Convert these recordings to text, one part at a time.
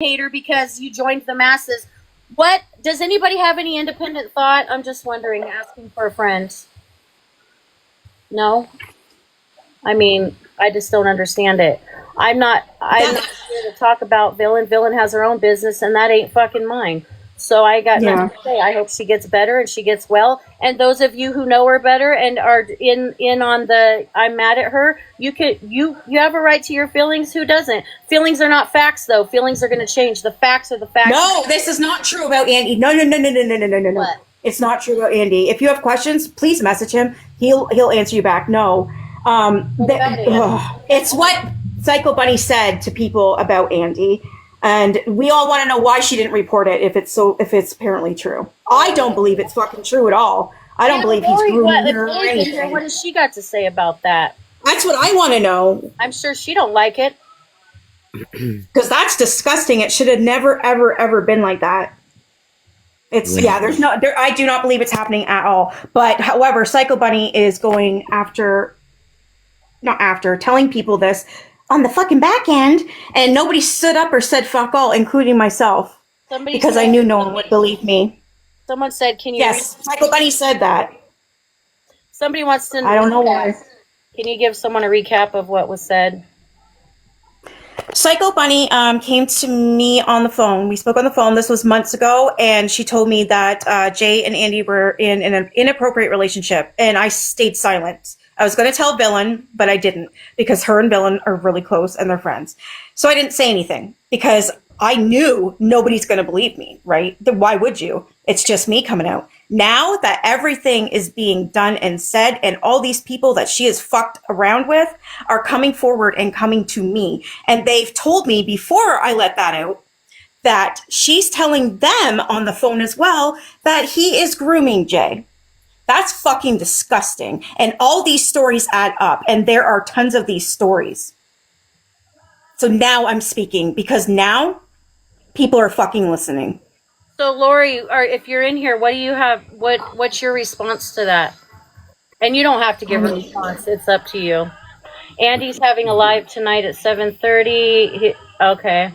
hater because you joined the masses. What does anybody have any independent thought? I'm just wondering, asking for a friend. No? I mean, I just don't understand it. I'm not here to talk about Villain. Villain has her own business and that ain't fucking mine. So I got nothing to say. I hope she gets better and she gets well. And those of you who know her better and are in on the I'm mad at her, you have a right to your feelings. Who doesn't? Feelings are not facts though. Feelings are going to change. The facts are the facts. No, this is not true about Andy. No. What? It's not true about Andy. If you have questions, please message him. He'll answer you back. No. It's what Psycho Bunny said to people about Andy. And we all want to know why she didn't report it if it's apparently true. I don't believe it's fucking true at all. I don't believe he's grooming her or anything. What has she got to say about that? That's what I want to know. I'm sure she don't like it. Because that's disgusting. It should have never, ever been like that. I do not believe it's happening at all. But however, Psycho Bunny is going telling people this on the fucking back end, and nobody stood up or said fuck all, including myself. Because I knew no one would believe me. Someone said, can you... Yes, Psycho Bunny said that. Somebody wants to... I don't know why. Can you give someone a recap of what was said? Psycho Bunny came to me on the phone. We spoke on the phone. This was months ago, and she told me that Jay and Andy were in an inappropriate relationship, and I stayed silent. I was going to tell Villain, but I didn't because her and Villain are really close and they're friends. So I didn't say anything because I knew nobody's going to believe me, right? Why would you? It's just me coming out. Now that everything is being done and said and all these people that she has fucked around with are coming forward and coming to me. And they've told me before I let that out that she's telling them on the phone as well that he is grooming Jay. That's fucking disgusting. And all these stories add up. And there are tons of these stories. So now I'm speaking because now people are fucking listening. So Lori, if you're in here, what do you have? What's your response to that? And you don't have to give a response. It's up to you. Andy's having a live tonight at 7:30. Okay.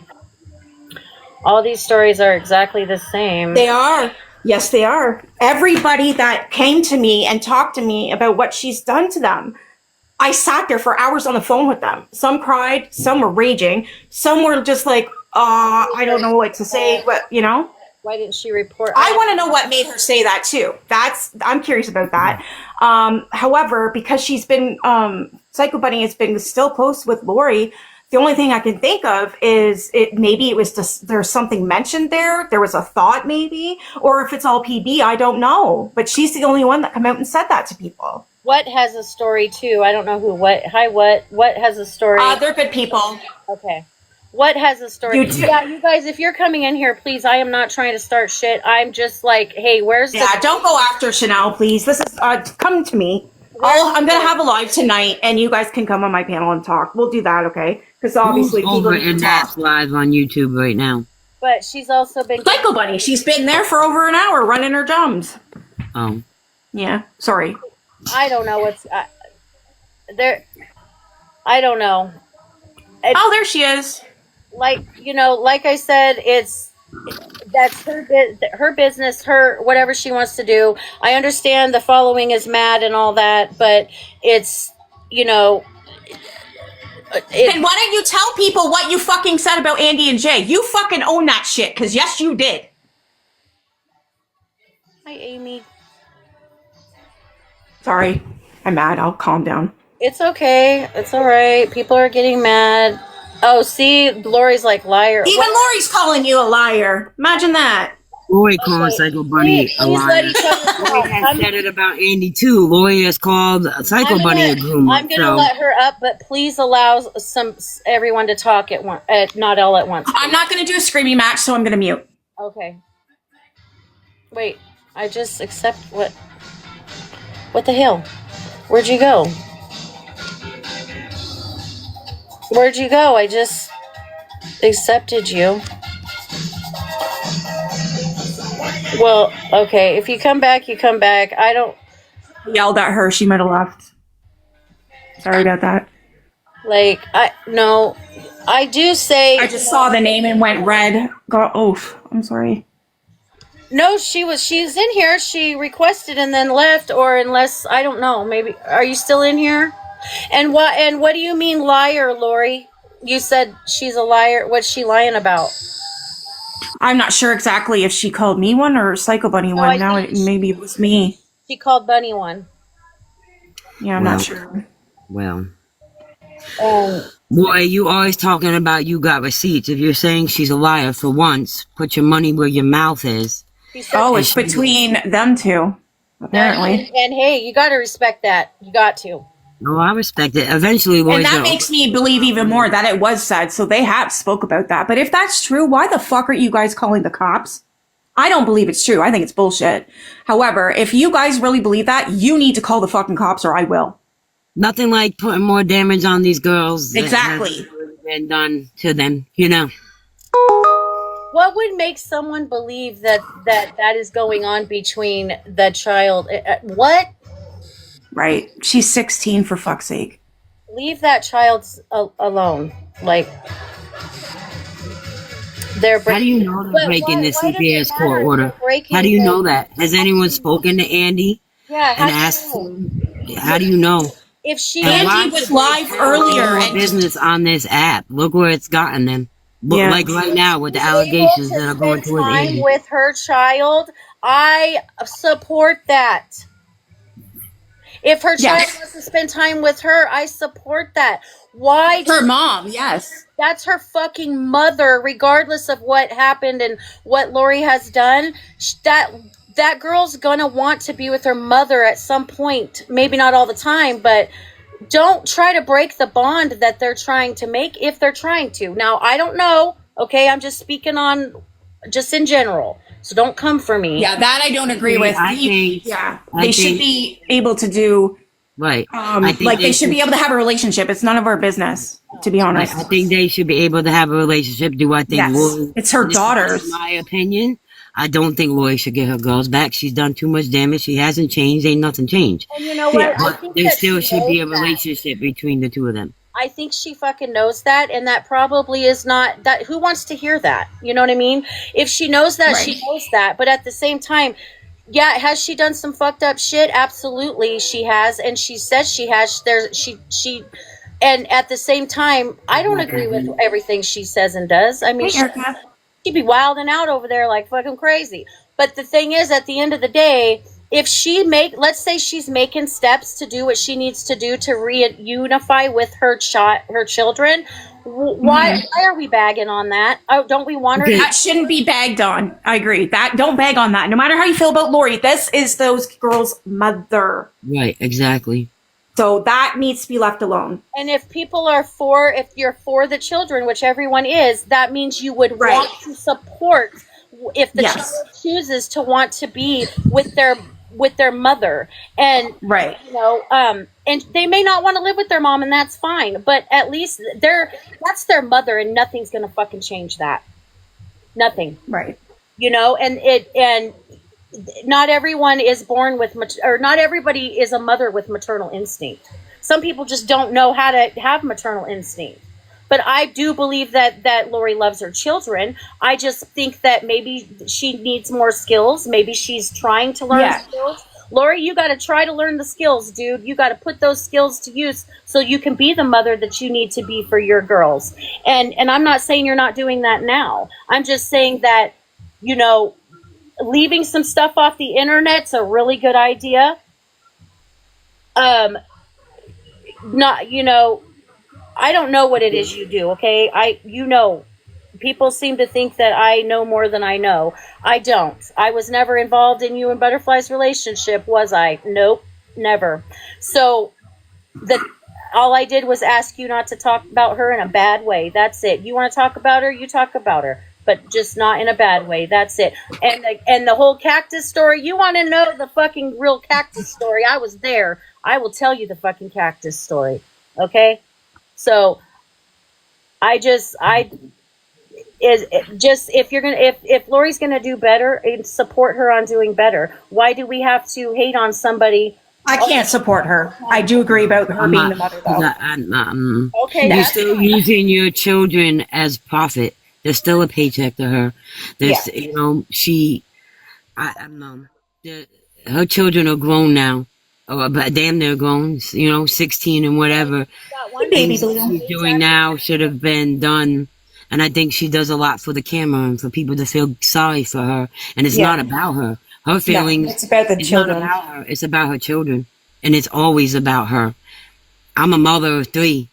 All these stories are exactly the same. They are. Yes, they are. Everybody that came to me and talked to me about what she's done to them, I sat there for hours on the phone with them. Some cried, some were raging, some were just like, I don't know what to say, but you know. Why didn't she report? I want to know what made her say that too. I'm curious about that. However, because she's been, Psycho Bunny has been still close with Lori, the only thing I can think of is maybe it was just, there's something mentioned there. There was a thought maybe, or if it's all PB, I don't know. But she's the only one that come out and said that to people. What has a story too? I don't know who. What has a story? They're good people. Okay. What has a story? Yeah, you guys, if you're coming in here, please, I am not trying to start shit. I'm just like, hey, where's the... Yeah, don't go after Chanel, please. This is, come to me. I'm going to have a live tonight, and you guys can come on my panel and talk. We'll do that, okay? Because obviously people need to talk. That's live on YouTube right now. But she's also been... Psycho Bunny, she's been there for over an hour running her drums. Oh. Yeah, sorry. I don't know what's... there. I don't know. Oh, there she is. Like, you know, like I said, that's her business, her whatever she wants to do. I understand the following is mad and all that, but it's, you know... And why don't you tell people what you fucking said about Andy and Jay? You fucking own that shit, because yes, you did. Hi, Amy. Sorry, I'm mad. I'll calm down. It's okay. It's all right. People are getting mad. Oh, see, Lori's like liar. Even Lori's calling you a liar. Imagine that. Lori calling Psycho Bunny a liar. Lori has said it about Andy too. Lori has called Psycho Bunny a groomer. I'm gonna let her up, but please allow everyone to talk at once, not all at once. I'm not gonna do a screaming match, so I'm gonna mute. Okay. Wait, I just accept what? What the hell? Where'd you go? Where'd you go? I just accepted you. Well, okay. If you come back, you come back. I yelled at her. She might have left. Sorry about that. Like, I do say. I just saw the name and went red. God, oof. I'm sorry. No, she's in here. She requested and then left, or unless, I don't know, maybe, are you still in here? And what do you mean liar, Lori? You said she's a liar. What's she lying about? I'm not sure exactly if she called me one or Psycho Bunny one. Now maybe it was me. She called Bunny one. Yeah, I'm not sure. Well. Boy, you always talking about you got receipts. If you're saying she's a liar for once, put your money where your mouth is. Oh, it's between them two, apparently. And hey, you got to respect that. You got to. No, I respect it. Eventually, and that makes me believe even more that it was said. So they have spoke about that. But if that's true, why the fuck are you guys calling the cops? I don't believe it's true. I think it's bullshit. However, if you guys really believe that, you need to call the fucking cops, or I will. Nothing like putting more damage on these girls. Exactly. Been done to them, you know. What would make someone believe that is going on between the child? What? Right. She's 16, for fuck's sake. Leave that child alone. Like, they're breaking. How do you know they're breaking the CPS court order? How do you know that? Has anyone spoken to Andy? Yeah. And asked him? How do you know? If Andy was live earlier and business on this app. Look where it's gotten them. Yeah. Like right now with the allegations that are going towards Andy. With her child, I support that. If her child wants to spend time with her, I support that. Why? Her mom, yes. That's her fucking mother, regardless of what happened and what Lori has done. That girl's gonna want to be with her mother at some point. Maybe not all the time, but don't try to break the bond that they're trying to make if they're trying to. Now, I don't know. Okay, I'm just speaking on just in general. So don't come for me. Yeah, that I don't agree with. They should be able to do right. Like they should be able to have a relationship. It's none of our business, to be honest. I think they should be able to have a relationship. Do I think Lori, it's her daughter's? In my opinion, I don't think Lori should get her girls back. She's done too much damage. She hasn't changed. Ain't nothing changed. And you know what? But there still should be a relationship between the two of them. I think she fucking knows that, and that probably is not that. Who wants to hear that? You know what I mean? If she knows that, she knows that. But at the same time, yeah, has she done some fucked up shit? Absolutely, she has, and she says she has. She, and at the same time, I don't agree with everything she says and does. I mean, she'd be wilding out over there like fucking crazy. But the thing is, at the end of the day, if let's say she's making steps to do what she needs to do to reunify with her children, why are we bagging on that? Oh, don't we want her? That shouldn't be bagged on. I agree. Don't bag on that. No matter how you feel about Lori, this is those girls' mother. Right, exactly. So that needs to be left alone. And if you're for the children, which everyone is, that means you would want to support if the child chooses to want to be with their mother. And you know, and they may not want to live with their mom, and that's fine, but at least that's their mother, and nothing's gonna fucking change that. Nothing. Right. You know, and not everyone is born with or not everybody is a mother with maternal instinct. Some people just don't know how to have maternal instinct. But I do believe that Lori loves her children. I just think that maybe she needs more skills. Maybe she's trying to learn skills. Lori, you got to try to learn the skills, dude. You got to put those skills to use so you can be the mother that you need to be for your girls. And I'm not saying you're not doing that now. I'm just saying that, you know, leaving some stuff off the internet's a really good idea. Not, you know, I don't know what it is you do, okay? People seem to think that I know more than I know. I don't. I was never involved in you and Butterfly's relationship, was I? Nope, never. So all I did was ask you not to talk about her in a bad way. That's it. You want to talk about her, you talk about her, but just not in a bad way. That's it. And the whole cactus story, you want to know the fucking real cactus story? I was there. I will tell you the fucking cactus story, okay? So if Lori's gonna do better and support her on doing better, why do we have to hate on somebody I can't support her. I do agree about her being the mother, though. Okay, You're that's still using your children as profit. There's still a paycheck to her. There's, you know, I don't know. Her children are grown now. Or but damn near grown, you know, 16 and whatever. got one Baby Things blue. she's doing now should have been done. And I think she does a lot for the camera and for people to feel sorry for her. And it's Yeah. not about her. Her No, feelings. it's about the It's children. not about her. It's about her children. And it's always about her. I'm a mother of 3.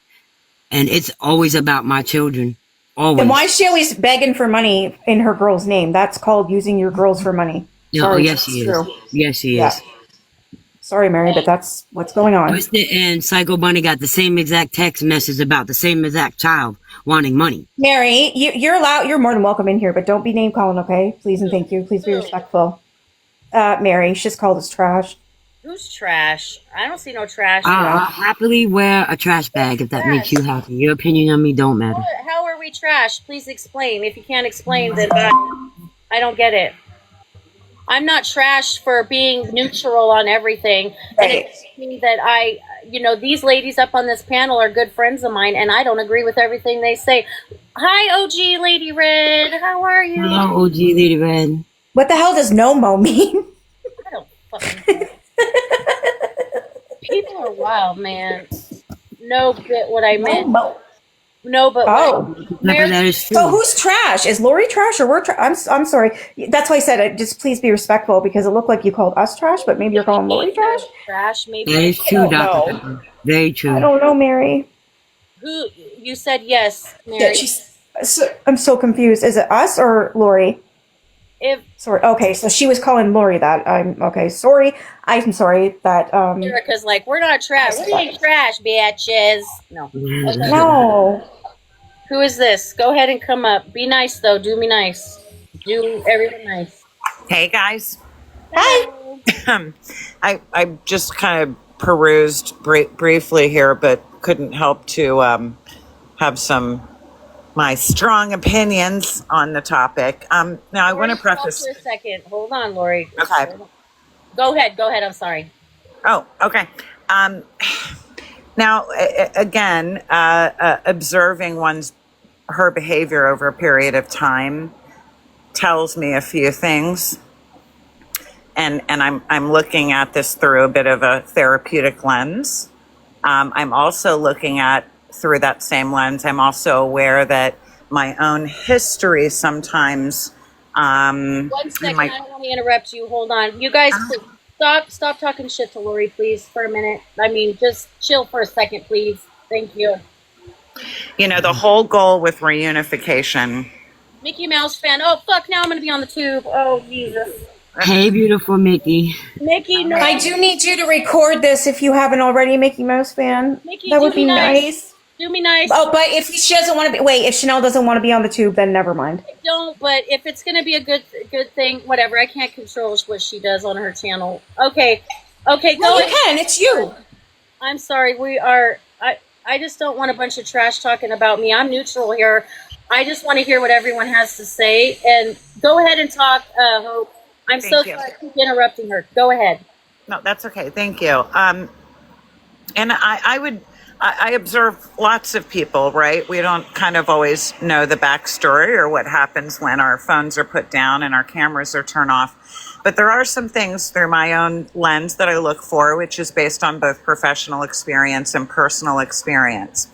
And it's always about my children. Always. And why is she always begging for money in her girl's name? That's called using your girls for money. No, Sorry, yes, she it's is. true. Yes, she Yeah. is. Sorry, Mary, but that's what's going on. Twisted and Psycho Bunny got the same exact text message about the same exact child wanting money. Mary, you're allowed. You're more than welcome in here, but don't be name calling, okay? Please and thank you. Please be respectful. Mary, she's called us trash. Who's trash? I don't see no trash. I'll happily wear a trash bag if that makes you happy. Your opinion on me don't matter. How are we trash? Please explain. If you can't explain, then I don't get it. I'm not trash for being neutral on everything. And Right. it means that these ladies up on this panel are good friends of mine, and I don't agree with everything they say. Hi, OG Lady Red. How are you? Hello, OG Lady Red. What the hell does no mo mean? I don't fucking know. People are wild, man. No bit what I meant. No, but Oh. Never that is true. So who's trash? Is Lori trash or we're trash? I'm sorry. That's why I said it. Just please be respectful because it looked like you called us trash, but maybe you're calling Lori trash. Trash, maybe. That is true, I don't Dr. know. Pepper. Very true. I don't know, Mary. Who you said yes, Yeah, Mary? I'm so confused. Is it us or Lori? If Sorry. Okay, so she was calling Lori that. I'm okay. Sorry. I'm sorry that. Erica's like, we're not trash. We ain't trash, bitches. No. No. Who is this? Go ahead and come up. Be nice though. Do me nice. Do everyone nice. Hey guys, Hi. I just kind of perused briefly here, but couldn't help to have my strong opinions on the topic. Now I want to preface. For a second. Hold on, Lori. Okay. Go ahead. I'm sorry. Oh, okay. Now again, observing her behavior over a period of time tells me a few things. And I'm looking at this through a bit of a therapeutic lens. I'm also looking at through that same lens. I'm also aware that my own history sometimes. 1 second. I don't want to interrupt you. Hold on. You guys, please, stop talking shit to Lori, please, for a minute. I mean, just chill for a second, please. Thank you. You know, the whole goal with reunification. Mickey Mouse fan. Oh fuck! Now I'm gonna be on the tube. Oh Jesus. Hey, beautiful Mickey. Mickey, no. I do need you to record this if you haven't already, Mickey Mouse fan. Mickey, That would do be me nice. nice. Do me nice. Oh, but if she doesn't want to be, wait, if Chanel doesn't want to be on the tube, then never mind. I don't, but if it's gonna be a good thing, whatever. I can't control what she does on her channel. Okay, go No, you ahead. can. It's you. I'm sorry. We are. I just don't want a bunch of trash talking about me. I'm neutral here. I just want to hear what everyone has to say. And go ahead and talk, Hope. I'm so Thank you. sorry I keep interrupting her. Go ahead. No, that's okay. Thank you. And I observe lots of people, right? We don't kind of always know the backstory or what happens when our phones are put down and our cameras are turned off. But there are some things through my own lens that I look for, which is based on both professional experience and personal experience,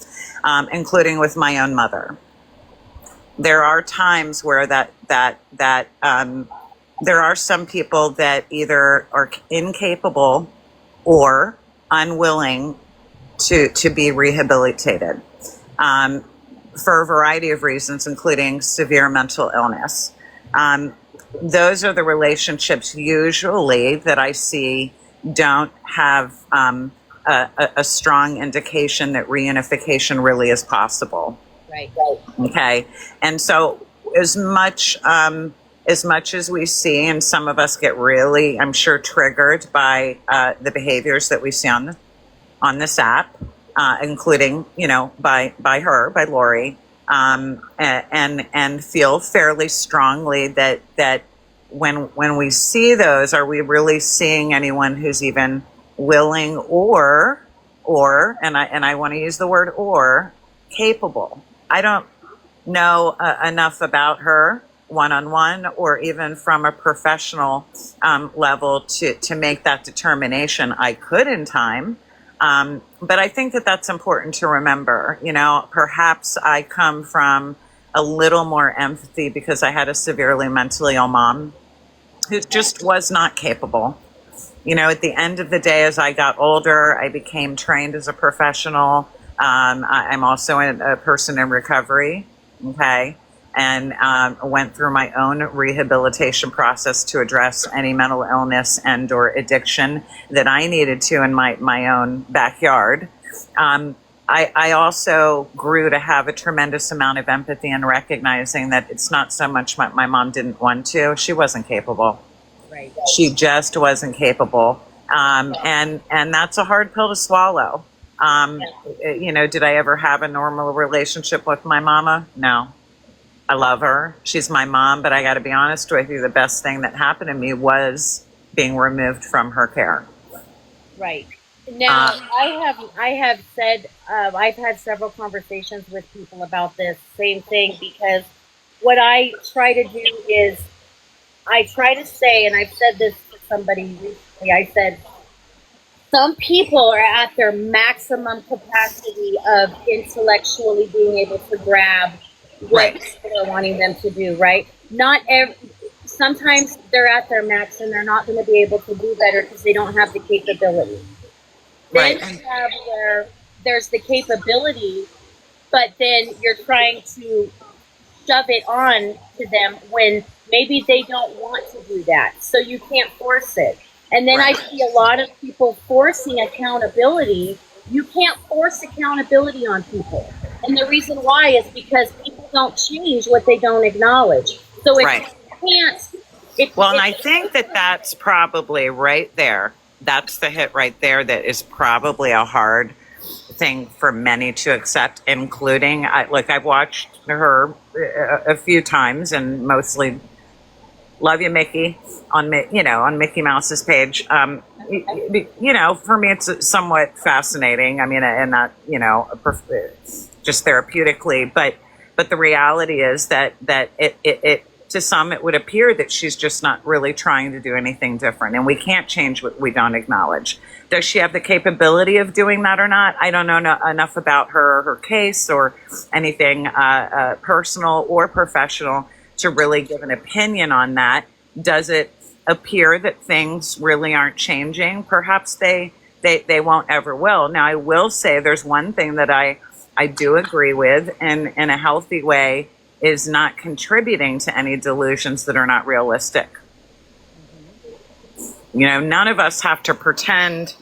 including with my own mother. There are times where there are some people that either are incapable or unwilling to be rehabilitated for a variety of reasons, including severe mental illness. Those are the relationships usually that I see don't have a strong indication that reunification really is possible. Right. Okay. And so as much as we see, and some of us get really, I'm sure, triggered by the behaviors that we see on this app, including, by Lori, and feel fairly strongly that when we see those, are we really seeing anyone who's even willing, and I want to use the word or, capable. I don't know enough about her one-on-one or even from a professional level to make that determination. I could in time, but I think that that's important to remember. You know, perhaps I come from a little more empathy because I had a severely mentally ill mom who just was not capable. You know, at the end of the day, as I got older, I became trained as a professional. I'm also a person in recovery, okay, and went through my own rehabilitation process to address any mental illness and or addiction that I needed to in my own backyard. I also grew to have a tremendous amount of empathy and recognizing that it's not so much my mom didn't want to, she wasn't capable. Right. She just wasn't capable. And that's a hard pill to swallow. You know, did I ever have a normal relationship with my mama? No. I love her. She's my mom, but I got to be honest with you, the best thing that happened to me was being removed from her care. Right. Now, I have said, I've had several conversations with people about this same thing, because what I try to do is I try to say, and I've said this to somebody recently, I said, some people are at their maximum capacity of intellectually being able to grab what people are wanting them to do, right? Sometimes they're at their max and they're not going to be able to do better because they don't have the capability. Then you have where there's the capability, but then you're trying to shove it on to them when maybe they don't want to do that. So you can't force it. And then I see a lot of people forcing accountability. You can't force accountability on people. And the reason why is because people don't change what they don't acknowledge. So if you can't... Well, and I think that that's probably right there. That's the hit right there that is probably a hard thing for many to accept, including, I've watched her a few times and mostly love you, Mickey, on Mickey Mouse's page. You know, for me, it's somewhat fascinating. I mean, and not, just therapeutically, but the reality is that it to some, it would appear that she's just not really trying to do anything different. And we can't change what we don't acknowledge. Does she have the capability of doing that or not? I don't know enough about her case or anything personal or professional to really give an opinion on that. Does it appear that things really aren't changing? Perhaps they won't ever will. Now, I will say there's one thing that I do agree with, and in a healthy way, is not contributing to any delusions that are not realistic. You know, none of us have to pretend,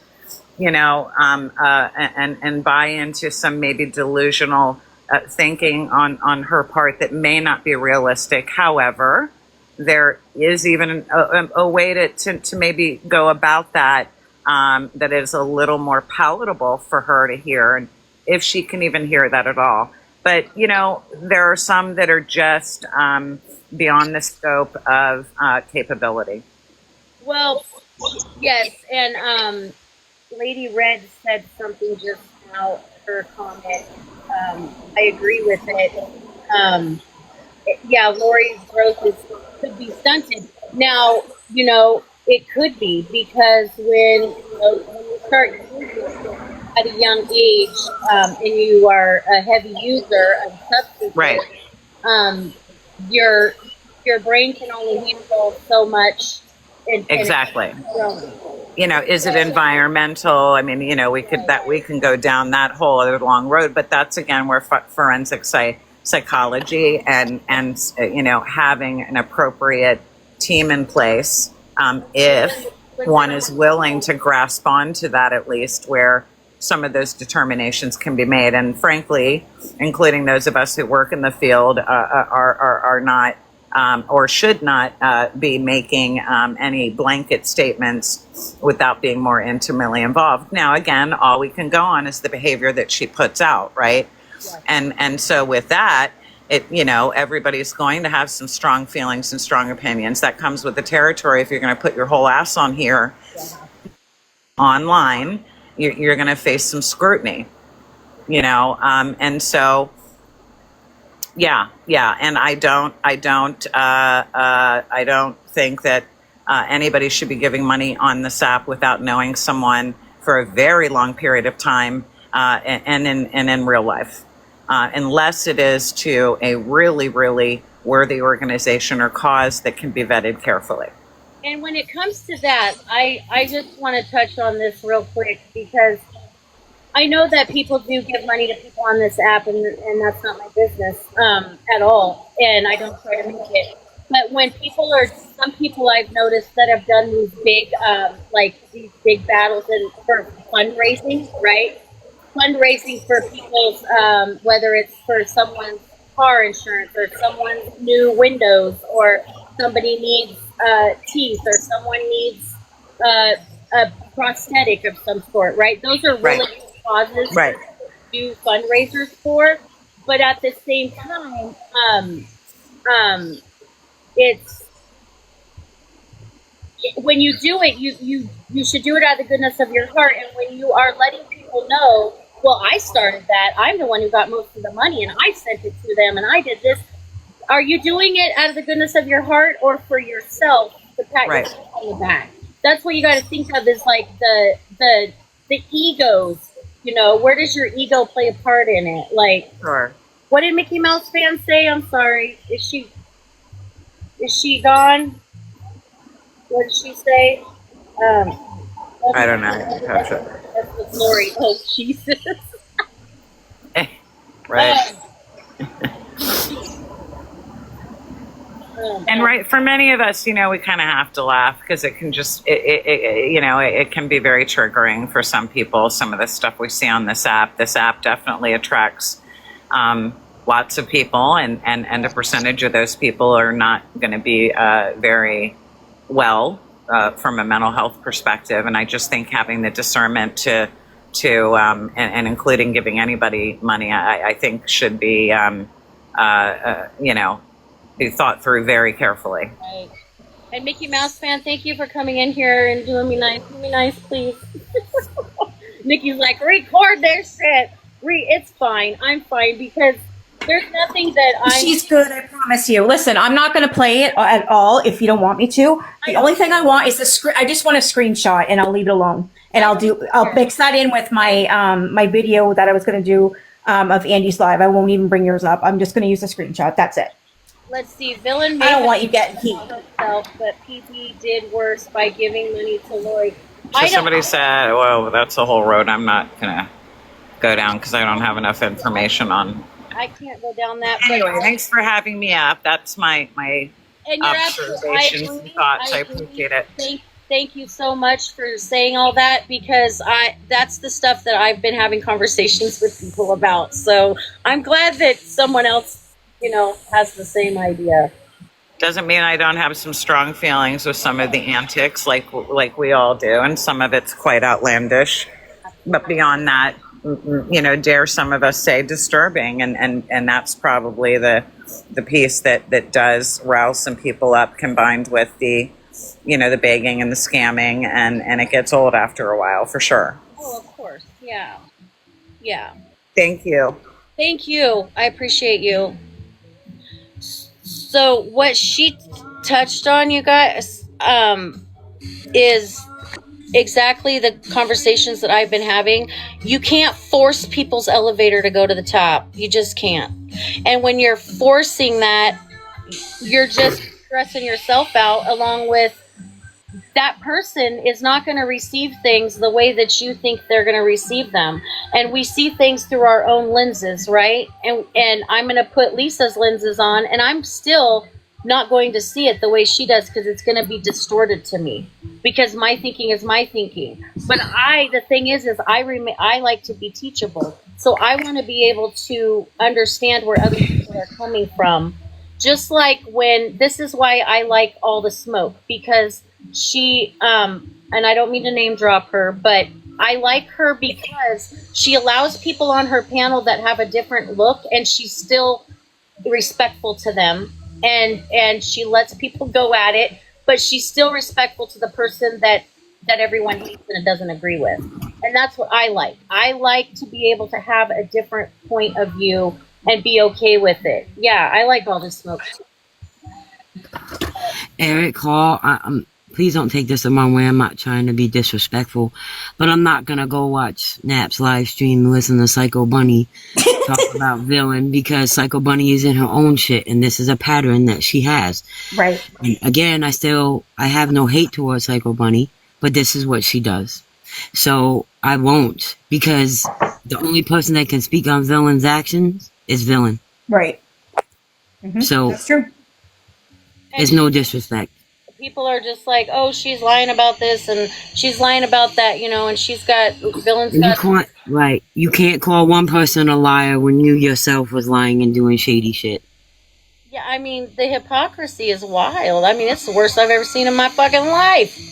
and buy into some maybe delusional thinking on her part that may not be realistic. However, there is even a way to maybe go about that that is a little more palatable for her to hear, and if she can even hear that at all. But, there are some that are just beyond the scope of capability. Well, yes, and Lady Red said something just now, her comment. I agree with it. Yeah, Lori's growth could be stunted. Now, it could be, because when you start using at a young age, and you are a heavy user of substances, your brain can only handle so much. Exactly. Is it environmental? I mean, we can go down that whole other long road, but that's again where forensic psychology and having an appropriate team in place, if one is willing to grasp onto that, at least where some of those determinations can be made. And frankly, including those of us who work in the field, are not or should not be making any blanket statements without being more intimately involved. Now, again, all we can go on is the behavior that she puts out, right? Yeah. And so with that, everybody's going to have some strong feelings and strong opinions. That comes with the territory if you're going to put your whole ass on here. Yeah. online, you're going to face some scrutiny, and so yeah, and I don't think that anybody should be giving money on this app without knowing someone for a very long period of time, and in real life, unless it is to a really, really worthy organization or cause that can be vetted carefully. And when it comes to that, I just want to touch on this real quick, because I know that people do give money to people on this app, and that's not my business at all, and I don't try to make it. But when some people I've noticed that have done these big, these big battles for fundraising, right? Fundraising for people's, whether it's for someone's car insurance or someone's new windows, or somebody needs teeth, or someone needs a prosthetic of some sort, right? Those are really good causes to do fundraisers for. But at the same time, it's when you do it, you should do it out of the goodness of your heart. And when you are letting people know, well, I started that, I'm the one who got most of the money, and I sent it to them, and I did this. Are you doing it out of the goodness of your heart, or for yourself to pat yourself on the back? That's what you got to think of, is like the egos. Where does your ego play a part in it? Like, Sure. What did Mickey Mouse fan say? I'm sorry. Is she gone? What did she say? I don't know. I catch it. That's the glory. Oh, Jesus. Right. And for many of us, we kind of have to laugh, because it can just, it can be very triggering for some people. Some of the stuff we see on this app definitely attracts lots of people, and a percentage of those people are not going to be very well from a mental health perspective. And I just think having the discernment to and including giving anybody money, I think should be, be thought through very carefully. Right. And Mickey Mouse fan, thank you for coming in here and doing me nice. Do me nice, please. Mickey's like, record their shit. It's fine. I'm fine, because there's nothing that She's good, I promise you. Listen, I'm not going to play it at all if you don't want me to. The only thing I want is I just want a screenshot, and I'll leave it alone. And I'll mix that in with my my video that I was going to do of Andy's live. I won't even bring yours up. I'm just going to use a screenshot. That's it. Let's see. Villain. I don't want you getting heat. Herself, but PB did worse by giving money to Lori. So somebody said, well, that's a whole road I'm not going to go down, because I don't have enough information on. I can't go down that. Anyway, thanks for having me up. That's my observations and thoughts. I appreciate it. Thank you so much for saying all that, because that's the stuff that I've been having conversations with people about. So I'm glad that someone else, has the same idea. Doesn't mean I don't have some strong feelings with some of the antics, like we all do, and some of it's quite outlandish. But beyond that, dare some of us say disturbing, and that's probably the piece that does rouse some people up, combined with the the begging and the scamming, and it gets old after a while, for sure. Oh, of course. Yeah. Thank you. I appreciate you. So what she touched on, you guys, is exactly the conversations that I've been having. You can't force people's elevator to go to the top. You just can't. And when you're forcing that, you're just stressing yourself out, along with that person is not going to receive things the way that you think they're going to receive them. And we see things through our own lenses, right? And I'm going to put Lisa's lenses on, and I'm still not going to see it the way she does, because it's going to be distorted to me, because my thinking is my thinking. But the thing is I like to be teachable. So I want to be able to understand where other people are coming from. Just like this is why I like All the Smoke, because she, and I don't mean to name drop her, but I like her because she allows people on her panel that have a different look, and she's still respectful to them, and she lets people go at it, but she's still respectful to the person that that everyone hates and doesn't agree with. And that's what I like. I like to be able to have a different point of view and be okay with it. Yeah, I like all this smoke too. Eric Hall, please don't take this the wrong way. I'm not trying to be disrespectful, but I'm not gonna go watch Nap's live stream and listen to Psycho Bunny talk about Villain, because Psycho Bunny is in her own shit, and this is a pattern that she has. Right. And again, I have no hate towards Psycho Bunny, but this is what she does. So I won't, because the only person that can speak on Villain's actions is Villain. Right. Mm-hmm. So that's true. it's no disrespect. People are just like, oh, she's lying about this and she's lying about that, you know, and she's got Villain's got. You can't call one person a liar when you yourself was lying and doing shady shit. Yeah, I mean, the hypocrisy is wild. I mean, it's the worst I've ever seen in my fucking life.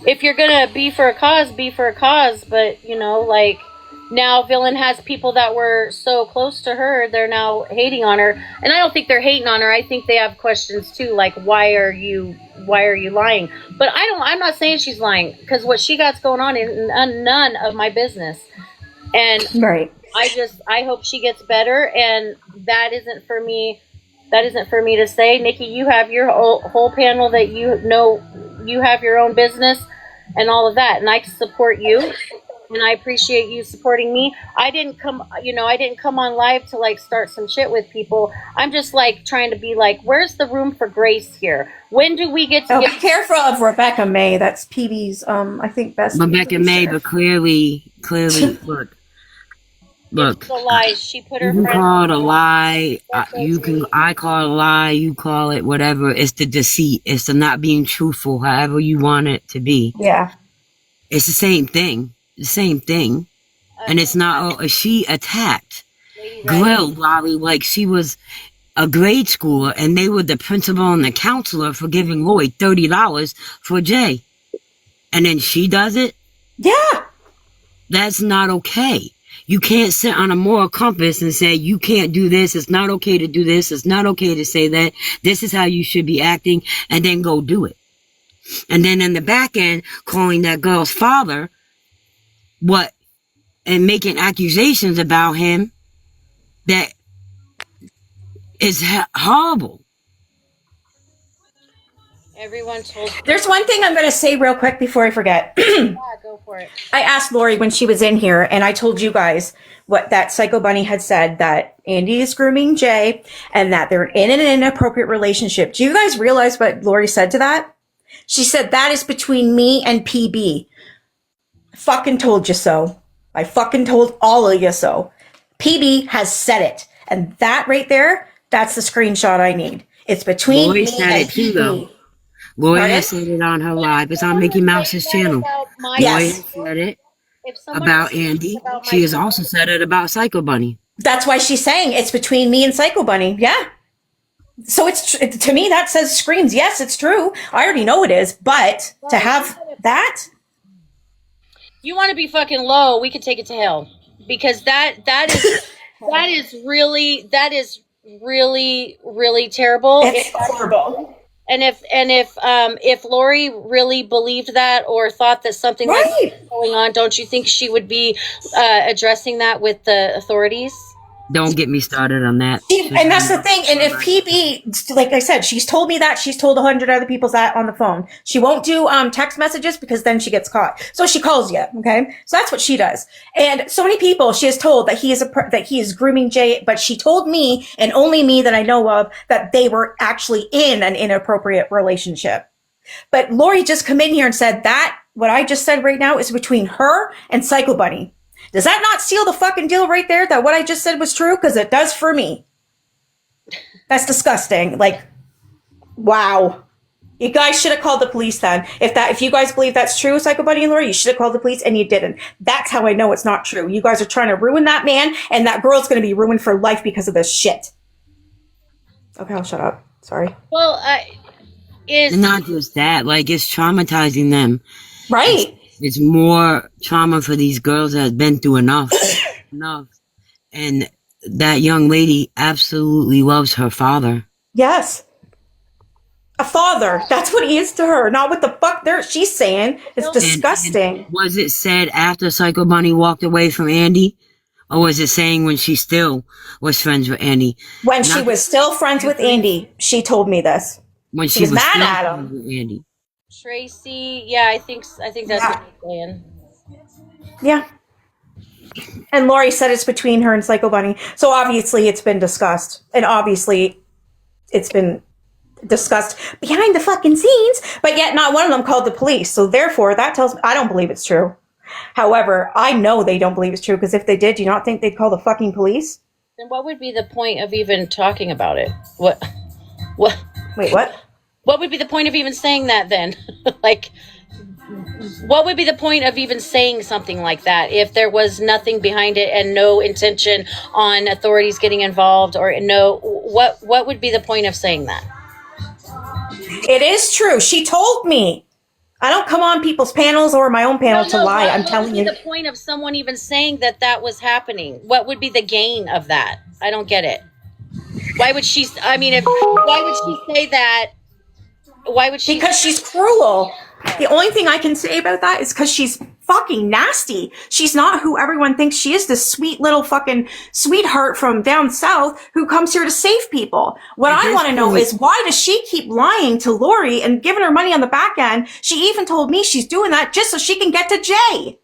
If you're gonna be for a cause, be for a cause. But, you know, like, now Villain has people that were so close to her, they're now hating on her. And I don't think they're hating on her. I think they have questions too, like, why are you lying? But I'm not saying she's lying, because what she got's going on is none of my business. And right. I hope she gets better, and that isn't for me to say. Nikki, you have your whole panel that you know, you have your own business and all of that, and I support you, and I appreciate you supporting me. I didn't come on live to like start some shit with people. I'm just like trying to be like, where's the room for grace here? When do we get to be careful of Rebecca May? That's PB's I think best Rebecca May, but clearly look, it's the lies. She put her you friend call it a lie. I call it a lie. You call it whatever. It's the deceit. It's the not being truthful. However you want it to be. Yeah, it's the same thing. The same thing. And it's not. She attacked, grilled Lolly like she was a grade schooler, and they were the principal and the counselor for giving Lloyd $30 for Jay, and then she does it. Yeah, that's not okay. You can't sit on a moral compass and say, you can't do this. It's not okay to do this. It's not okay to say that. This is how you should be acting, and then go do it. And then in the back end, calling that girl's father and making accusations about him that is horrible. Everyone told. There's one thing I'm going to say real quick before I forget. Yeah, go for it. I asked Lori when she was in here, and I told you guys what that Psycho Bunny had said, that Andy is grooming Jay and that they're in an inappropriate relationship. Do you guys realize what Lori said to that? She said, that is between me and PB. I fucking told you so. I fucking told all of you so. PB has said it. And that right there, that's the screenshot I need. It's between Lori me and PB. Lori has said it on her live. It's on Mickey Mouse's channel. Yes. Lori said it about Andy. She has also said it about Psycho Bunny. That's why she's saying it's between me and Psycho Bunny. Yeah. So to me, that screams, yes, it's true. I already know it is, but to have that. You want to be fucking low, we could take it to hell. Because that is really terrible. It's horrible. And if Lori really believed that or thought that something like that was going on, don't you think she would be addressing that with the authorities? Don't get me started on that. And that's the thing. And if PB, like I said, she's told me that. She's told 100 other people that on the phone. She won't do text messages because then she gets caught. So she calls you. Okay, so that's what she does. And so many people she has told that he is grooming Jay. But she told me, and only me that I know of, that they were actually in an inappropriate relationship. But Lori just come in here and said that what I just said right now is between her and Psycho Bunny. Does that not seal the fucking deal right there that what I just said was true? Because it does for me. That's disgusting. Like, wow. You guys should have called the police then. If you guys believe that's true, Psycho Bunny and Lori, you should have called the police and you didn't. That's how I know it's not true. You guys are trying to ruin that man, and that girl's going to be ruined for life because of this shit. Okay, I'll shut up. Sorry. Well, it's not just that. Like, it's traumatizing them. Right. It's more trauma for these girls that have been through enough. And that young lady absolutely loves her father. Yes. A father. That's what he is to her. Not what the fuck she's saying. It's disgusting. And was it said after Psycho Bunny walked away from Andy? Or was it saying when she still was friends with Andy? When she was still friends with Andy, she told me this. When she was mad still at friends him. with Andy. Tracy, yeah, I think that's what you're saying. Yeah. And Lori said it's between her and Psycho Bunny. So obviously it's been discussed. And obviously it's been discussed behind the fucking scenes, but yet not one of them called the police. So therefore that tells me I don't believe it's true. However, I know they don't believe it's true, because if they did, do you not think they'd call the fucking police? Then what would be the point of even talking about it? What? Wait, what? What would be the point of even saying that then? Like, what would be the point of even saying something like that if there was nothing behind it and no intention on authorities getting involved, or no, what would be the point of saying that? It is true. She told me. I don't come on people's panels or my own panel to lie. I'm telling you. What would be the point of someone even saying that was happening? What would be the gain of that? I don't get it. Why would she? I mean, why would she say that? Why would she? Because she's cruel. The only thing I can say about that is because she's fucking nasty. She's not who everyone thinks she is, this sweet little fucking sweetheart from down south who comes here to save people. What I want to know is, why does she keep lying to Lori and giving her money on the back end? She even told me she's doing that just so she can get to Jay.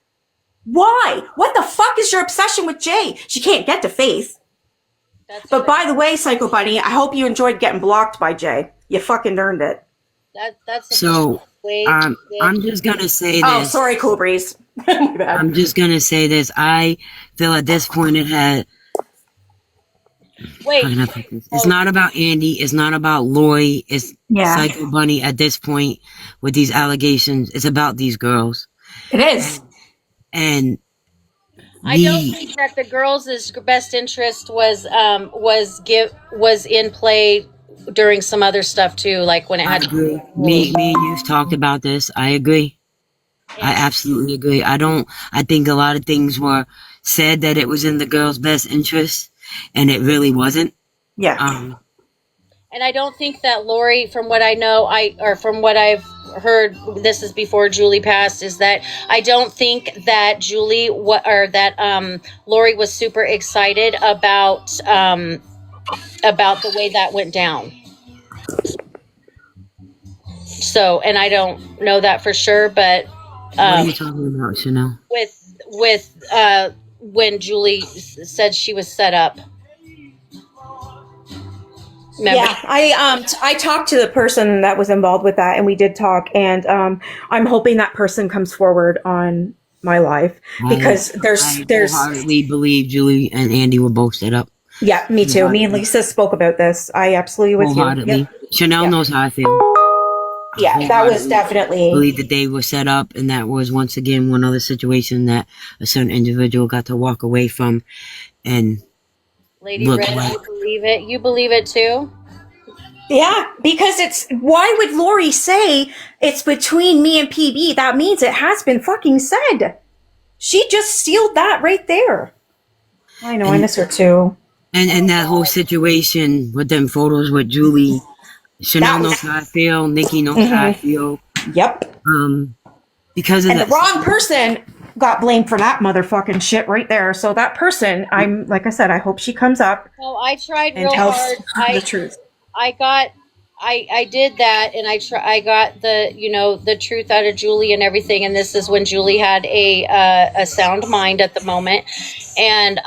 Why? What the fuck is your obsession with Jay? She can't get to Faith. But by the way, Psycho Bunny, I hope you enjoyed getting blocked by Jay. You fucking earned it. That's so. I'm just gonna say this. Oh, sorry, Cool Breeze. My bad. I'm just gonna say this. I feel at this point it had. Wait. It's not about Andy. It's not about Lori. It's Psycho Bunny at this point with these allegations. It's about these girls. It is. And I don't think that the girls' best interest was in play during some other stuff too, like when it had to me and you've talked about this. I agree. I absolutely agree. I think a lot of things were said that it was in the girls' best interest, and it really wasn't. Yeah. And I don't think that Lori, from what I know, from what I've heard, this is before Julie passed, is that I don't think that Lori was super excited about the way that went down. So, and I don't know that for sure, but what are you talking about, Chanel? With when Julie said she was set up. Remember? Yeah, I talked to the person that was involved with that, and we did talk, and I'm hoping that person comes forward on my live, because I wholeheartedly believe Julie and Andy were both set up. Yeah, me too. Me and Lisa spoke about this. I absolutely with you. Yep. Chanel knows how I feel. Yeah, that was definitely. Believe that they were set up, and that was once again one other situation that a certain individual got to walk away from, and Lady Red, you believe it? You believe it too? Yeah, because why would Lori say it's between me and PB? That means it has been fucking said. She just sealed that right there. I know, I miss her too. And that whole situation with them photos with Julie, Chanel knows how I feel. Nikki knows how I feel. Yep. Because of the wrong person got blamed for that motherfucking shit right there. So that person, I'm like I said, I hope she comes up. Well, I tried and real tells hard. The truth. I did that, and I got the truth out of Julie and everything. And this is when Julie had a sound mind at the moment, and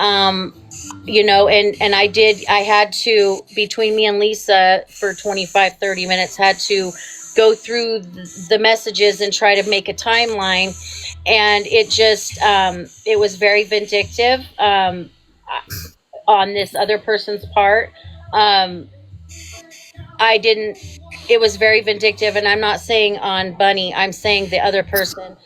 and I had to, between me and Lisa for 25-30 minutes, had to go through the messages and try to make a timeline, and it just it was very vindictive on this other person's part. It was very vindictive, and I'm not saying on Bunny, I'm saying the other person.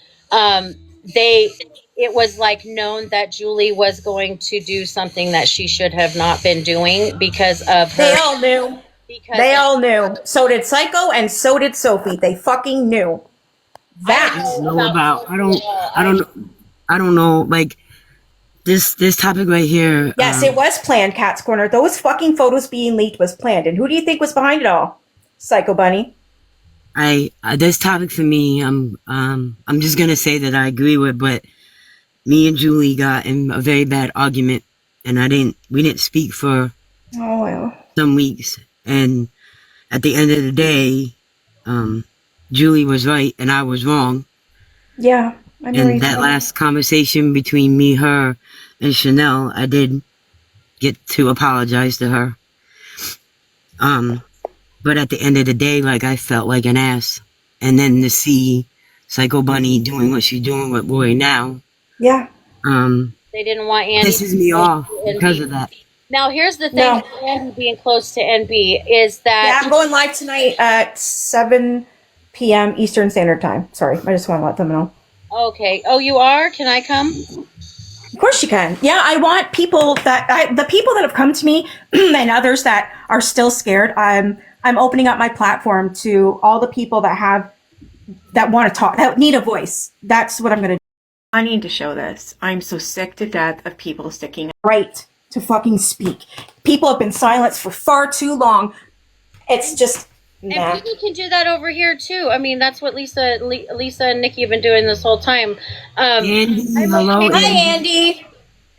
It was like known that Julie was going to do something that she should have not been doing because of her. They all knew. They all knew. So did Psycho, and so did Sophie. They fucking knew. That. I don't know. Like this topic right here. Yes, it was planned, Cat's Corner. Those fucking photos being leaked was planned. And who do you think was behind it all? Psycho Bunny. this topic for me, I'm just gonna say that I agree with, but me and Julie got in a very bad argument, and we didn't speak for some weeks, and at the end of the day, Julie was right and I was wrong. Yeah. And that last conversation between me, her, and Chanel, I did get to apologize to her. But at the end of the day, like, I felt like an ass. And then to see Psycho Bunny doing what she's doing with Lori now. Yeah. They didn't want Andy. Pisses me off because of that. Now, here's the thing with Andy being close to NB is that. Yeah, I'm going live tonight at 7 p.m. Eastern Standard Time. Sorry, I just want to let them know. Okay. Oh, you are? Can I come? Of course you can. Yeah, I want people the people that have come to me and others that are still scared. I'm opening up my platform to all the people that want to talk, that need a voice. That's what I'm going to do. I need to show this. I'm so sick to death of people sticking right to fucking speak. People have been silenced for far too long. It's just And people can do that over here too. I mean, that's what Lisa and Nikki have been doing this whole time. Andy, hello. Hi, Andy.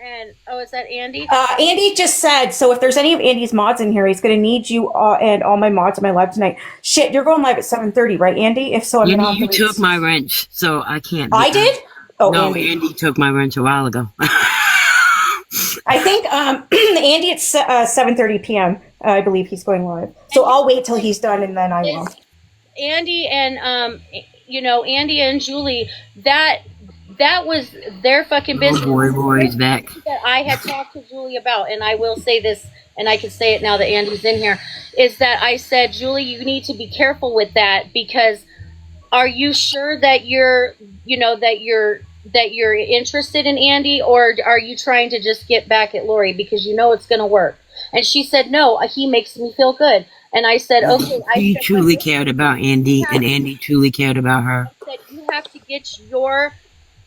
And is that Andy? Andy just said, so if there's any of Andy's mods in here, he's going to need you and all my mods in my live tonight. Shit, you're going live at 7:30, right, Andy? If so, I'm going to You took my wrench, so I can't. I did? Oh, no, Andy took my wrench a while ago. I think Andy at 7:30 p.m. I believe he's going live. So I'll wait till he's done and then I will. Andy and Andy and Julie, that was their fucking business. Oh boy, Lori's back. That I had talked to Julie about, and I will say this, and I can say it now that Andy's in here, is that I said, Julie, you need to be careful with that, because are you sure that you're interested in Andy, or are you trying to just get back at Lori because you know it's going to work? And she said, no, he makes me feel good. And I said, okay. She truly cared about Andy, and Andy truly cared about her. I said, you have to get your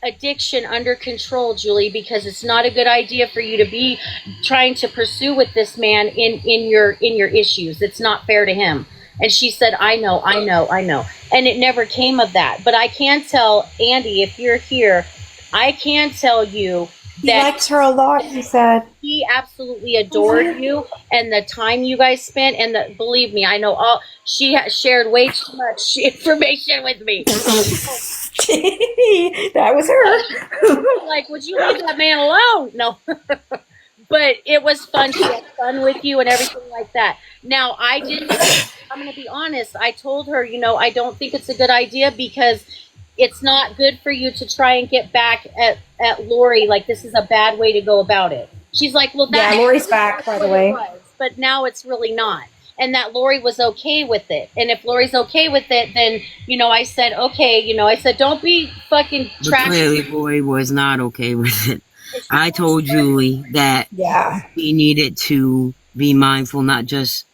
addiction under control, Julie, because it's not a good idea for you to be trying to pursue with this man in your issues. It's not fair to him. And she said, I know. And it never came of that. But I can tell Andy, if you're here, I can tell you he likes her a lot, he said. He absolutely adored you and the time you guys spent. And believe me, I know she has shared way too much information with me. That was her. Like, would you leave that man alone? No. But it was fun. She had fun with you and everything like that. Now, I'm going to be honest. I told her, I don't think it's a good idea, because it's not good for you to try and get back at Lori. Like, this is a bad way to go about it. She's like, well, Lori's back, by the way. But now it's really not. And that Lori was okay with it. And if Lori's okay with it, then, I said, okay, I said, don't be fucking trash. Clearly, Lori was not okay with it. I told Julie that we needed to be mindful, not just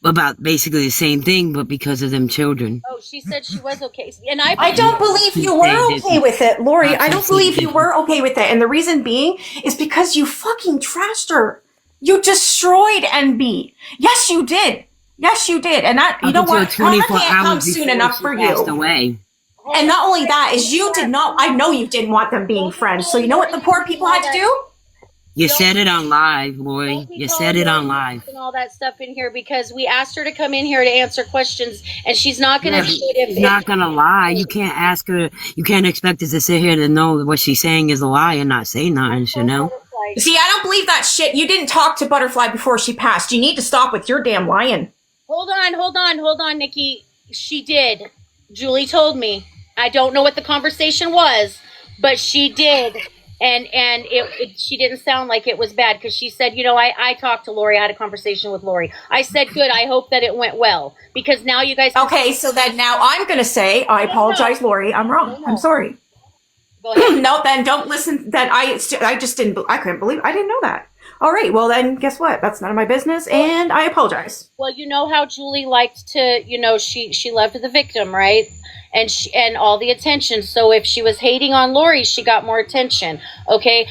about basically the same thing, but because of them children. Oh, she said she was okay. And I don't believe you were okay with it, Lori. I don't believe you were okay with it. And the reason being is because you fucking trashed her. You destroyed NB. Yes, you did. And that, you know what? 24 can't come soon enough for you. Away. And not only that, is you did not, I know you didn't want them being friends. So you know what the poor people had to do? You said it on live, Lori. You said it on live. And all that stuff in here, because we asked her to come in here to answer questions, and she's not going to. She's not going to lie. You can't ask her. You can't expect her to sit here to know that what she's saying is a lie and not say nothing, Chanel. See, I don't believe that shit. You didn't talk to Butterfly before she passed. You need to stop with your damn lying. Hold on, Nikki. She did. Julie told me. I don't know what the conversation was, but she did. And she didn't sound like it was bad, because she said, I talked to Lori. I had a conversation with Lori. I said, good. I hope that it went well, because now you guys. Okay, so then now I'm going to say, I apologize, Lori. I'm wrong. I'm sorry. Go ahead. No, then don't listen. Then I just didn't. I couldn't believe. I didn't know that. all right, well then, guess what? That's none of my business, and I apologize. Well, you know how Julie liked to, she loved the victim, right? And all the attention. So if she was hating on Lori, she got more attention. Okay,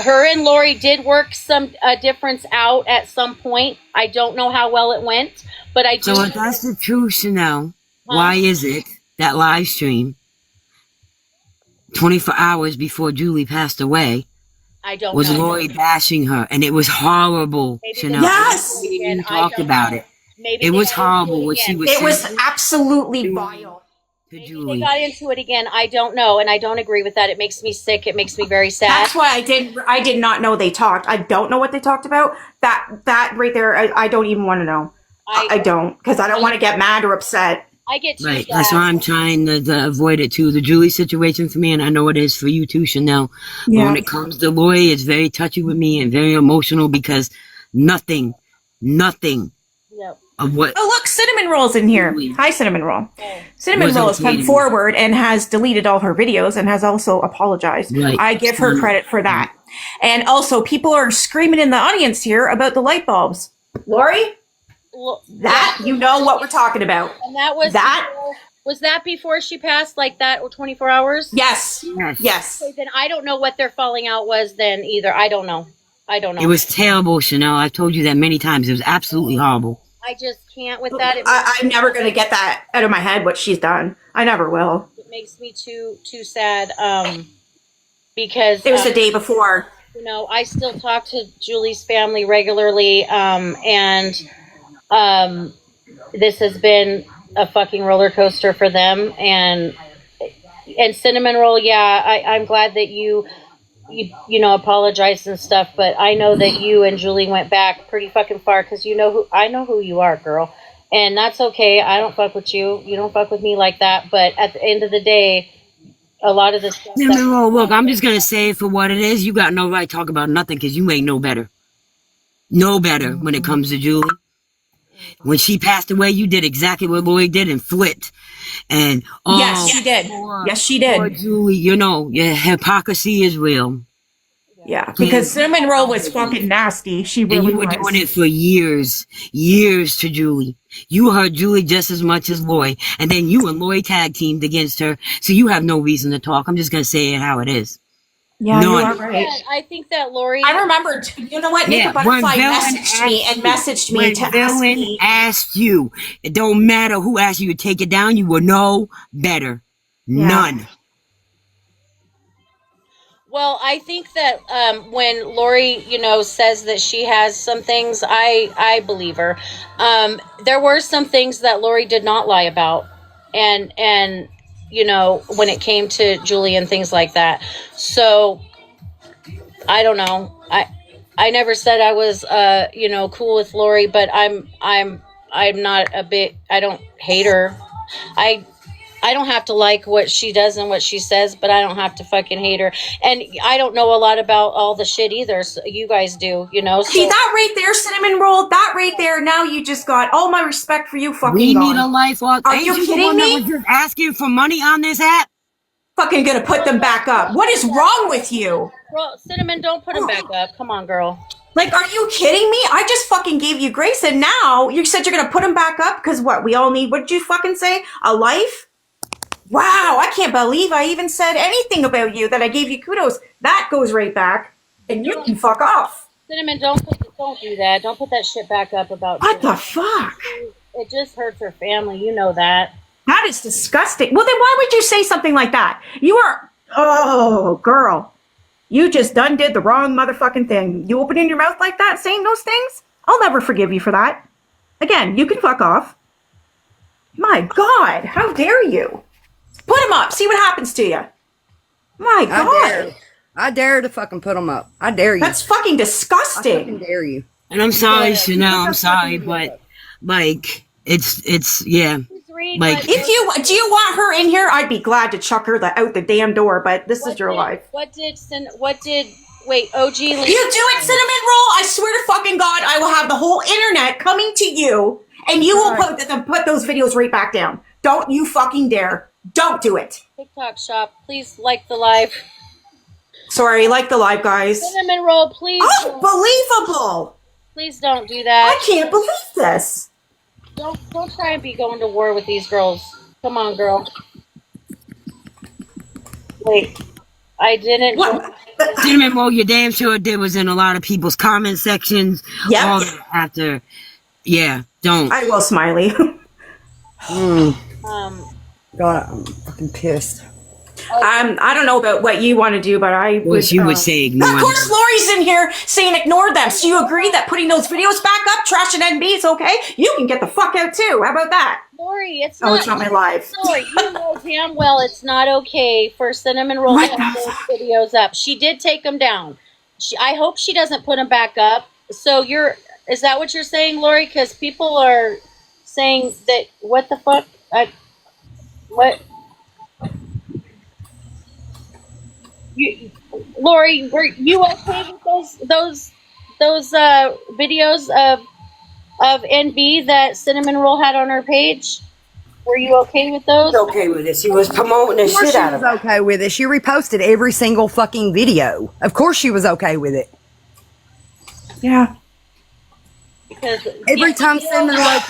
her and Lori did work some difference out at some point. I don't know how well it went, but I do. So if that's the truth, Chanel, why is it that live stream 24 hours before Julie passed away I don't was know. Lori bashing her, and it was horrible, Maybe Chanel. Yes! You I talked don't about know. it. Maybe It they was got into horrible it what she again. was It was saying absolutely vile. to Maybe Julie. they got into it again. I don't know, and I don't agree with that. It makes me sick. It makes me very sad. That's why I did not know they talked. I don't know what they talked about. That right there, I don't even want to know. I don't, because I don't want to get mad or upset. I get too Right, sad. that's why I'm trying to avoid it too. The Julie situation for me, and I know it is for you too, Chanel. But Yeah. when it comes to Lori, it's very touchy with me and very emotional because nothing Yep. of what Oh, look, Cinnamon Roll's in here. Hi, Cinnamon Roll. Cinnamon Was Roll has okay come to- forward and has deleted all her videos and has also apologized. Right. I give her credit for that. And also, people are screaming in the audience here about the light bulbs. Lori, Well, that, you know what we're talking about. and that was That- was that before she passed, like that, or 24 hours? Yes. Yes. Yes. Okay, then I don't know what their falling out was then either. I don't know. It was terrible, Chanel. I've told you that many times. It was absolutely horrible. I just can't with that. I'm never going to get that out of my head, what she's done. I never will. It makes me too sad. Because It was the day before. I still talk to Julie's family regularly, and this has been a fucking roller coaster for them. And Cinnamon Roll, yeah, I'm glad that you apologized and stuff, but I know that you and Julie went back pretty fucking far because I know who you are, girl, and that's okay. I don't fuck with you. You don't fuck with me like that. But at the end of the day, a lot of this stuff. No, look, I'm just going to say it for what it is. You got no right to talk about nothing because you ain't no better. No better when it comes to Julie. When she passed away, you did exactly what Lori did and flipped. And Yes, she did. Yes, she did. Poor Julie, your hypocrisy is real. Yeah, because Cinnamon Roll was fucking nasty. She And really you were was. doing it for years to Julie. You hurt Julie just as much as Lori. And then you and Lori tag teamed against her. So you have no reason to talk. I'm just going to say it how it is. Yeah, No, you I- are right. I think that Lori. I remember, you know what, Nick Yeah, Butterfly when messaged me when to ask Villain me. asked you, it don't matter who asked you to take it down, you will know better. Yeah. None. Well, I think that when Lori, says that she has some things, I believe her. There were some things that Lori did not lie about, and when it came to Julie and things like that. So I don't know. I never said I was cool with Lori, but I'm not I don't hate her. I don't have to like what she does and what she says, but I don't have to fucking hate her. And I don't know a lot about all the shit either. So you guys do, See So that right there, Cinnamon Roll? That right there, now you just got all my respect for you fucking We gone. need a life author. Are you the kidding one me? that was just asking for money on this app? Fucking gonna put them back up. What is wrong with you? Girl, Cinnamon, don't put him back up. Come on, girl. Like, are you kidding me? I just fucking gave you grace, and now you said you're gonna put them back up? Because what, we all need, what did you fucking say? A life? Wow, I can't believe I even said anything about you, that I gave you kudos. That goes right back, and you can fuck off. Cinnamon, don't do that. Don't put that shit back up about What Julie. the fuck? It just hurts her family. You know that. That is disgusting. Well, then why would you say something like that? You are, oh, girl. You just done did the wrong motherfucking thing. You opening your mouth like that, saying those things? I'll never forgive you for that. Again, you can fuck off. My God, how dare you? Put him up. See what happens to you. My God. I dare to fucking put them up. I dare you. That's fucking I disgusting. fucking dare you. And I'm sorry, Chanel, I'm sorry, but like it's yeah. Please read Like- what- If you, do you want her in here? I'd be glad to chuck her out the damn door, but this is your life. Wait, OG Lee. You do it, Cinnamon Roll. I swear to fucking God, I will have the whole internet coming to you, and you will put those videos right back down. Don't you fucking dare. Don't do it. TikTok shop, please like the live. Sorry, like the live, guys. Cinnamon Roll, please. Unbelievable! Please don't do that. I can't believe this. Don't try and be going to war with these girls. Come on, girl. Wait, I didn't. What? Cinnamon Roll, you're damn sure there was in a lot of people's comment sections. Yep. All that after. Yeah, don't. I will, Smiley. God, I'm fucking pissed. I don't know about what you want to do, but I Well, she would say ignore Of course, them. Lori's in here saying ignore them. So you agree that putting those videos back up, trash and NB is okay? You can get the fuck out too. How about that? Lori, it's Oh, not. it's not my live. Lori, you know damn well it's not okay for Cinnamon Roll to What have the those videos up. She did take them down. I hope she doesn't put them back up. So is that what you're saying, Lori? Because people are saying that, what the fuck? What? Lori, were you okay with those videos of NB that Cinnamon Roll had on her page? Were you okay with those? Okay with it. She was promoting the Of course shit she out of was it. okay with it. She reposted every single fucking video. Of course she was okay with it. Yeah. Because Every time Cinnamon Roll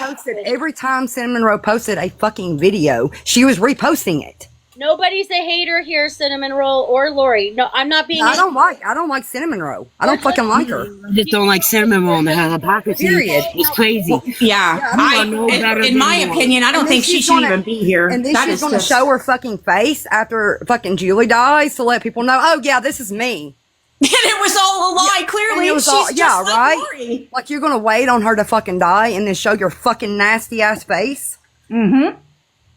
posted a fucking video, she was reposting it. nobody's a hater here, Cinnamon Roll or Lori. No, I'm not being. I don't like Cinnamon Roll. I don't fucking like her. I just don't like Cinnamon Roll and her hypocrisy. Period. It's crazy. Yeah. I know better in than my you. opinion, I don't And then think she she's should gonna- even be here. And then That she's is going to just- show her fucking face after fucking Julie dies to let people know, oh yeah, this is me. And it was all a lie. Clearly, And it was she's all- just yeah, like right? Lori. Like you're going to wait on her to fucking die and then show your fucking nasty ass face? Mm-hmm.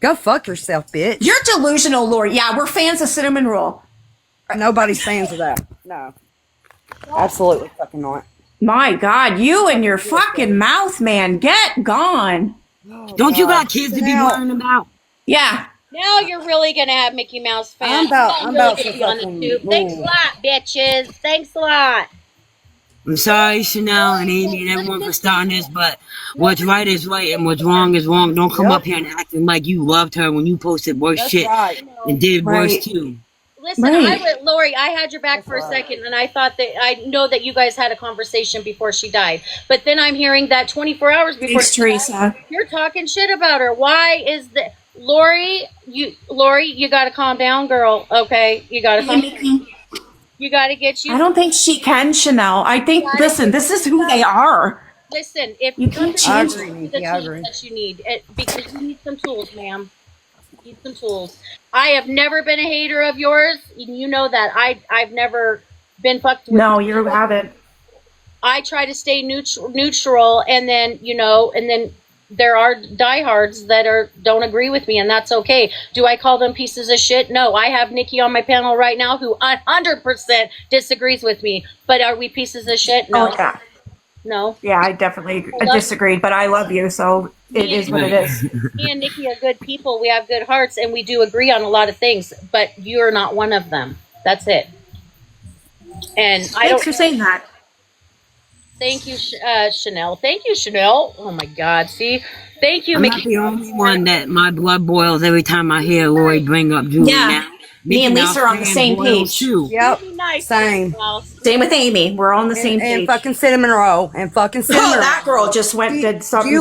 Go fuck yourself, bitch. You're delusional, Lori. Yeah, we're fans of Cinnamon Roll. Nobody's fans of that. No. Absolutely fucking not. My God, you and your fucking mouth, man. Get gone. Don't you got kids to be Now- worrying about? Yeah. Now you're really gonna have Mickey Mouse fans. I'm about to Really on the fucking tube. Thanks a move. lot, bitches. Thanks a lot. I'm sorry, Chanel and Amy and everyone for starting this, but what's right is right and what's wrong is wrong. Don't come up here and acting like you loved her when you posted worse That's shit right. and did worse Right. too. Listen, Right. Lori, I had your back for a second, and I thought that I know that you guys had a conversation before she died. But then I'm hearing that 24 hours before Thanks, she died, Teresa. you're talking shit about her. Why is that? Lori, you got to calm down, girl. Okay, you got to calm down. You got to get you. I don't think she can, Chanel. I think, listen, this is who they are. Listen, if You can't I change agree, the Nikki, I tools agree. that you need, because you need some tools, ma'am. You need some tools. I have never been a hater of yours. You know that. I've never been fucked with. No, you haven't. I try to stay neutral, and then there are diehards that don't agree with me, and that's okay. Do I call them pieces of shit? No. I have Nikki on my panel right now who 100% disagrees with me. But are we pieces of shit? No. Oh, yeah. No. Yeah, I definitely disagreed, but I love you, so it is what it is. Me and Nikki are good people. We have good hearts, and we do agree on a lot of things. But you're not one of them. That's it. And I Thanks don't. for saying that. Thank you, Chanel. Thank you, Chanel. Oh my God. See, thank you, I'm not Mickey. the only one that my blood boils every time I hear Lori bring up Julie. Yeah. Now. Me and Mickey Lisa Mouse are on the fan same boils page. Too. Yep. Be nice, Same. Mouse. Same with Amy. We're on the same And page. fucking Cinnamon Roll. And fucking Cinnamon Oh, Roll. that girl just did something.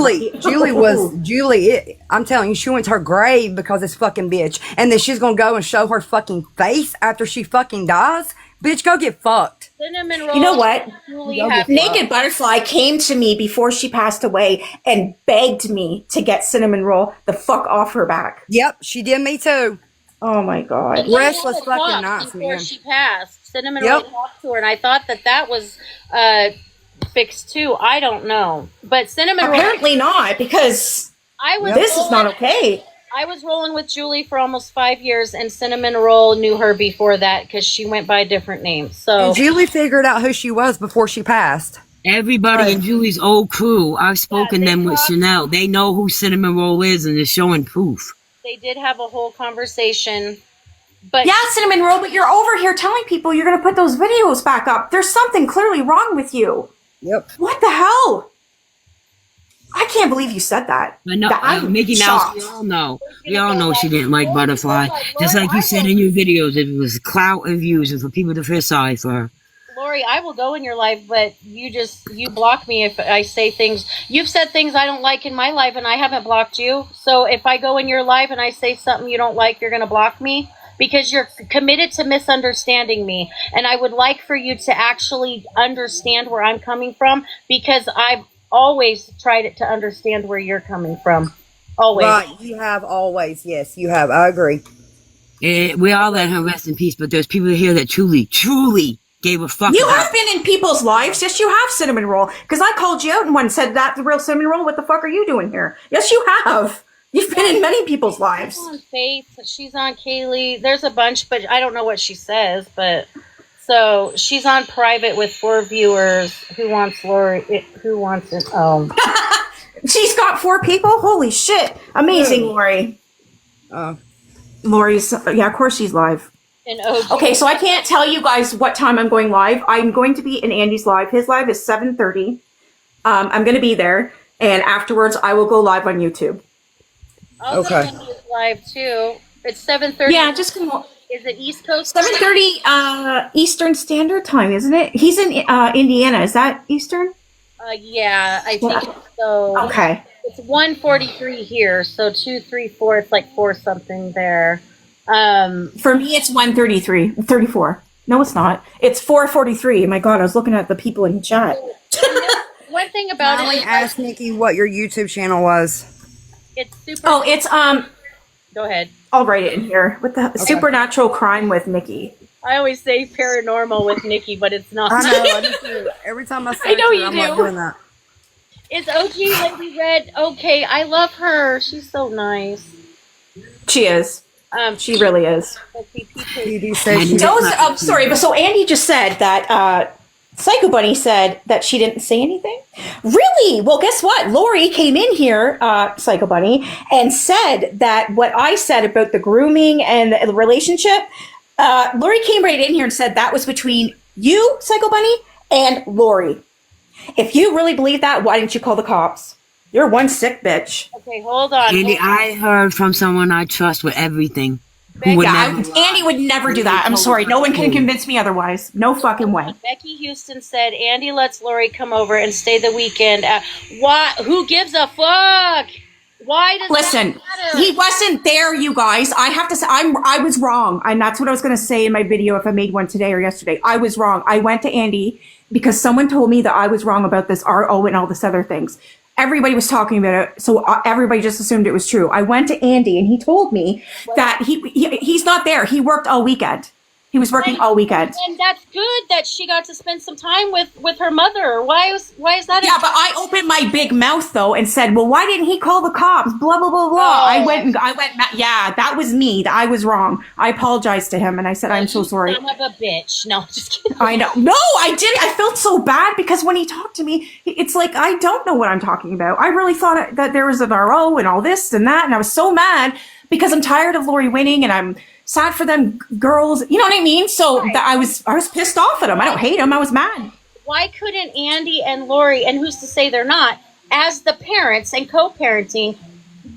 I'm telling you, she went to her grave because this fucking bitch. And then she's gonna go and show her fucking face after she fucking dies. Bitch, go get fucked. Cinnamon roll. You know what? Julie Go have- get Naked Butterfly came to me before she passed away and begged me to get Cinnamon Roll the fuck off her back. Yep, she did me too. Oh my God. They Rest had was a fucking talk nice, before man. she passed. Cinnamon Yep. roll talked to her, and I thought that was fixed too. I don't know, but cinnamon roll. Apparently not, because I was this is not rolling- okay. I was rolling with Julie for almost 5 years, and Cinnamon Roll knew her before that because she went by a different name. So And Julie figured out who she was before she passed. Everybody in Julie's old crew, I've spoken they them with talk- Chanel. They know who Cinnamon Roll is and they're showing proof. they did have a whole conversation. But Yeah, Cinnamon Roll, but you're over here telling people you're going to put those videos back up. There's something clearly wrong with you. Yep. What the hell? I can't believe you said that. But no, I'm Mickey Mouse, shocked. we all know. We all know she didn't like Butterfly. Just like you said in your videos, it was clout and views and for people to feel sorry for her. Lori, I will go in your life, but you block me if I say things. You've said things I don't like in my life, and I haven't blocked you. So if I go in your life and I say something you don't like, you're going to block me? Because you're committed to misunderstanding me. And I would like for you to actually understand where I'm coming from, because I've always tried to understand where you're coming from. Always. Right, you have always. Yes, you have. I agree. We all let her rest in peace, but there's people here that truly gave a fuck. You about have been in people's lives. Yes, you have, Cinnamon Roll. Because I called you out and one said, that's the real Cinnamon Roll. What the fuck are you doing here? Yes, you have. You've been in many people's lives. She's on Faith. She's on Kaylee. There's a bunch, but I don't know what she says. But so she's on private with 4 viewers. Who wants Lori? Who wants it? Oh, She's got 4 people? Holy shit. Amazing, Lori. Lori's, yeah, of course she's live. and OG. Okay, so I can't tell you guys what time I'm going live. I'm going to be in Andy's live. His live is 7:30. I'm going to be there. And afterwards, I will go live on YouTube. I'll go Okay. on his live too. It's 7:30. Yeah, just come on. Is it East Coast? 7:30 Eastern Standard Time, isn't it? He's in Indiana. Is that Eastern? Yeah, I think so. Okay. It's 1:43 here, so 2, 3, 4. It's like 4 something there. For me, it's 1:33, 34. No, it's not. It's 4:43. My God, I was looking at the people in chat. One thing about Molly it is asked Nikki what your YouTube channel was. it's super. Oh, it's Go ahead. I'll write it in here with the Supernatural Crime with Nikki. I always say paranormal with Nikki, but it's not. I know. I do too. Every time I say know it, you I'm do. not doing that. It's OG Lady Red. Okay, I love her. She's so nice. She is. She really is. You do say she Those, sorry, but so Andy just said that Psycho Bunny said that she didn't say anything. Really? Well, guess what? Lori came in here, Psycho Bunny, and said that what I said about the grooming and the relationship. Lori came right in here and said that was between you, Psycho Bunny, and Lori. If you really believe that, why didn't you call the cops? You're one sick bitch. Okay, hold on. Andy, I heard from someone I trust with everything. Who would never Andy would never do that. I'm sorry. No one can convince me otherwise. No fucking way. Becky Houston said Andy lets Lori come over and stay the weekend. Why? Who gives a fuck? Why does Listen, that matter? he wasn't there, you guys. I have to say, I was wrong. And that's what I was going to say in my video if I made one today or yesterday. I was wrong. I went to Andy because someone told me that I was wrong about this RO and all this other things. Everybody was talking about it, so everybody just assumed it was true. I went to Andy, and he told me that he's not there. He worked all weekend. He was working all weekend. And that's good that she got to spend some time with her mother. Why is that? Yeah, but I opened my big mouth though and said, "Well, why didn't he call the cops?" Blah blah blah blah. Oh. I went. Yeah, that was me. I was wrong. I apologized to him and I said, "I'm so sorry." Son of a bitch. No, just kidding. I know. No, I did. I felt so bad because when he talked to me, it's like I don't know what I'm talking about. I really thought that there was an RO and all this and that, and I was so mad because I'm tired of Lori winning and I'm sad for them girls. You know what I mean? So I was pissed off at him. I don't hate him. I was mad. Why couldn't Andy and Lori, and who's to say they're not, as the parents and co-parenting,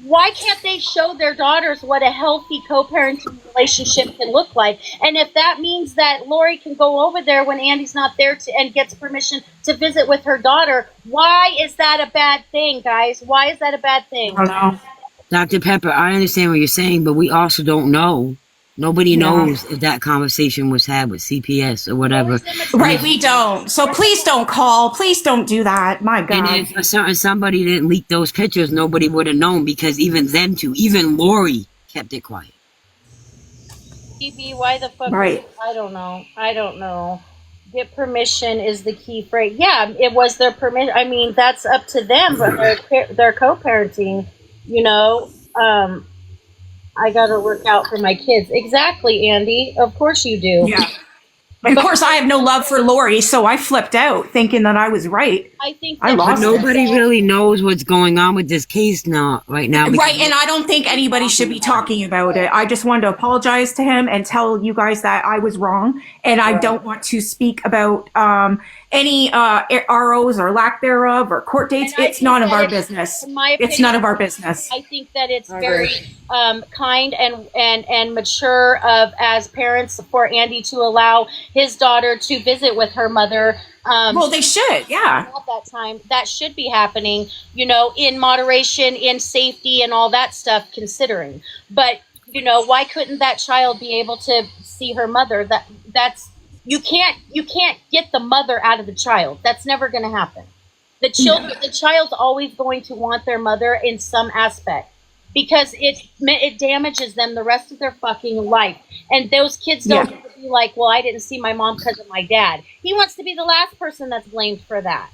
why can't they show their daughters what a healthy co-parenting relationship can look like? And if that means that Lori can go over there when Andy's not there and gets permission to visit with her daughter, why is that a bad thing, guys? Why is that a bad thing? I don't know. Dr. Pepper, I understand what you're saying, but we also don't know. Nobody knows if that conversation was had with CPS or whatever. Right, we don't. So please don't call. Please don't do that. My God. And if a certain somebody didn't leak those pictures, nobody would have known because even them two, even Lori kept it quiet. TB, why the fuck? Right. I don't know. Get permission is the key phrase. Yeah, it was their permission. I mean, that's up to them, but they're co-parenting, you know. I got to work out for my kids. Exactly, Andy. Of course you do. Yeah. And of course, I have no love for Lori, so I flipped out, thinking that I was right. I think I that lost But nobody really knows what's going on with this case right now. Right, and I don't think anybody should be talking about it. I just wanted to apologize to him and tell you guys that I was wrong, and I don't want to speak about any ROs or lack thereof or court dates. And I It's think none of that our it's- business. in my It's opinion, none of our business. I think that it's very kind and mature of as parents for Andy to allow his daughter to visit with her mother. Well, they should, yeah. At that time, that should be happening, you know, in moderation, in safety, and all that stuff. Considering, but you know, why couldn't that child be able to see her mother? That's you can't get the mother out of the child. That's never going to happen. The child's always going to want their mother in some aspect, because it damages them the rest of their fucking life. And those kids don't get to be like, well, I didn't see my mom because of my dad. He wants to be the last person that's blamed for that.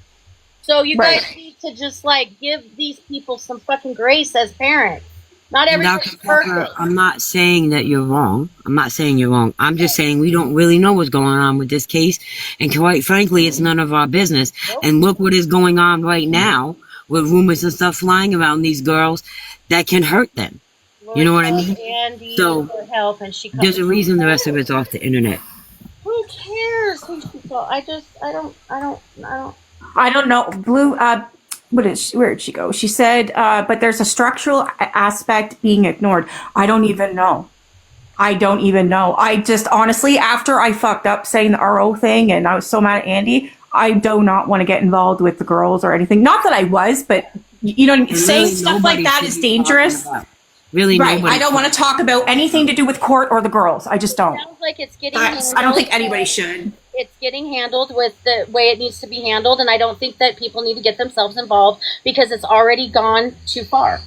So you guys need to just like give these people some fucking grace as parents. Not everybody's Dr. Pepper, perfect. I'm not saying that you're wrong. I'm not saying you're wrong. I'm just saying we don't really know what's going on with this case. And quite frankly, it's none of our business. And look what is going on right now with rumors and stuff flying around these girls that can hurt them. You know what I mean? Andy So, for help, and she comes. There's a reason the rest of it's off the internet. Who cares who she called? I don't know. Blue, where'd she go? She said, but there's a structural aspect being ignored. I don't even know. I just honestly, after I fucked up saying the RO thing and I was so mad at Andy, I do not want to get involved with the girls or anything. Not that I was, but you know what I mean? Saying stuff like that is dangerous. Really, right. nobody. I don't want to talk about anything to do with court or the girls. I just don't. Sounds like it's getting. I don't think anybody should. It's getting handled with the way it needs to be handled, and I don't think that people need to get themselves involved because it's already gone too far.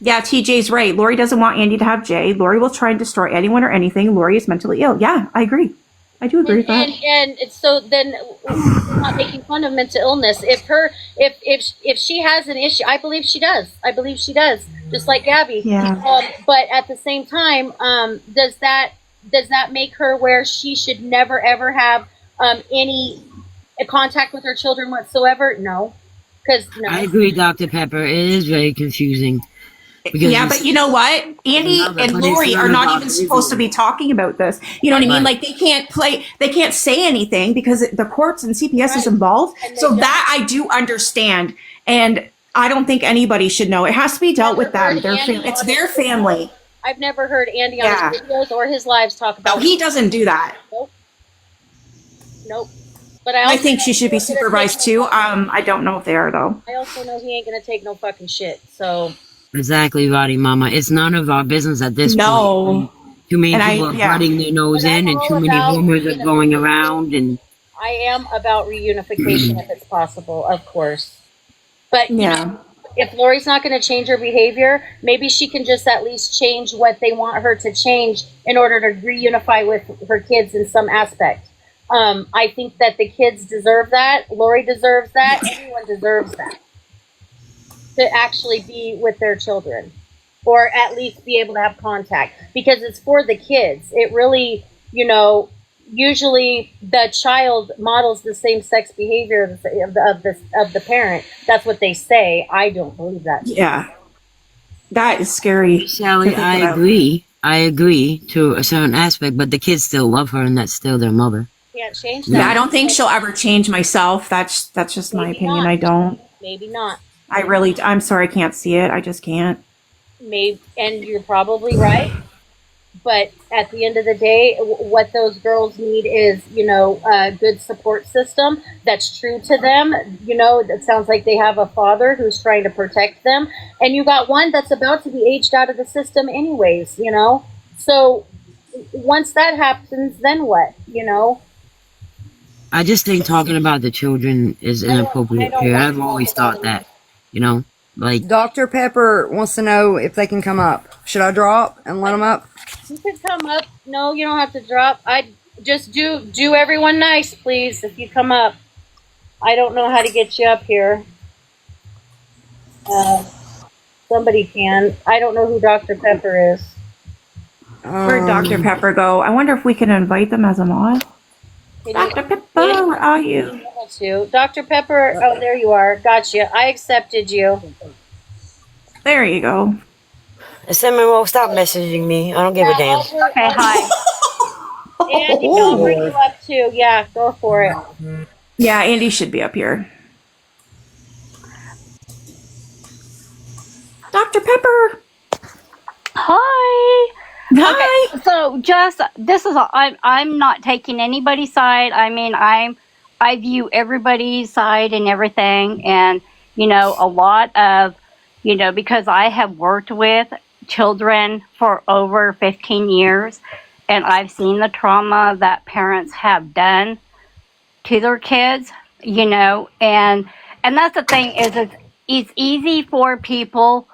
Yeah, TJ's right. Lori doesn't want Andy to have Jay. Lori will try and destroy anyone or anything. Lori is mentally ill. Yeah, I agree. I do agree with that. And so then, we're not making fun of mental illness. If she has an issue, I believe she does. Just like Gabby. Yeah. But at the same time, does that make her where she should never ever have any contact with her children whatsoever? No, because no. I agree, Dr. Pepper. It is very confusing. Yeah, but you know what? Andy and Lori are not even supposed to be talking about this. You know what I mean? Like they can't say anything because the courts and CPS is involved. So that I do understand. And I don't think anybody should know. It has to be dealt with them. It's their family. I've never heard Andy on his videos or his lives talk about. No, he doesn't do that. Nope. But I think she should be supervised too. I don't know if they are though. I also know he ain't gonna take no fucking shit. So. Exactly, Roddy Mama. It's none of our business at this point. Too many people are putting their nose in, and too many rumors are going around. And I am about reunification if it's possible, of course. But you know, if Lori's not going to change her behavior, maybe she can just at least change what they want her to change in order to reunify with her kids in some aspect. I think that the kids deserve that. Lori deserves that. Everyone deserves that. To actually be with their children, or at least be able to have contact, because it's for the kids. It really, you know, usually the child models the same sex behavior of the parent. That's what they say. I don't believe that. Yeah, that is scary. Sally, I agree to a certain aspect, but the kids still love her, and that's still their mother. Can't change that. Yeah, I don't think she'll ever change myself. That's just my opinion. I don't. Maybe not. I'm sorry, I can't see it. I just can't. Maybe, and you're probably right. But at the end of the day, what those girls need is, you know, a good support system that's true to them. You know, it sounds like they have a father who's trying to protect them. And you got one that's about to be aged out of the system anyways, you know. So once that happens, then what, you know? I just think talking about the children is inappropriate here. I've always thought that. You know, like Dr. Pepper wants to know if they can come up. Should I drop and let them up? You can come up. No, you don't have to drop. I just do everyone nice, please. If you come up, I don't know how to get you up here. Somebody can. I don't know who Dr. Pepper is. Where'd Dr. Pepper go? I wonder if we can invite them as a mod. Dr. Pepper, where are you? Dr. Pepper, oh, there you are. Gotcha. I accepted you. There you go. Cinnamon, stop messaging me. I don't give a damn. Okay, hi. Andy, I'll bring you up too. Yeah, go for it. Yeah, Andy should be up here. Dr. Pepper. Hi. Hi. Okay, so just this is I'm not taking anybody's side. I mean, I view everybody's side and everything, and a lot of because I have worked with children for over 15 years, and I've seen the trauma that parents have done to their kids, and that's the thing is it's easy for people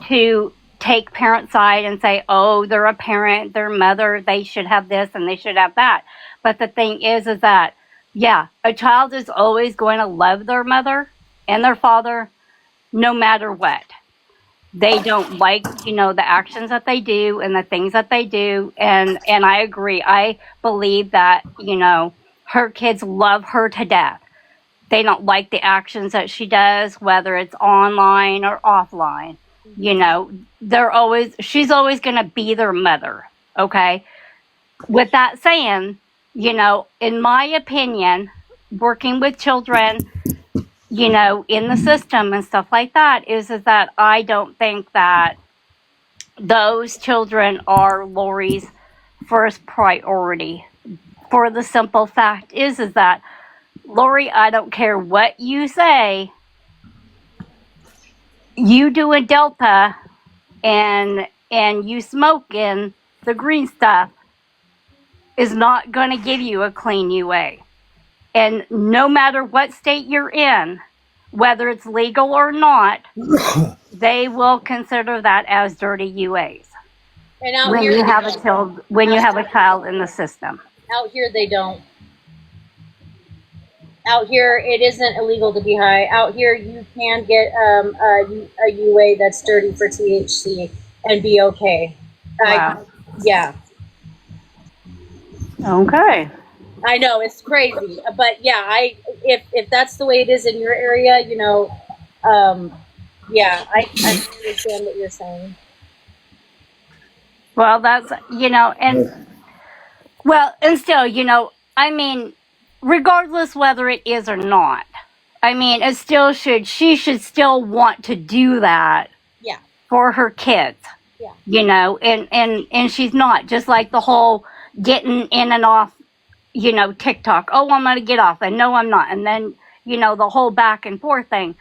to take parent side and say, oh, they're a parent, their mother, they should have this and they should have that. But the thing is that, yeah, a child is always going to love their mother and their father no matter what. They don't like, the actions that they do and the things that they do. And I agree. I believe that, her kids love her to death. They don't like the actions that she does, whether it's online or offline. She's always going to be their mother. Okay. With that saying, in my opinion, working with children, in the system and stuff like that is that I don't think that those children are Lori's first priority. For the simple fact is that Lori, I don't care what you say, you doing Delta and you smoking the green stuff is not going to give you a clean UA. And no matter what state you're in, whether it's legal or not, they will consider that as dirty UAs. And out when here, you have a child in the system. Out here, they don't. Out here, it isn't illegal to be high. Out here, you can get a UA that's dirty for THC and be okay. Wow. Yeah. Okay. I know it's crazy, but yeah, if that's the way it is in your area, yeah, I understand what you're saying. Well, that's and still, I mean, regardless whether it is or not, I mean, she should still want to do that. Yeah. For her kids. Yeah. And she's not, just like the whole getting in and off, TikTok. Oh, I'm going to get off. And no, I'm not. And then, the whole back and forth thing.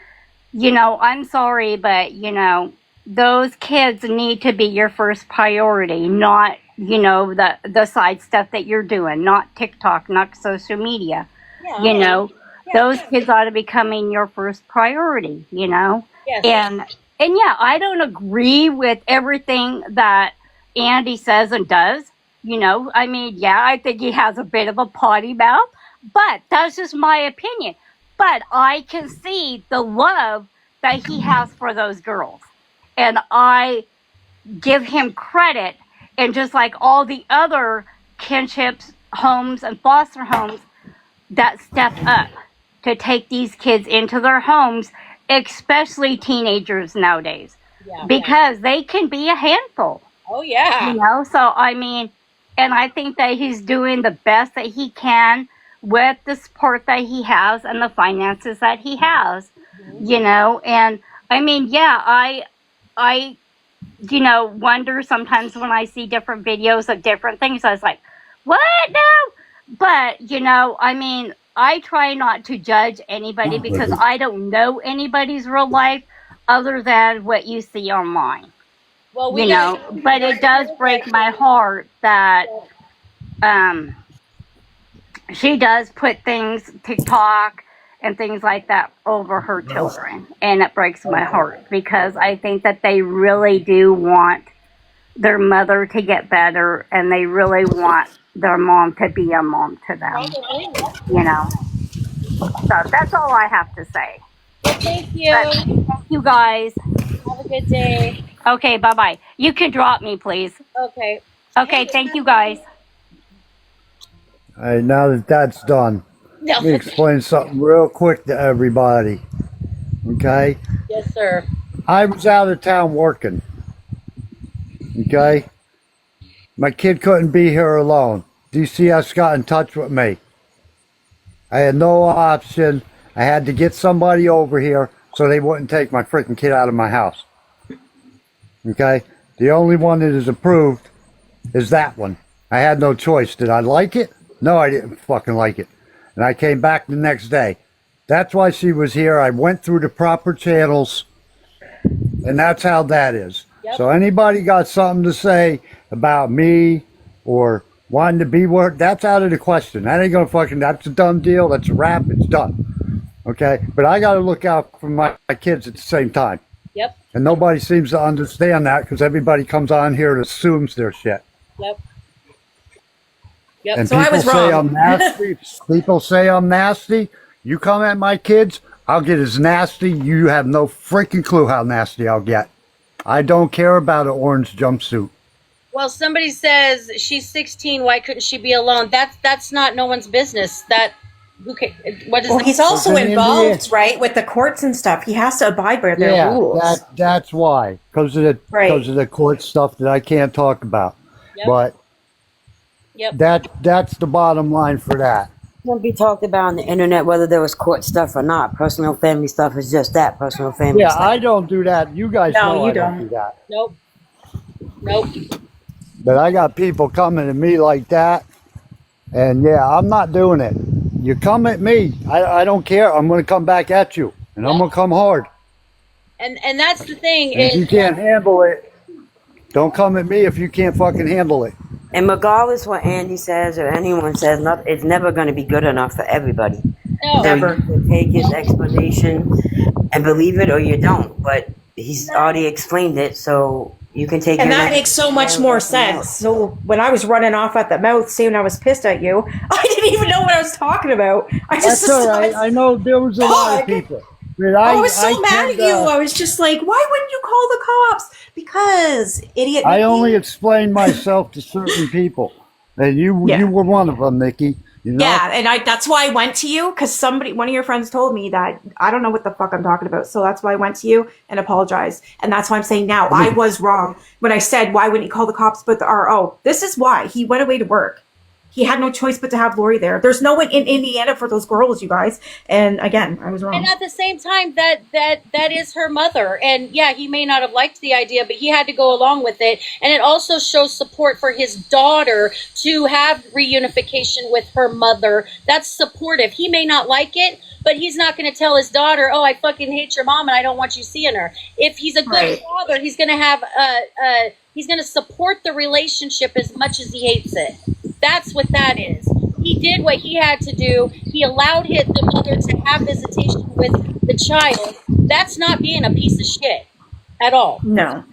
I'm sorry, but, those kids need to be your first priority, not, the side stuff that you're doing, not TikTok, not social media. Yeah, those kids ought to be becoming your first priority, Yes. And yeah, I don't agree with everything that Andy says and does. I mean, yeah, I think he has a bit of a potty mouth, but that's just my opinion. But I can see the love that he has for those girls. And I give him credit. And just like all the other kinships, homes, and foster homes that step up to take these kids into their homes, especially teenagers nowadays, because they can be a handful. Oh, yeah. So, I mean, and I think that he's doing the best that he can with the support that he has and the finances that he has, and I mean, yeah, I wonder sometimes when I see different videos of different things, I was like, what? No. But, I mean, I try not to judge anybody because I don't know anybody's real life other than what you see online. Well, but it does break my heart that she does put things, TikTok and things like that, over her children. And it breaks my heart because I think that they really do want their mother to get better and they really want their mom to be a mom to them. So that's all I have to say. Well, thank you. Thank you guys. Have a good day. Okay, bye-bye. You can drop me, please. Okay. Okay, thank you guys. All right, now that that's done, No. let me explain something real quick to everybody. Okay? Yes, sir. I was out of town working. Okay? My kid couldn't be here alone. DCS got in touch with me. I had no option. I had to get somebody over here so they wouldn't take my freaking kid out of my house. Okay? The only one that is approved is that one. I had no choice. Did I like it? No, I didn't fucking like it. And I came back the next day. That's why she was here. I went through the proper channels, and that's how that is. Yep. So anybody got something to say about me or wanting to be work, that's out of the question. That ain't gonna fucking, that's a done deal. That's a wrap. It's done. Okay? But I gotta look out for my kids at the same time. Yep. And nobody seems to understand that because everybody comes on here and assumes their shit. Yep. Yep. And So I people was say wrong. I'm nasty. People say I'm nasty. You come at my kids, I'll get as nasty. You have no freaking clue how nasty I'll get. I don't care about an orange jumpsuit. Well, somebody says she's 16. Why couldn't she be alone? That's not no one's business. That who can, what is Well, it? he's also Well, then involved, right, with the courts and stuff. He has to abide by their Yeah, rules. that's why. Because of the court stuff that I can't talk about. Yep. But Yep. that's the bottom line for that. Won't be talked about on the internet whether there was court stuff or not. Personal family stuff is just that, personal family Yeah, stuff. I don't do that. You guys No, know you I don't don't. do that. Nope. Nope. But I got people coming to me like that, and yeah, I'm not doing it. You come at me, I don't care. I'm going to come back at you, and I'm going to come hard. And that's the thing And if you is can't handle it, don't come at me if you can't fucking handle it. And regardless what Andy says or anyone says, it's never going to be good enough for everybody. no. So you can take his explanation and believe it or you don't. But he's already explained it, so you can take And him that at- makes so much more sense. So when I was running off at the mouth saying I was pissed at you, I didn't even know what I was talking about. I just That's all right. I know there was a lot of Dog. people. But I was so mad tend at you. to- I was just like, why wouldn't you call the cops? Because idiot. I Nikki. only explain myself to certain people, and you Yeah. were one of them, Nikki. You know? Yeah, and that's why I went to you because one of your friends told me that I don't know what the fuck I'm talking about. So that's why I went to you and apologized. And that's why I'm saying now I was wrong when I said, why wouldn't you call the cops but the RO? This is why. He went away to work. He had no choice but to have Lori there. There's no one in Indiana for those girls, you guys. And again, I was wrong. And at the same time, that is her mother. And yeah, he may not have liked the idea, but he had to go along with it. And it also shows support for his daughter to have reunification with her mother. That's supportive. He may not like it, but he's not going to tell his daughter, "Oh, I fucking hate your mom and I don't want you seeing her." If he's a good Right. father, he's going to have he's going to support the relationship as much as he hates it. That's what that is. He did what he had to do. He allowed the mother to have visitation with the child. That's not being a piece of shit at all. No.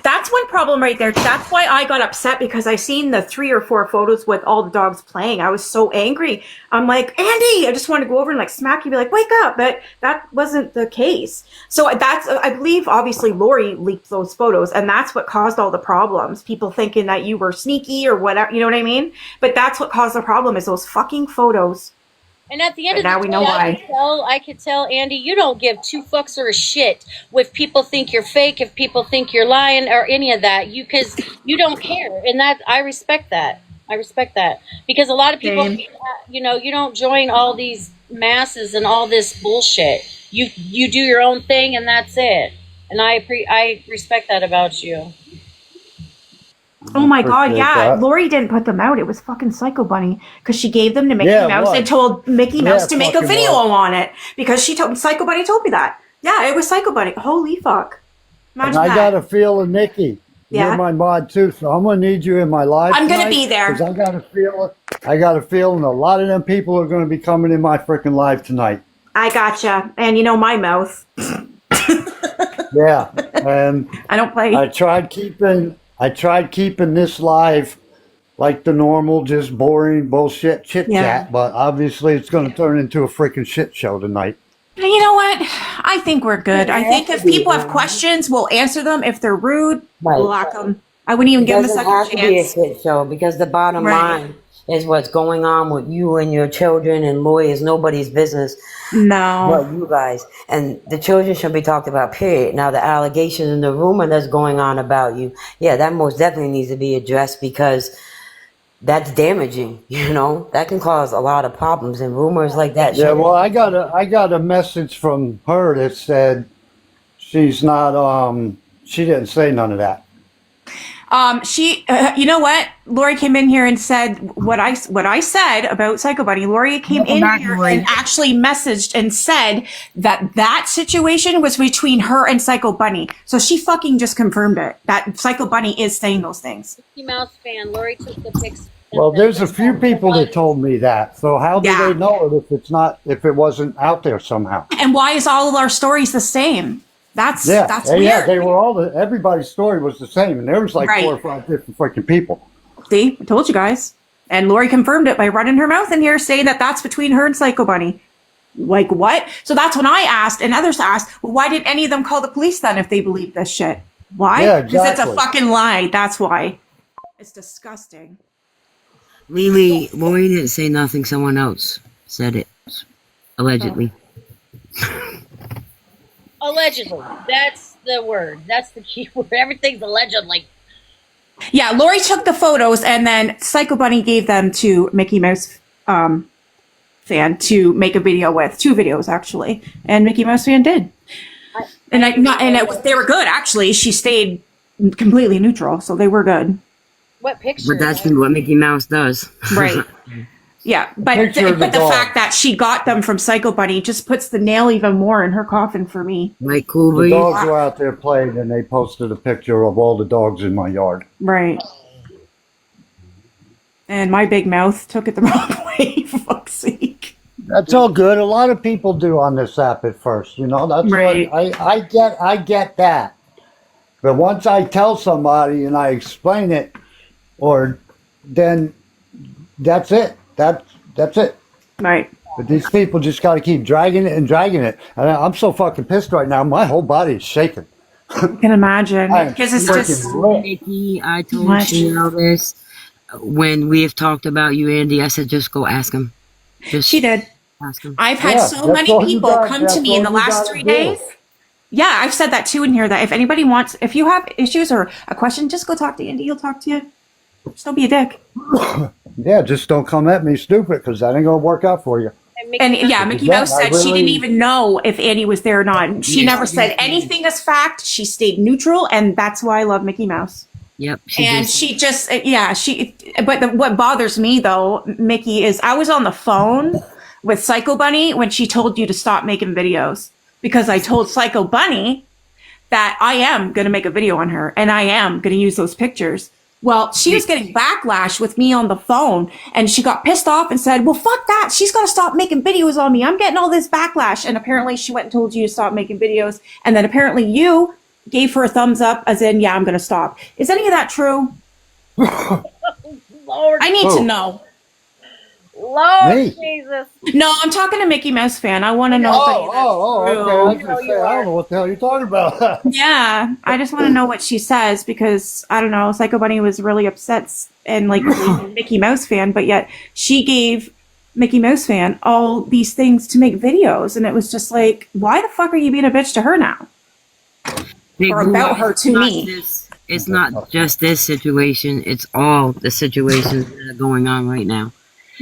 That's one problem right there. That's why I got upset because I seen the 3 or 4 photos with all the dogs playing. I was so angry. I'm like, Andy, I just want to go over and like smack you, be like, wake up. But that wasn't the case. So that's, I believe, obviously Lori leaked those photos and that's what caused all the problems. People thinking that you were sneaky or whatever, you know what I mean? But that's what caused the problem is those fucking photos. And at the end But of the now day, we know why. I could tell Andy, you don't give 2 fucks or a shit if people think you're fake, if people think you're lying, or any of that. Because you don't care, and that I respect that. I respect that because a lot of people, Same. you don't join all these masses and all this bullshit. You do your own thing, and that's it. And I respect that about you. Oh my God, Appreciate yeah. that. Lori didn't put them out. It was fucking Psycho Bunny because she gave them to Mickey Yeah, it Mouse was. and told Mickey Mouse to make a fucking video was. on it because Psycho Bunny told me that. Yeah, it was Psycho Bunny. Holy fuck. And Imagine I that. got a feel of Nikki. Yeah. You're my mod too, so I'm gonna need you in my life. I'm gonna tonight, be there. 'cause I got a feeling a lot of them people are gonna be coming in my freaking live tonight. I gotcha. And you know my mouth. Yeah, and I don't play. I tried keeping this live like the normal, just boring bullshit chit chat, Yeah. but obviously it's gonna turn into a freaking shit show tonight. You know what? I think we're good. I think if people have questions, we'll answer them. If they're rude, Right. block them. I wouldn't even It give him a doesn't second have to be a chance. shit show because the bottom Right. line is what's going on with you and your children and lawyers. Nobody's business No. but you guys. And the children should be talked about, period. Now, the allegations and the rumor that's going on about you, yeah, that most definitely needs to be addressed because that's damaging, you know? That can cause a lot of problems and rumors like that. Yeah, should- well, I got a message from her that said she's not, she didn't say none of that. You know what? Lori came in here and said what I said about Psycho Bunny. Lori came in here and actually messaged and said that situation was between her and Psycho Bunny. So she fucking just confirmed it. That Psycho Bunny is saying those things. Mickey Mouse fan. Lori took the pics. Well, there's a few people that told me that. So how do Yeah. they know it if it wasn't out there somehow? And why is all of our stories the same? That's Yeah, weird. yeah, they were everybody's story was the same, and there was like Right. 4 or 5 different freaking people. See, I told you guys. And Lori confirmed it by running her mouth in here saying that that's between her and Psycho Bunny. Like, what? So that's when I asked, and others asked, well, why didn't any of them call the police then if they believe this shit? Why? Yeah, Because it's a exactly. fucking lie. That's why. It's disgusting. Lily, Lori didn't say nothing. Someone else said it, allegedly. Allegedly. That's the word. That's the key word. Everything's allegedly. Yeah, Lori took the photos, and then Psycho Bunny gave them to Mickey Mouse fan to make a video with. 2 videos, actually. And Mickey Mouse fan did. They were good, actually. She stayed completely neutral, so they were good. What picture? But that's what Mickey Mouse does. Right. Yeah, but Picture of the the dog. fact that she got them from Psycho Bunny just puts the nail even more in her coffin for me. Like Cool The Breeze. dogs were out there playing, and they posted a picture of all the dogs in my yard. Right. And my big mouth took it the wrong way, for fuck's sake. That's all good. A lot of people do on this app at first, you know. That's Right. what I get that. But once I tell somebody and I explain it, then that's it. That's it. Right. But these people just got to keep dragging it and dragging it. And I'm so fucking pissed right now. My whole body is shaking. I can imagine. I am Because it's freaking just. lit. Nikki, I told Much. you this when we have talked about you, Andy. I said, just go ask him. Just She did. ask him. I've had Yeah, so that's many all you people got- come that's to me in the all you last gotta 3 do. days. Yeah, I've said that too in here, that if anybody wants, if you have issues or a question, just go talk to Andy. He'll talk to you. Just don't be a dick. Yeah, just don't come at me stupid because that ain't going to work out for you. And yeah, Mickey Yeah, Mouse I said she didn't really- even know if Andy was there or not. She Yeah. never said anything as fact. She stayed neutral, and that's why I love Mickey Mouse. Yep. She And just, she just, what bothers me though, Mickey, is I was on the phone with Psycho Bunny when she told you to stop making videos because I told Psycho Bunny that I am going to make a video on her and I am going to use those pictures. Well, she was getting backlash with me on the phone and she got pissed off and said, well, fuck that. She's got to stop making videos on me. I'm getting all this backlash. And apparently she went and told you to stop making videos. And then apparently you gave her a thumbs up as in, yeah, I'm going to stop. Is any of that true? Lord, I need Who? to know. Lord Me? Jesus. No, I'm talking to Mickey Mouse fan. I want to know. if any of that's Okay. true. I was gonna say, I don't know what the hell you're talking about. Yeah, I just want to know what she says because I don't know. Psycho Bunny was really upset and like Mickey Mouse fan, but yet she gave Mickey Mouse fan all these things to make videos, and it was just like, why the fuck are you being a bitch to her now? Big or Blue, about her it's to not me. it's not just this situation. It's all the situations that are going on right now.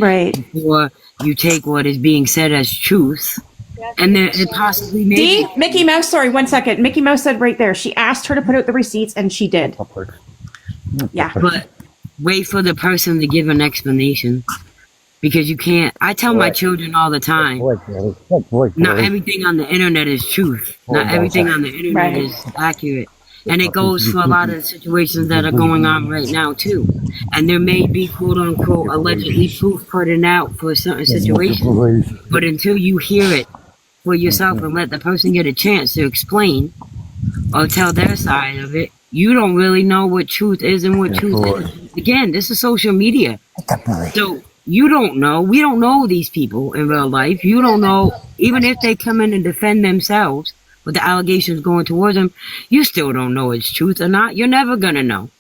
Right. Or you take what is being said as truth, and then it possibly may See, be. Mickey Mouse. Sorry, 1 second. Mickey Mouse said right there. She asked her to put out the receipts, and she did. Yeah. But wait for the person to give an explanation. Because you can't. I tell my children all the time, not everything on the internet is truth. Not everything on the internet Right. is accurate. And it goes for a lot of the situations that are going on right now, too. And there may be, quote unquote, allegedly proof putting out for a certain situation. But until you hear it for yourself and let the person get a chance to explain or tell their side of it, you don't really know what truth is and what truth isn't. Again, this is social media. So you don't know. We don't know these people in real life. You don't know, even if they come in and defend themselves with the allegations going towards them, you still don't know it's truth or not. You're never going to know.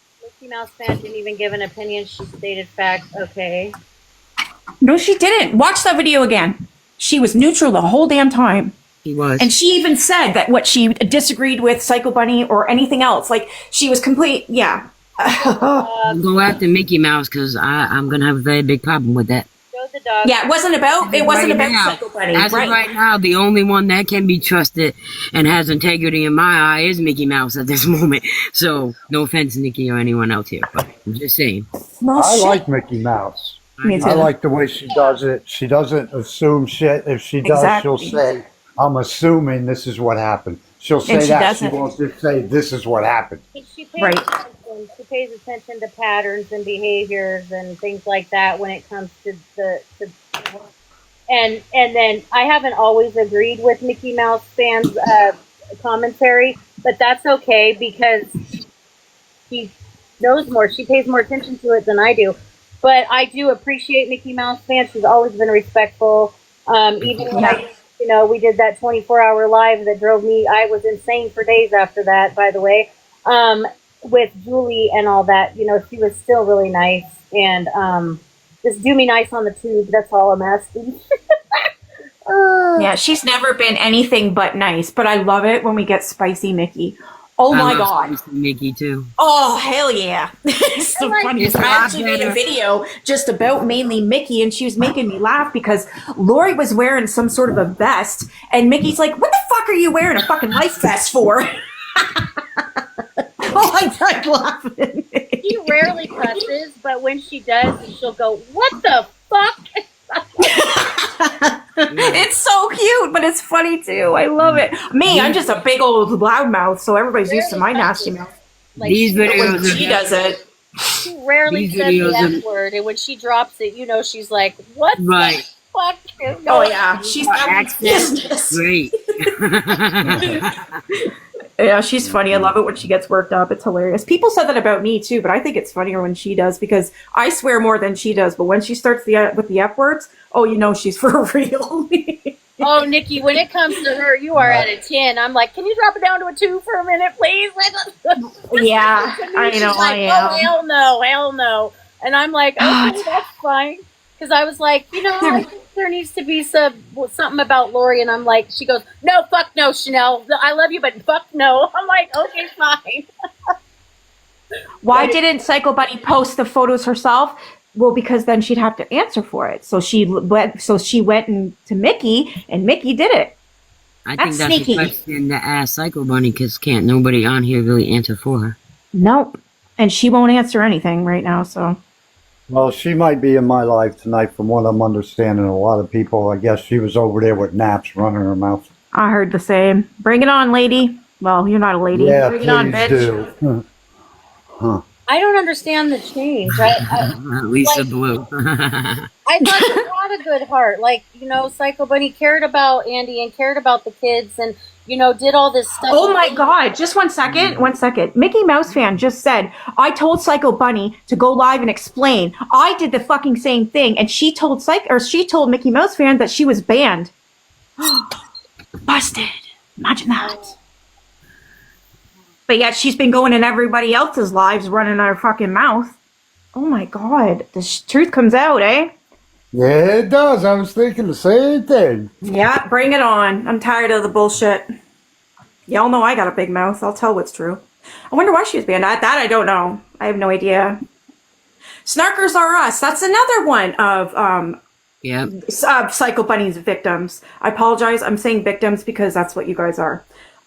Mickey Mouse fan didn't even give an opinion. She stated fact. Okay. No, she didn't. Watch that video again. She was neutral the whole damn time. He was. And she even said that what she disagreed with Psycho Bunny or anything else, like she was complete. Yeah. Go after Mickey Mouse because I'm gonna have a very big problem with that. Show the dog. Yeah, it wasn't about Now, Psycho Bunny. as of right now, the only one that can be trusted and has integrity in my eye is Mickey Mouse at this moment. So, no offense, Nikki, or anyone else here, but I'm just saying. Well, I shit. like Mickey Mouse. Me too. I like the way she does it. She doesn't assume shit. If she does, Exactly. she'll say, I'm assuming this is what happened. She'll say And she that. She doesn't. won't just say, this is what happened. She pays Right. attention. She pays attention to patterns and behaviors and things like that when it comes to and then I haven't always agreed with Mickey Mouse fans' commentary, but that's okay because she knows more. She pays more attention to it than I do. But I do appreciate Mickey Mouse fans. She's always been respectful. Even when we did that 24-hour live that drove me, I was insane for days after that, by the way. With Julie and all that, she was still really nice. And just do me nice on the tube. That's all I'm asking. Yeah, she's never been anything but nice, but I love it when we get spicy Mickey. Oh I my love God. Spicy Mickey too. Oh, hell yeah. It's so funny. It's a I lot actually made a better. video just about mainly Mickey, and she was making me laugh because Lori was wearing some sort of a vest, and Mickey's like, what the fuck are you wearing a fucking life vest for? Oh, I died laughing. She rarely cusses, but when she does, she'll go, what the fuck? It's so cute, but it's funny too. I love it. Me, I'm just a big old loudmouth, so everybody's used to my nasty mouth. Like, These But when videos she are does it, she rarely These says the videos F word, and when she drops it, she's like, what right. the fuck is oh going yeah, she's got Accent. business. Great. Yeah, she's funny. I love it when she gets worked up. It's hilarious. People said that about me too, but I think it's funnier when she does because I swear more than she does. But when she starts with the F words, she's for real. Oh, Nikki, when it comes to her, you are at a 10. I'm like, can you drop it down to a 2 for a minute, please? Yeah, I know. She's like, oh, hell no. And I'm like, okay, that's fine. Because I was like, I think there needs to be something about Lori. And I'm like, she goes, no, fuck no, Chanel. I love you, but fuck no. I'm like, okay, fine. Why didn't Psycho Bunny post the photos herself? Well, because then she'd have to answer for it. So she went to Mickey, and Mickey did it. I That's think that's sneaky. a question to ask Psycho Bunny because can't nobody on here really answer for her. Nope. And she won't answer anything right now, so. Well, she might be in my life tonight from what I'm understanding. A lot of people, I guess she was over there with naps running her mouth. I heard the same. Bring it on, lady. Well, you're not a lady. Yeah, Bring it on, please bitch. do. I don't understand the change. Lisa Blue. I thought she had a good heart. Like, Psycho Bunny cared about Andy and cared about the kids and, did all this stuff. Oh my God. Just 1 second. 1 second. Mickey Mouse fan just said, I told Psycho Bunny to go live and explain. I did the fucking same thing. And she told Mickey Mouse fan that she was banned. Busted. Imagine that. But yet she's been going in everybody else's lives running her fucking mouth. Oh my God. The truth comes out, eh? Yeah, it does. I was thinking the same thing. Yeah, bring it on. I'm tired of the bullshit. Y'all know I got a big mouth. I'll tell what's true. I wonder why she was banned. That I don't know. I have no idea. Snarkers Are Us. That's another one of Yep. Psycho Bunny's victims. I apologize. I'm saying victims because that's what you guys are.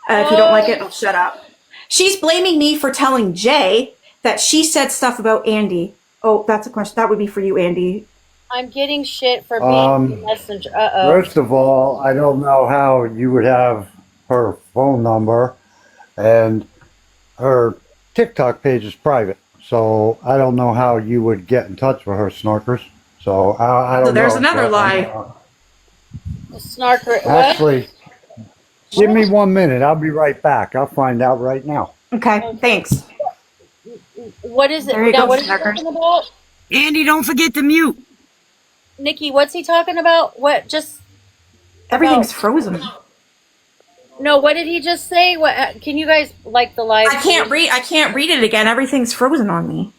If you don't like it, I'll shut up. She's blaming me for telling Jay that she said stuff about Andy. Oh, that's a question. That would be for you, Andy. I'm getting shit for being a messenger. First of all, I don't know how you would have her phone number, and her TikTok page is private. So I don't know how you would get in touch with her, Snarkers. So I don't know. So there's another lie. Snarker. What? Actually, give me 1 minute. I'll be right back. I'll find out right now. Okay, thanks. What is it? There you Now, go, what are you Snarker. talking about? Andy, don't forget to mute. Nikki, what's he talking about? What? Just Everything's frozen. No, what did he just say? What can you guys like the live? I can't read it again. Everything's frozen on me.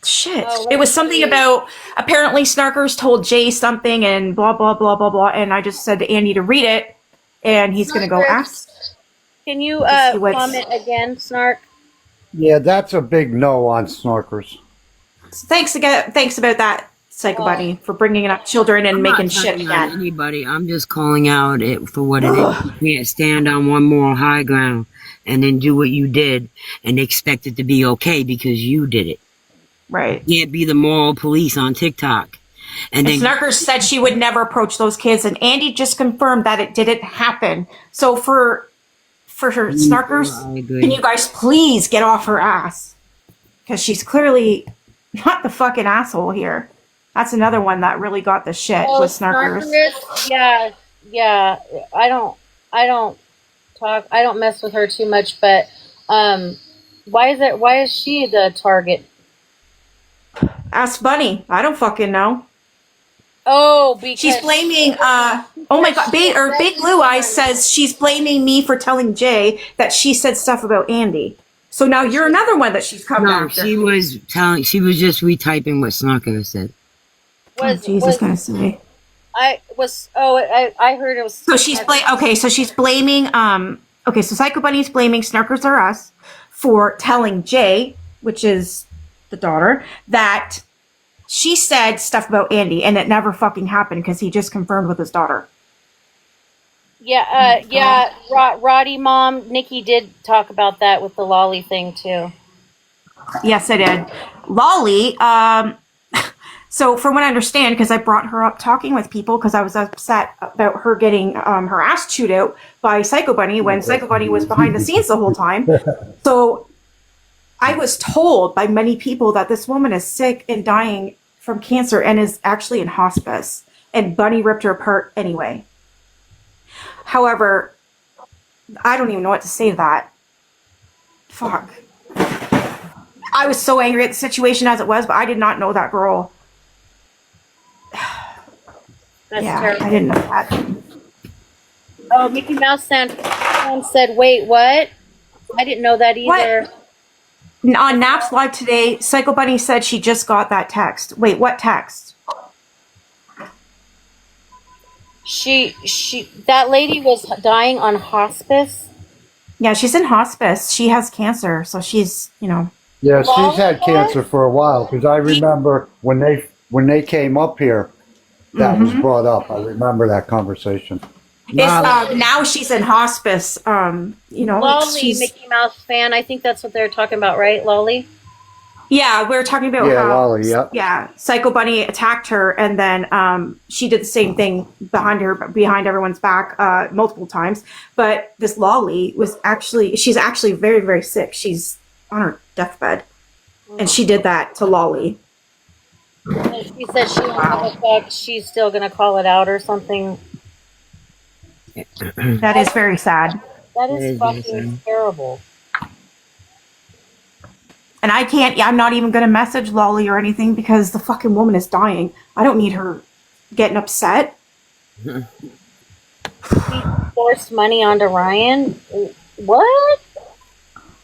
Shit. Oh, It was something about apparently Snarkers told Jay something and blah blah blah blah blah. And I just said to Andy to read it, and he's gonna go ask. Can you see what's- comment again, Snark? Yeah, that's a big no on snorkers. Thanks again. Thanks about that, Psycho Bunny, for bringing up children and I'm making not shit talking about again. anybody. I'm just calling out it for what it is. You can't stand on one moral high ground and then do what you did and expect it to be okay because you did it. Right. You can't be the moral police on TikTok. And then Snarkers said she would never approach those kids, and Andy just confirmed that it didn't happen. So for her, Snarkers, I agree. can you guys please get off her ass? Because she's clearly not the fucking asshole here. That's another one that really got the shit with Snarkers. Yeah. I don't mess with her too much, but why is she the target? Ask Bunny. I don't fucking know. Oh, because She's blaming, oh my god, Big Blue Eyes says she's blaming me for telling Jay that she said stuff about Andy. So now you're another one that she's coming no, after. she was just retyping what Snarker said. Jesus gonna say. I heard it was. So she's so she's blaming so Psycho Bunny's blaming Snarkers or Us for telling Jay, which is the daughter, that she said stuff about Andy and it never fucking happened because he just confirmed with his daughter. Roddy mom, Nikki did talk about that with the lolly thing too. Yes, I did. Lolly, so from what I understand, because I brought her up talking with people because I was upset about her getting her ass chewed out by Psycho Bunny when Psycho Bunny was behind the scenes the whole time. So I was told by many people that this woman is sick and dying from cancer and is actually in hospice. And Bunny ripped her apart anyway. However, I don't even know what to say to that. Fuck. I was so angry at the situation as it was, but I did not know that girl. That's Yeah, terrible. I didn't know that. Oh, Mickey Mouse said, "Wait, what?" I didn't know that either. What? On Naps Live today, Psycho Bunny said she just got that text. Wait, what text? That lady was dying on hospice. Yeah, she's in hospice. She has cancer, so she's, Yeah, she's had cancer for a while because I remember when they came up here, that was brought up. I remember that conversation. Now she's in hospice. Lolly, she's, Mickey Mouse fan. I think that's what they're talking about, right, Lolly? yeah, we were talking about Yeah, how Lolly, yeah. yeah, Psycho Bunny attacked her, and then she did the same thing behind everyone's back multiple times. But this Lolly she's actually very, very sick. She's on her deathbed, and she did that to Lolly. And she said she don't give a fuck. She's still gonna call it out or something. That is very sad. That It is is very fucking sad. terrible. And I'm not even going to message Lolly or anything because the fucking woman is dying. I don't need her getting upset. He forced money onto Ryan. What?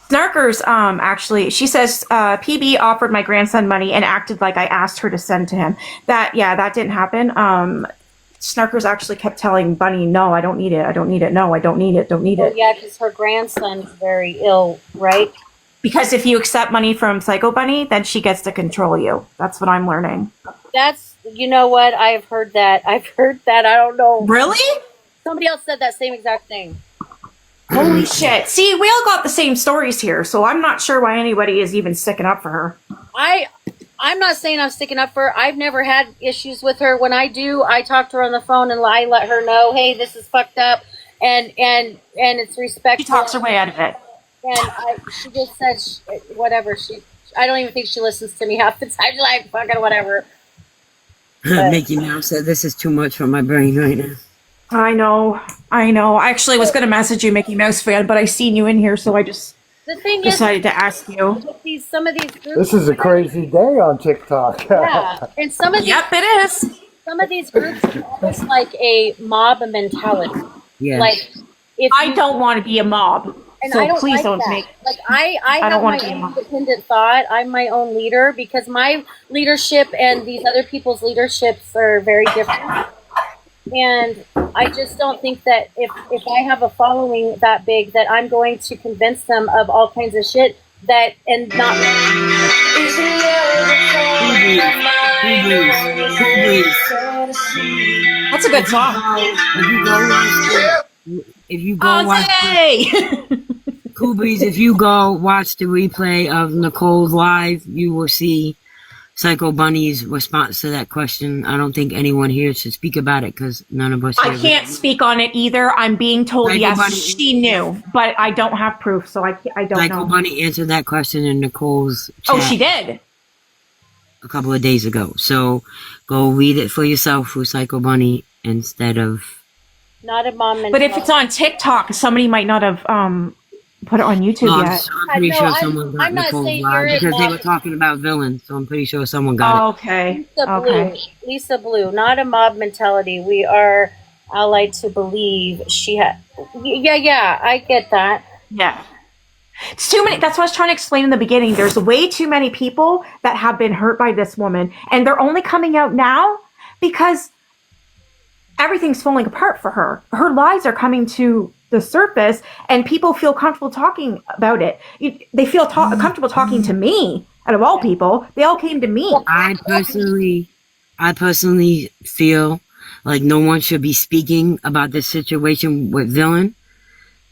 Snarkers, actually, she says, PB offered my grandson money and acted like I asked her to send to him. That didn't happen. Snarkers actually kept telling Bunny, no, I don't need it. I don't need it. No, I don't need it. Don't need it. Yeah, because her grandson's very ill, right? Because if you accept money from Psycho Bunny, then she gets to control you. That's what I'm learning. You know what? I've heard that. I don't know. Really? Somebody else said that same exact thing. Holy shit. See, we all got the same stories here, so I'm not sure why anybody is even sticking up for her. I'm not saying I'm sticking up for her. I've never had issues with her. When I do, I talk to her on the phone and I let her know, hey, this is fucked up, and it's respectful. She talks her way out of it. And she just said whatever. I don't even think she listens to me half the time. She's like, fucking whatever. Mickey Mouse said, this is too much for my brain right now. I know. I actually was going to message you, Mickey Mouse fan, but I seen you in here, so I just The thing decided to ask you. is, some of these groups. This is a crazy day on TikTok. Yeah, and some of these, Yep, it is. some of these groups are almost like a mob mentality. Yeah. Like if I don't want to be a mob. and So I don't please like don't that. make. Like I don't have wanna my be a own mom. independent thought. I'm my own leader because my leadership and these other people's leaderships are very different. And I just don't think that if I have a following that big that I'm going to convince them of all kinds of shit that and not That's a good song. If you go watch Ozzy! Cool Breeze, if you go watch the replay of Nicole's live, you will see Psycho Bunny's response to that question. I don't think anyone here should speak about it because none of us. I can't speak on it either. I'm being told Psycho yes, Bunny- she knew, but I don't have proof, so I don't Psycho know. Bunny answered that question in Nicole's chat Oh, she did. a couple of days ago. So go read it for yourself with Psycho Bunny instead of. not a mom But if it's on TikTok, somebody might not have put it on YouTube No, yet. I'm pretty No, sure I'm- someone got I'm not Nicole's saying live you're because they not- were talking about villains. So I'm pretty sure someone got it. Okay. Lisa Okay. Blue. Lisa Blue, not a mob mentality. We are allied to believe she had. Yeah, I get that. Yeah. It's too many. That's what I was trying to explain in the beginning. There's way too many people that have been hurt by this woman, and they're only coming out now because everything's falling apart for her. Her lies are coming to the surface, and people feel comfortable talking about it. They feel comfortable talking to me. Out of all people, they all came to me. I personally feel like no one should be speaking about this situation with villain.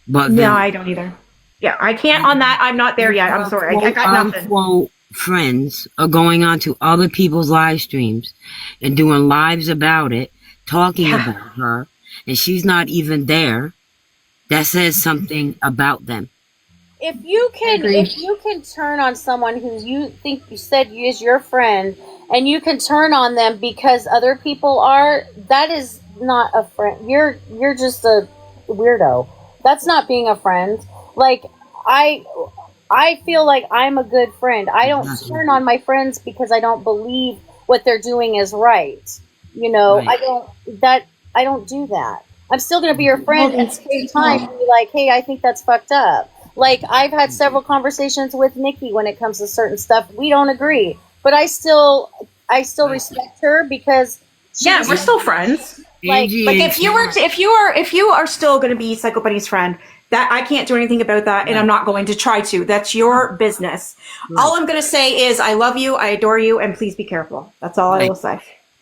But No, villain. I don't either. Yeah, I can't on that. I'm not there yet. I'm sorry. I got nothing. Unquote friends are going on to other people's live streams and doing lives about it, talking about her, and she's not even there. That says something about them. If you can turn on someone who you think you said is your friend, and you can turn on them because other people are, that is not a friend. You're just a weirdo. That's not being a friend. Like I feel like I'm a good friend. I don't turn on my friends because I don't believe what they're doing is right. You know, Right. I don't do that. I'm still going to be your friend at the same time. Be like, hey, I think that's fucked up. Like I've had several conversations with Nikki when it comes to certain stuff. We don't agree, but I still respect her because Yeah, we're still friends. Like- Angie Like and if you are still going to be Psycho Bunny's friend, that I can't do anything about that, and I'm not going to try to. That's your business. All I'm going to say is I love you, I adore you, and please be careful. That's all I will say.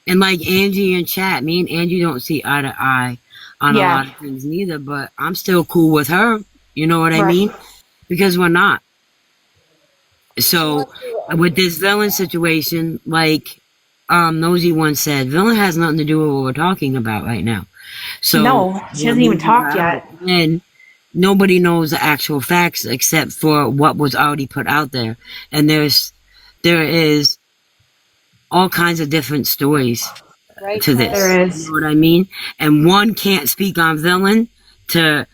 And like Angie in chat, me and Angie don't see eye to eye on a Yeah. lot of things neither, but I'm still cool with her. You know what I Right. mean? Because we're not. So with this villain situation, like Nosy once said, villain has nothing to do with what we're talking about right now. So No, she hasn't even talked yet. And nobody knows the actual facts except for what was already put out there. And there is all kinds of different stories right to this. There is. You know what I mean? And one can't speak on villain to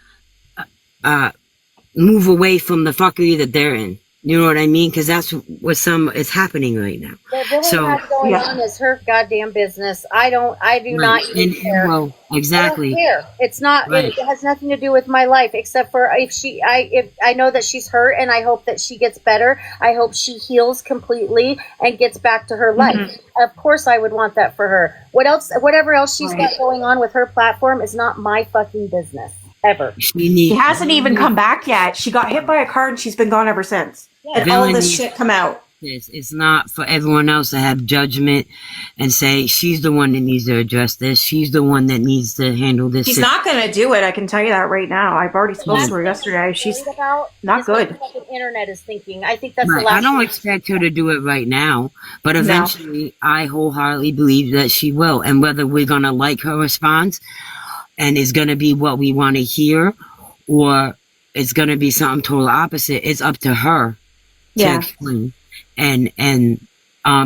move away from the fuckery that they're in. You know what I mean? Because that's what is happening right now. The villain So- has going Yeah. on is her goddamn business. I do not even And, care. well, exactly. I don't care. It's not. Right. It has nothing to do with my life, except for if I know that she's hurt, and I hope that she gets better. I hope she heals completely and gets back to her life. Of course, I would want that for her. Whatever else she's got going on with her platform is not my fucking business ever. She hasn't even come back yet. She got hit by a car and she's been gone ever since. And all Villain this needs- shit come out. It's not for everyone else to have judgment and say she's the one that needs to address this. She's the one that needs to handle this. She's not going to do it. I can tell you that right now. I've already spoken to her yesterday. She's Worried about not is what good. the fucking internet is thinking. I think that's Right. the last. I don't thing. expect her to do it right now, but eventually I wholeheartedly believe that she will. And whether we're going to like her response and it's going to be what we want to hear or it's going to be something total opposite, it's up to her to Yeah. explain. And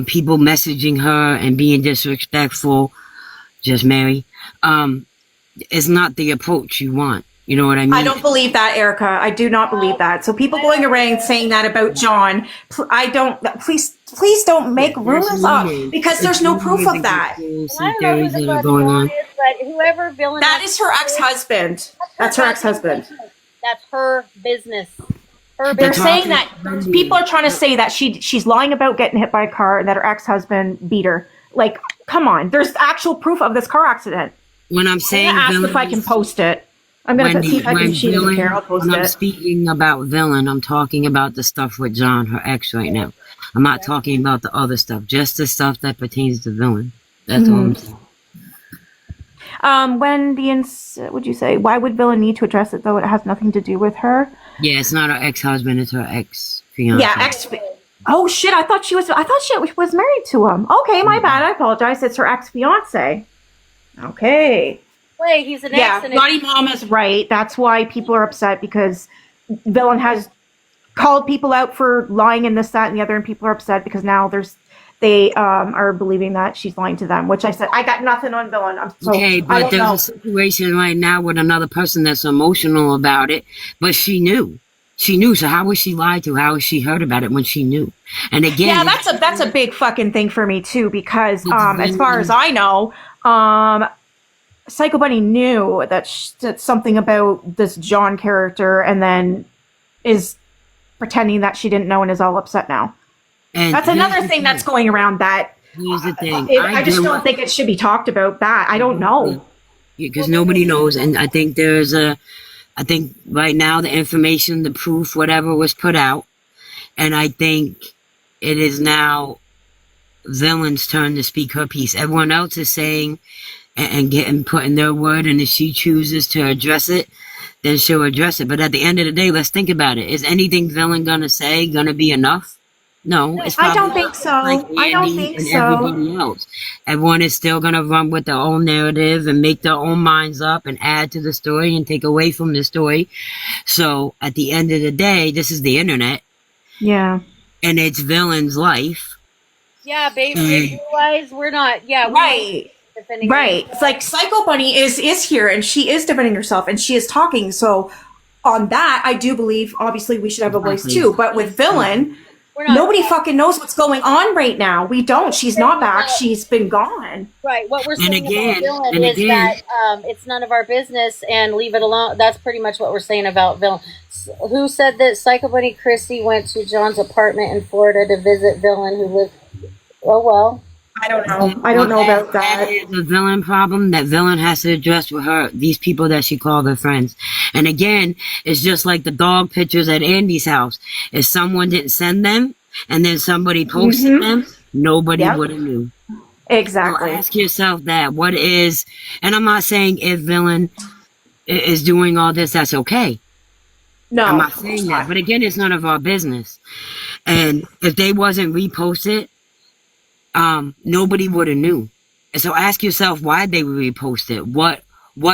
people messaging her and being disrespectful, just Mary, is not the approach you want. You know what I mean? I don't believe that, Erica. I do not believe that. So people going around saying that about John, please don't make rumors up because there's no proof of that. I don't know who the fuck John is. but whoever villain That is her ex-husband. That's her ex-husband. That's her business. Her They're business. saying that people are trying to say that she's lying about getting hit by a car and that her ex-husband beat her. Like, come on. There's actual proof of this car accident. When I'm saying Ask villain, if I can post it. I'm gonna see if I can. She doesn't care. I'll post when I'm it. speaking about villain, I'm talking about the stuff with John, her ex, right now. I'm not talking about the other stuff, just the stuff that pertains to villain. That's all I'm saying. When would you say, why would villain need to address it though? It has nothing to do with her. Yeah, it's not her ex-husband; it's her ex-fiance. Yeah, Oh shit! I thought she was married to him. Okay, my bad. I apologize. It's her ex-fiance. Okay. Wait, he's an Yeah, ex. And Lottie Mama's right. That's why people are upset because villain has called people out for lying and this, that, and the other, and people are upset because now they are believing that she's lying to them. Which I said I got nothing on villain. Okay, I but don't there's know. a situation right now with another person that's emotional about it, but she knew. She knew, so how was she lied to? How was she heard about it when she knew? And again, Yeah, that's a big fucking thing for me too, because as far as I know, Psycho Bunny knew that something about this John character, and then is pretending that she didn't know and is all upset now. and That's another thing that's going around that here's the thing. I just don't think it should be talked about. That I don't know. Because nobody knows, and I think I think right now the information, the proof, whatever was put out, and I think it is now Villain's turn to speak her piece. Everyone else is saying and getting putting their word, and if she chooses to address it, then she'll address it. But at the end of the day, let's think about it. Is anything Villain gonna say gonna be enough? No, it's I probably don't think so. I don't think and so. everybody else. Everyone is still gonna run with their own narrative and make their own minds up and add to the story and take away from the story. So at the end of the day, this is the internet, Yeah. and it's Villain's life. yeah, baby, realize we're not. Yeah, Right. defending Right. It's like Psycho Bunny is here and she is defending herself and she is talking. So on that, I do believe obviously we should have a voice too. But with Villain, We're not. nobody fucking knows what's going on right now. We don't. She's not back. She's been gone. Right. What we're And saying again, about Villain and is again. that it's none of our business and leave it alone. That's pretty much what we're saying about Villain. Who said that Psycho Bunny Chrissy went to John's apartment in Florida to visit Villain, who lived? Oh well. I don't know. I don't know about that. That is a Villain problem that Villain has to address with her, these people that she called her friends. And again, it's just like the dog pictures at Andy's house. If someone didn't send them and then somebody posted them, nobody Yep. would have knew. Exactly. So ask yourself that. What is, and I'm not saying if Villain is doing all this, that's okay. No. I'm not saying that. But again, it's none of our business. And if they wasn't reposted, nobody would have knew. And so ask yourself why they repost it. What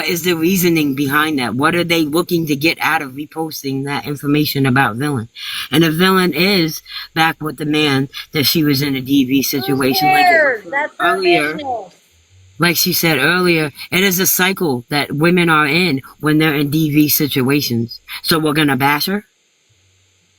is the reasoning behind that? What are they looking to get out of reposting that information about Villain? And if Villain is back with the man that she was in a DV situation, Who cares? That's her business. like she said earlier, it is a cycle that women are in when they're in DV situations. So we're gonna bash her?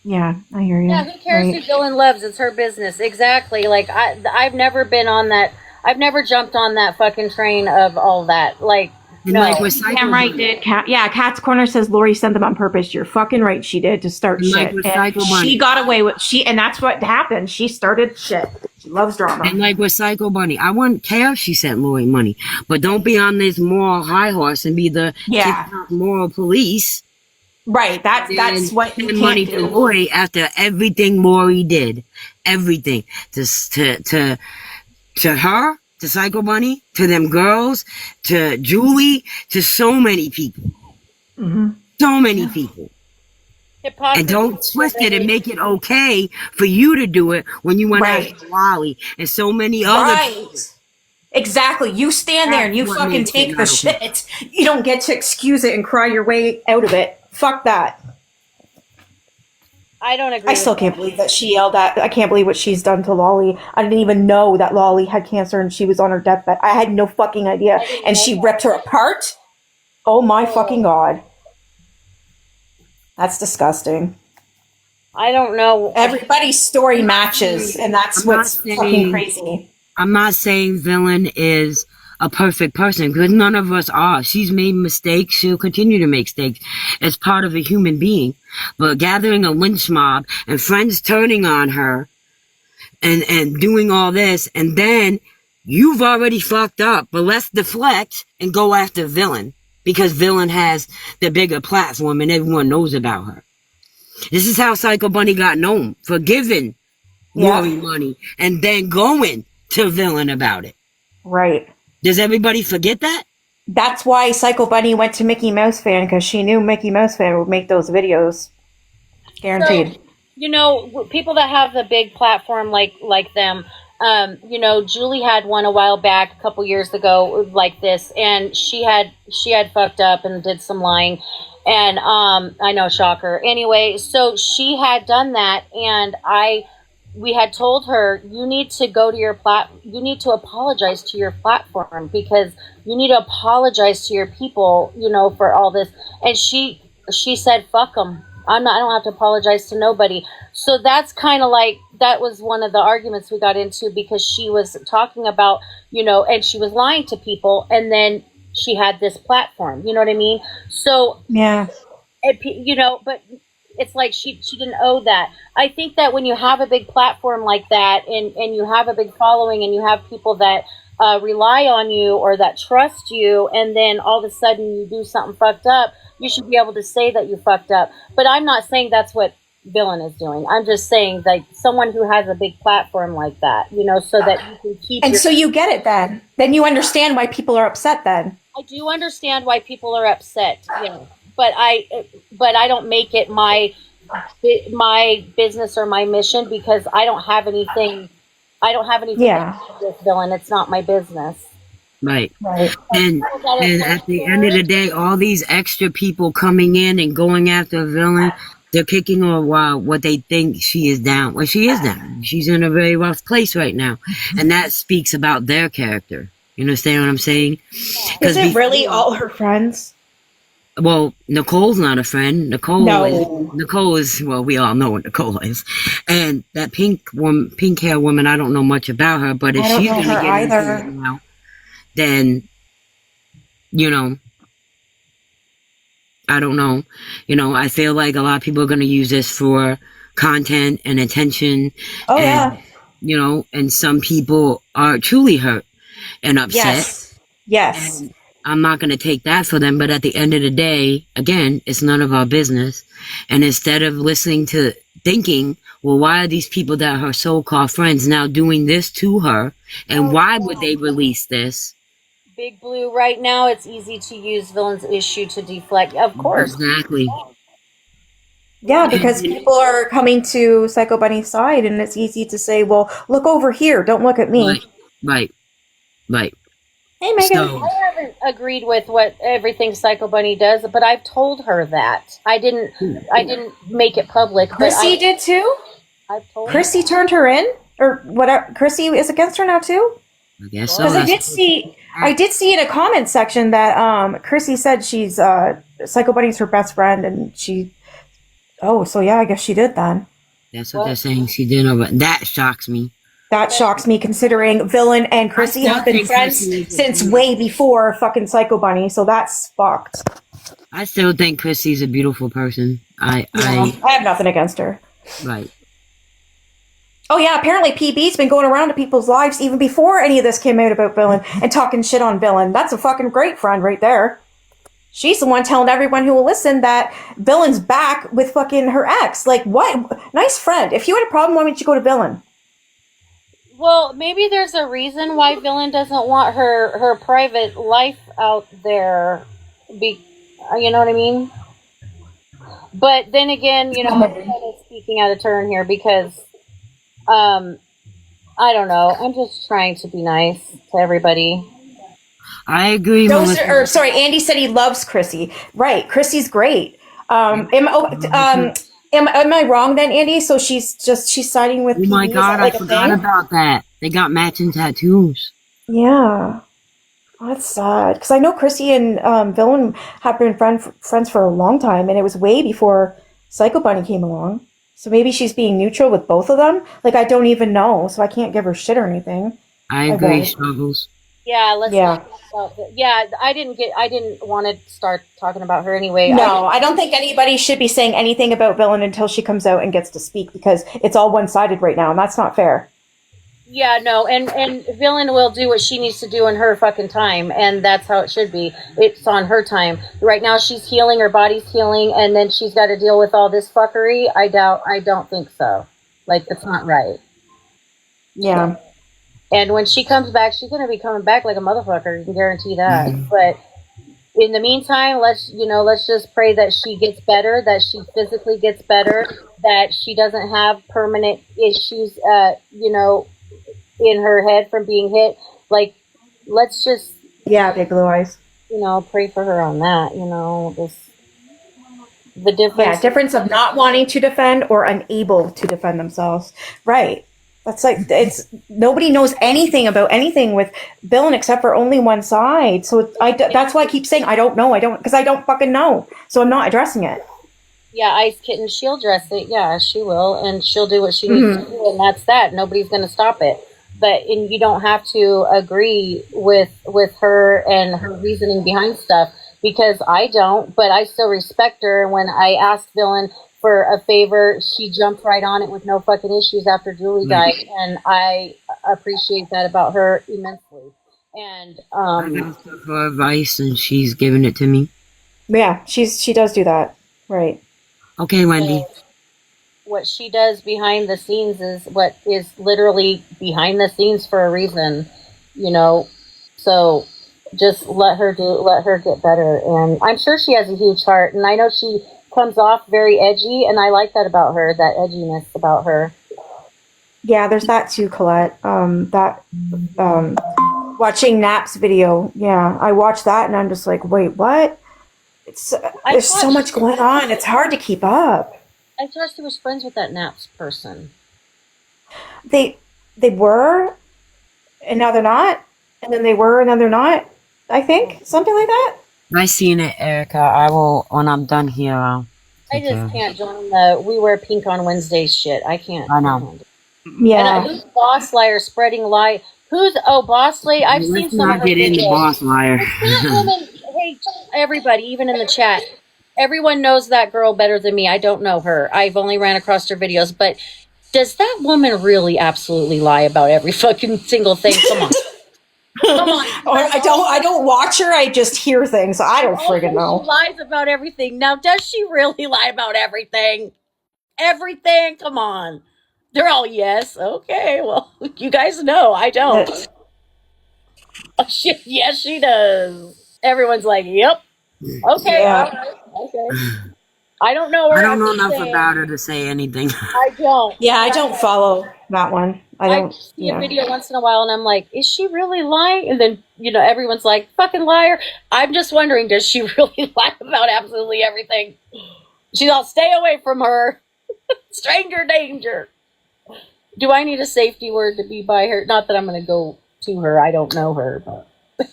Yeah, I hear you. Yeah, who cares who Villain loves? It's her business. Exactly. Like I've never been on that. I've never jumped on that fucking train of all that. Like, And no. like with Psycho Damn right Bunny- did. Cat's Corner says Lori sent them on purpose. You're fucking right. She did to start And like shit. with And Psycho Bunny. she got away with and that's what happened. She started shit. She loves drama. And like with Psycho Bunny, I wouldn't care if she sent Lori money, but don't be on this moral high horse and be the Yeah. TikTok moral police. Right. That's and what you send can't money to do. Lori after everything Lori did, everything to her, to Psycho Bunny, to them girls, to Julie, to so many people, so many people. Hypocrisy. And don't twist it and make it okay for you to do it when you went Right. after Wally and so many other Right. Exactly. You stand there and you That's what fucking makes take it the not okay. shit. You don't get to excuse it and cry your way out of it. Fuck that. I don't agree. I still can't believe that she yelled at. I can't believe what she's done to Lolly. I didn't even know that Lolly had cancer and she was on her deathbed. I had no fucking idea. And she ripped her apart. Oh my fucking god. That's disgusting. I don't know. Everybody's story matches, and that's I'm not what's saying- fucking crazy. I'm not saying Villain is a perfect person, because none of us are. She's made mistakes. She'll continue to make mistakes. It's part of a human being. But gathering a lynch mob and friends turning on her and doing all this, and then you've already fucked up, but let's deflect and go after Villain, because Villain has the bigger platform and everyone knows about her. This is how Psycho Bunny got known, for giving Lori money and then going to Villain about it. Right. Does everybody forget that? That's why Psycho Bunny went to Mickey Mouse Fan, because she knew Mickey Mouse Fan would make those videos. Guaranteed. So, you know, people that have the big platform like them, you know, Julie had one a while back, a couple years ago, like this, and she had fucked up and did some lying, and I know, shocker. Anyway, so she had done that, and we had told her, you need to go to you need to apologize to your platform, because you need to apologize to your people, you know, for all this. And she said, fuck them. I don't have to apologize to nobody. So that's kind of like, that was one of the arguments we got into, because she was talking about, you know, and she was lying to people, and then she had this platform, you know what I mean? So, Yeah. you know, but it's like she didn't owe that. I think that when you have a big platform like that, and you have a big following, and you have people that rely on you or that trust you, and then all of a sudden you do something fucked up, you should be able to say that you fucked up. But I'm not saying that's what Villain is doing. I'm just saying, like, someone who has a big platform like that, you know, so that you can keep. And so you get it then. Then you understand why people are upset then. I do understand why people are upset, you know, but I don't make it my business or my mission, because I don't have anything. Yeah. To do with Villain. It's not my business. Right. Right. And at the end of the day, all these extra people coming in and going after Villain, they're kicking her while what they think she is down. Well, she is down. She's in a very rough place right now. And that speaks about their character. You understand what I'm saying? Is it really all her friends? Well, Nicole's not a friend. Nicole is, well, we all know what Nicole is. And that pink hair woman, I don't know much about her, but if she's going to get into it now, then, you know, I don't know. You know, I feel like a lot of people are going to use this for content and attention. Oh, and, yeah. You know, and some people are truly hurt and upset. Yes. And I'm not going to take that for them. But at the end of the day, again, it's none of our business. And instead of listening to thinking, well, why are these people that are her so-called friends now doing this to her? And why would they release this? Big Blue, right now, it's easy to use Villain's issue to deflect. Of course. Exactly. Yeah, because people are coming to Psycho Bunny's side, and it's easy to say, well, look over here. Don't look at me. Right. Hey, Megan. So, I haven't agreed with what everything Psycho Bunny does, but I've told her that. I didn't make it public. Chrissy did too? I've told Chrissy turned her in? Or whatever. Chrissy is against her now too? I guess so. Because I did see in a comment section that Chrissy said she's Psycho Bunny's her best friend, and she. Oh, so yeah, I guess she did then. That's what they're saying. She did over. That shocks me. That shocks me, considering Villain and Chrissy have been friends since way before fucking Psycho Bunny. So that's fucked. I still think Chrissy's a beautiful person. I have nothing against her. Right. Oh yeah, apparently PB's been going around to people's lives even before any of this came out about Villain and talking shit on Villain. That's a fucking great friend right there. She's the one telling everyone who will listen that Villain's back with fucking her ex. Like, what? Nice friend. If you had a problem, why would you go to Villain? Well, maybe there's a reason why Villain doesn't want her private life out there. You know what I mean? But then again, you know, I'm kind of speaking out of turn here because, I don't know. I'm just trying to be nice to everybody. I agree. Sorry, Andy said he loves Chrissy. Right, Chrissy's great. Am I wrong then, Andy? So she's siding with. Oh my God, I forgot about that. They got matching tattoos. Yeah, that's sad because I know Chrissy and Villain have been friends for a long time, and it was way before Psycho Bunny came along. So maybe she's being neutral with both of them. Like, I don't even know, so I can't give her shit or anything. I agree, Struggles. Yeah, let's Yeah. not talk about that. Yeah, I didn't want to start talking about her anyway. No, I don't think anybody should be saying anything about Villain until she comes out and gets to speak, because it's all one-sided right now, and that's not fair. Yeah, no, and Villain will do what she needs to do in her fucking time, and that's how it should be. It's on her time. Right now she's healing, her body's healing, and then she's got to deal with all this fuckery. I don't think so. Like, it's not right. Yeah. And when she comes back, she's going to be coming back like a motherfucker. You can guarantee that. But in the meantime, let's just pray that she gets better, that she physically gets better, that she doesn't have permanent issues, in her head from being hit. Like, let's just, Yeah, big blue eyes. pray for her on that. The Yeah, difference. difference of not wanting to defend or unable to defend themselves. Right. That's like, it's, nobody knows anything about anything with Villain except for only one side. So that's why I keep saying I don't know. Because I don't fucking know. So I'm not addressing it. Yeah, Ice Kitten, she'll dress it. Yeah, she will, and she'll do what she needs to do, and that's that. Nobody's going to stop it. And you don't have to agree with her and her reasoning behind stuff, because I don't, but I still respect her. When I asked Villain for a favor, she jumped right on it with no fucking issues after Julie died, and I appreciate that about her immensely. And I asked her for advice, and she's giving it to me. Yeah, she does do that. Right. Okay, Wendy. what she does behind the scenes is what is literally behind the scenes for a reason, so just let her get better. And I'm sure she has a huge heart, and I know she comes off very edgy, and I like that about her, that edginess about her. Yeah, there's that too, Colette. Watching Nap's video. Yeah, I watched that and I'm just like, wait, what? There's so much going on. It's hard to keep up. I thought she was friends with that Naps person. They were, and now they're not, and then they were, and then they're not. I think something like that. Nice seeing it, Erica. I will, when I'm done here, I'll I take care just of it. can't join the "we wear pink on Wednesdays" shit. I can't. I know. Yeah. And who's Boss Liar spreading lie? Boss Lady? I've seen Let's some of not her get into videos. Boss Liar. That woman, hey, everybody, even in the chat, everyone knows that girl better than me. I don't know her. I've only ran across her videos, but does that woman really absolutely lie about every fucking single thing? Come on. Come on. I don't watch her. I just hear things. I don't friggin' She know. lies about everything. Now, does she really lie about everything? Everything? Come on. They're all yes. Okay, well, you guys know. I don't. Oh, shit. Yes, she does. Everyone's like, yep. Okay, Yeah. all right. Okay. I don't know her. I don't know I'm just enough saying. about her to say anything. I don't. Yeah, I don't follow that one. I I don't. see a video once in a while and I'm like, is she really lying? And then, everyone's like, fucking liar. I'm just wondering, does she really lie about absolutely everything? She's all, stay away from her. Stranger danger. Do I need a safety word to be by her? Not that I'm going to go to her. I don't know her, but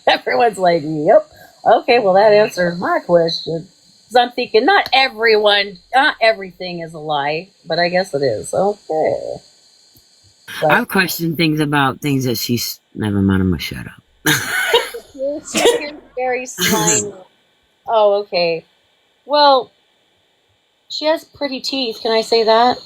everyone's like, yep. Okay, well, that answers my question. Because I'm thinking, not everything is a lie, but I guess it is. Okay. I've questioned things about things that she's. Never mind, I'm gonna shut up. You're very slimy. Oh, okay. Well, she has pretty teeth. Can I say that?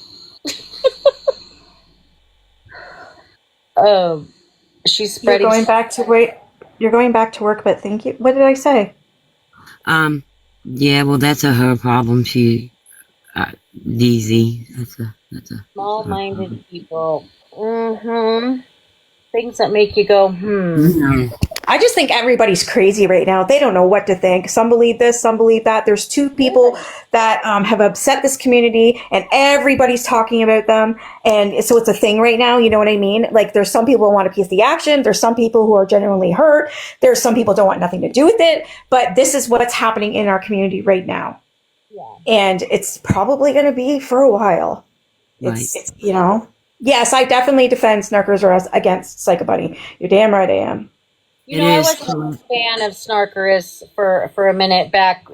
She's You're spreading. going back to wait. You're going back to work, but thank you. What did I say? Yeah, well, that's her problem. She, DZ. That's a Small-minded people. Mm-hmm. Things that make you go, I just think everybody's crazy right now. They don't know what to think. Some believe this, some believe that. There's two people that have upset this community, and everybody's talking about them. And so it's a thing right now. You know what I mean? Like, there's some people who want a piece of the action. There's some people who are genuinely hurt. There's some people who don't want nothing to do with it. But this is what's happening in our community right now. Yeah. And it's probably going to be for a while. It's Yes, I definitely defend Snarkers or against Psycho Bunny. You're damn right I am. I wasn't a fan of Snarkerus for a minute back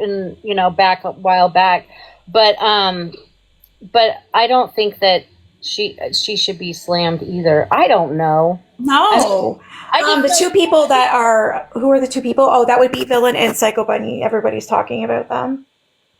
back a while back, but I don't think that she should be slammed either. I don't know. No. I just The two people that are, who are the two people? Oh, that would be Villain and Psycho Bunny. Everybody's talking about them.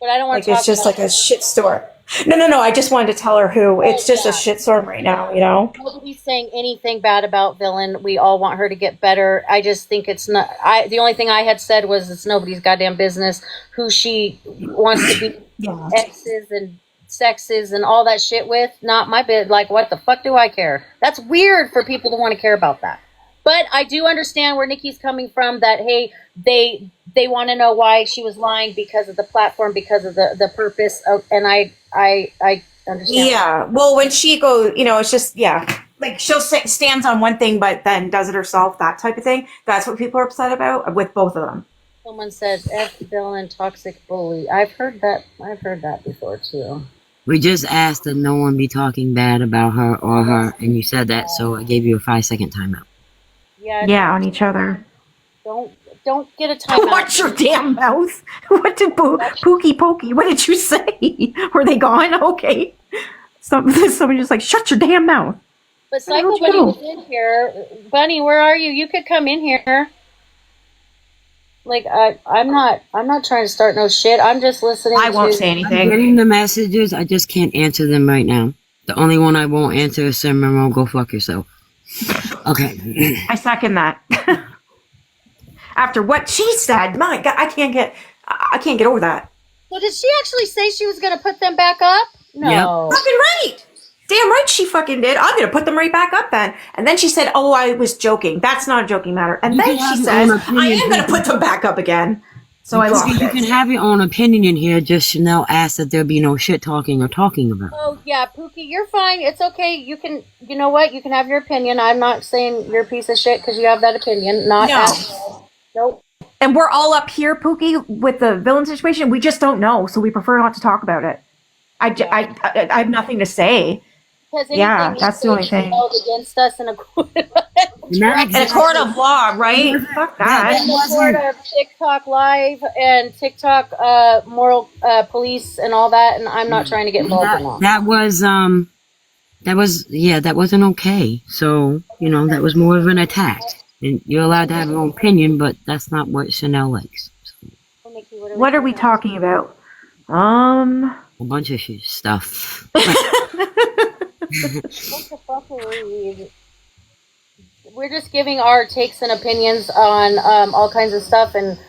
but I don't want Like, to talk it's just about like a shit store. No. I just wanted to tell her who. It's just a shit storm right now, you know? Nobody's saying anything bad about Villain. We all want her to get better. I just think it's not. The only thing I had said was it's nobody's goddamn business who she wants to be Yeah. exes and sexes and all that shit with. Not my bit. Like, what the fuck do I care? That's weird for people to want to care about that. But I do understand where Nikki's coming from. That hey, they want to know why she was lying because of the platform, because of the purpose of, and I understand. Yeah. Well, when she goes, you know, it's just, yeah. Like, she'll say, stands on one thing, but then does it herself, that type of thing. That's what people are upset about with both of them. Someone said F Villain toxic bully. I've heard that before too. We just asked that no one be talking bad about her or her, and you said that, so I gave you a 5-second timeout. Yeah, on each other. Don't get a timeout. Watch your damn mouth. What did Pookie Pokey? What did you say? Were they gone? Okay. Somebody just like, shut your damn mouth. But Psycho Bunny was in here. Bunny, where are you? You could come in here. Like I'm not trying to start no shit. I'm just listening. I won't say I'm anything. getting the messages, I just can't answer them right now. The only one I won't answer is Sam Monroe, go fuck yourself. Okay. I second that. After what she said, my God, I can't get over that. So did she actually say she was going to put them back up? No. Yep. Fucking right. Damn right she fucking did. I'm going to put them right back up then. And then she said, oh, I was joking. That's not a joking matter. And then she says, I am going to put them back up again. So I lost You it. can have your own opinion in here, just Chanel asked that there be no shit talking or talking about. Oh yeah, Pookie, you're fine. It's okay. You can. You know what? You can have your opinion. I'm not saying you're a piece of shit because you have that opinion. Not. No. Nope. And we're all up here, Pookie, with the villain situation. We just don't know, so we prefer not to talk about it. I have nothing to say. Yeah, that's the only thing. Held against us in a court. In a court of law, right? Fuck that. In the court of TikTok Live and TikTok moral police and all that, and I'm not trying to get involved in all. That wasn't okay. So, you know, that was more of an attack. And you're allowed to have your own opinion, but that's not what Chanel likes. So, What are we talking about? a bunch of stuff. What the fuck are we? We're just giving our takes and opinions on all kinds of stuff, and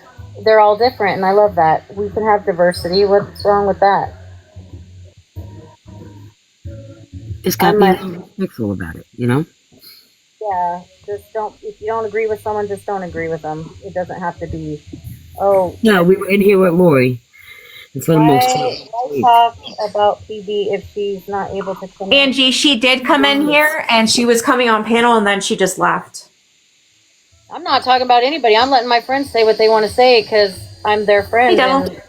they're all different, and I love that. We can have diversity. What's wrong with that? Just gotta be respectful about it, you know? Yeah, just don't. If you don't agree with someone, just don't agree with them. It doesn't have to be. Oh. No, we were in here with Lori. And for the most I talk about PB if she's not able to come in. Angie, she did come in here, and she was coming on panel, and then she just left. I'm not talking about anybody. I'm letting my friends say what they want to say because I'm their friend. And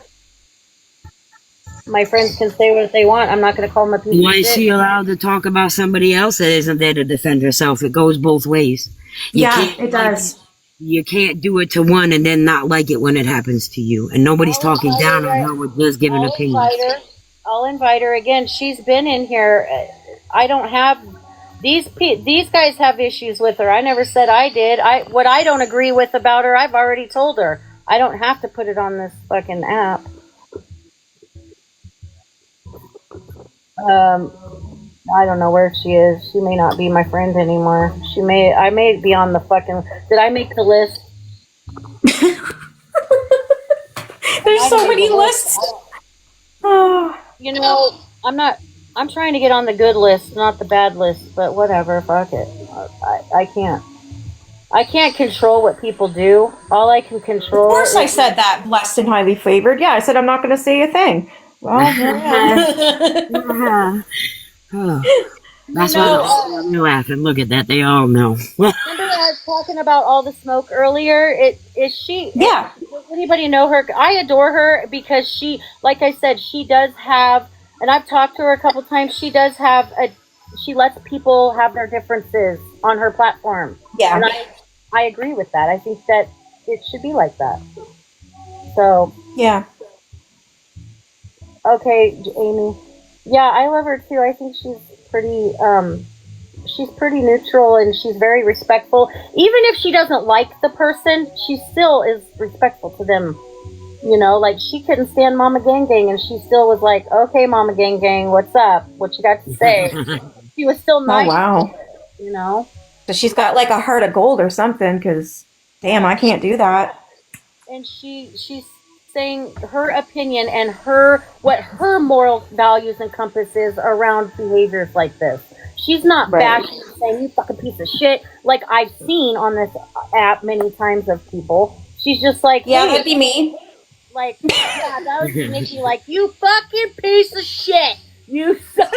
my friends can say what they want. I'm not going to call them a piece Why of is shit. she allowed to talk about somebody else that isn't there to defend herself? It goes both ways. It does. You can't do it to one and then not like it when it happens to you. And nobody's talking down on her. We're just giving opinions. I'll invite her again. She's been in here. I don't have these guys have issues with her. I never said I did. What I don't agree with about her, I've already told her. I don't have to put it on this fucking app. I don't know where she is. She may not be my friend anymore. I may be on the fucking. Did I make the list? There's so many lists. Oh. You know, I'm trying to get on the good list, not the bad list, but whatever, fuck it. I can't control what people do. All I can control. Of course I said that, blessed and highly favored. Yeah, I said I'm not going to say a thing. Well, That's why I'm laughing. Look at that. They all know. Remember I was talking about all the smoke earlier? Is she? Yeah. Does anybody know her? I adore her because she, like I said, she does have, and I've talked to her a couple times. She does have she lets people have their differences on her platform. Yeah. And I agree with that. I think that it should be like that. So. Yeah. Okay, Amy. Yeah, I love her too. I think she's she's pretty neutral, and she's very respectful. Even if she doesn't like the person, she still is respectful to them. You know, like she couldn't stand Mama Gang Gang, and she still was like, "Okay, Mama Gang Gang, what's up? What you got to say?" She was still nice. Oh, wow. You know? So she's got like a heart of gold or something, because damn, I can't do that. And she's saying her opinion and what her moral values and compass is around behaviors like this. She's not bashing and saying, "You fucking piece of shit," like I've seen on this app many times of people. She's just like, Yeah, hey, that'd be me. like, yeah, that would be Nikki, like, "You fucking piece of shit. You suck."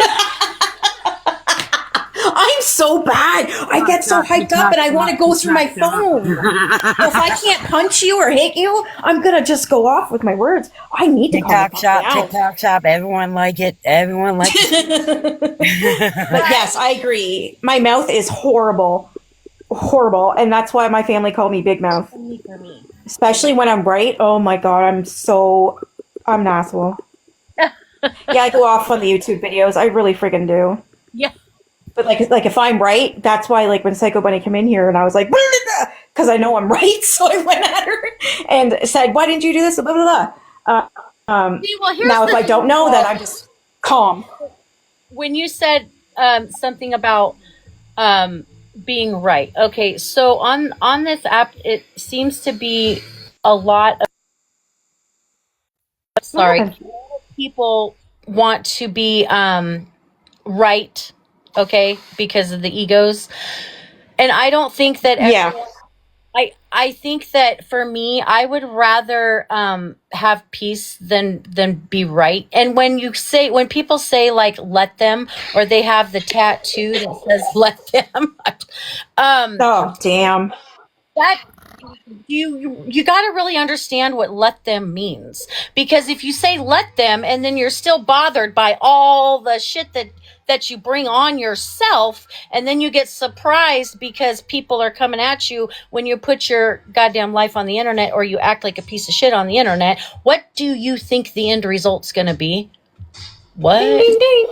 I'm so bad. I get so hyped up and I want to go through my phone. If I can't punch you or hit you, I'm going to just go off with my words. I need to TikTok calm shop, down. TikTok shop. Everyone like it. Everyone like it. But yes, I agree. My mouth is horrible. Horrible. And that's why my family called me Big Mouth. Especially when I'm right. Oh my God, I'm an asshole. Yeah, I go off on the YouTube videos. I really friggin' do. Yeah. But like if I'm right, that's why like when Psycho Bunny came in here and I was like, because I know I'm right, so I went at her and said, "Why didn't you do this?" Blah blah blah. See, well, here's Now, if the I don't thing, know, then I'm just calm. when you said something about being right. Okay, so on this app, it seems to be a lot of people want to be right, okay, because of the egos. And I don't think that I think that for me, I would rather have peace than be right. And when people say like "let them," or they have the tattoo that says "let them," Oh damn! that you got to really understand what "let them" means, because if you say "let them" and then you're still bothered by all the shit that you bring on yourself, and then you get surprised because people are coming at you when you put your goddamn life on the internet, or you act like a piece of shit on the internet, what do you think the end result's going to be? What? Ding, ding, ding.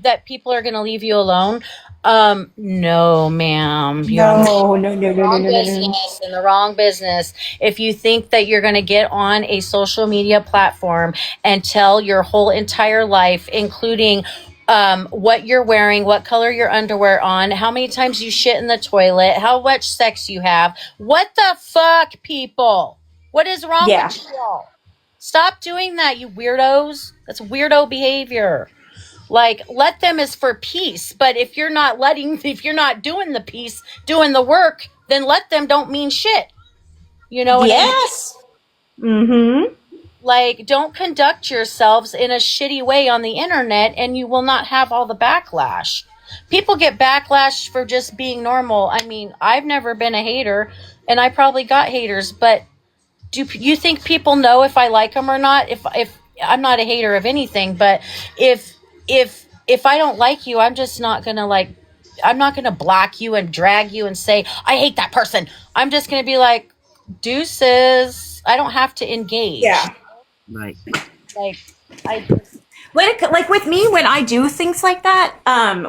That people are going to leave you alone? No, ma'am. No. In the wrong business. If you think that you're going to get on a social media platform and tell your whole entire life, including what you're wearing, what color your underwear on, how many times you shit in the toilet, how much sex you have, what the fuck, people? What is wrong with you all? Stop doing that, you weirdos. That's weirdo behavior. Like, "let them" is for peace, but if you're not doing the peace, doing the work, then "let them" don't mean shit. You know what I mean? Mm-hmm. Like, don't conduct yourselves in a shitty way on the internet, and you will not have all the backlash. People get backlash for just being normal. I mean, I've never been a hater, and I probably got haters, but do you think people know if I like them or not? If I'm not a hater of anything, but if I don't like you, I'm just not gonna I'm not gonna block you and drag you and say I hate that person. I'm just gonna be like, deuces. I don't have to engage. Yeah. Right. Like, I just, Like with me, when I do things like that,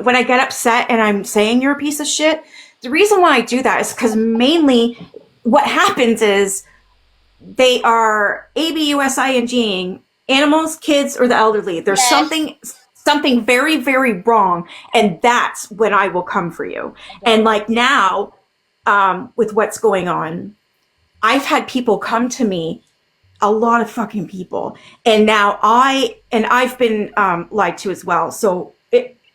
when I get upset and I'm saying you're a piece of shit, the reason why I do that is because mainly what happens is they are abusing animals, kids, or the elderly. There's something very, very wrong, and that's when I will come for you. And like now, with what's going on, I've had people come to me, a lot of fucking people, and now I've been lied to as well. So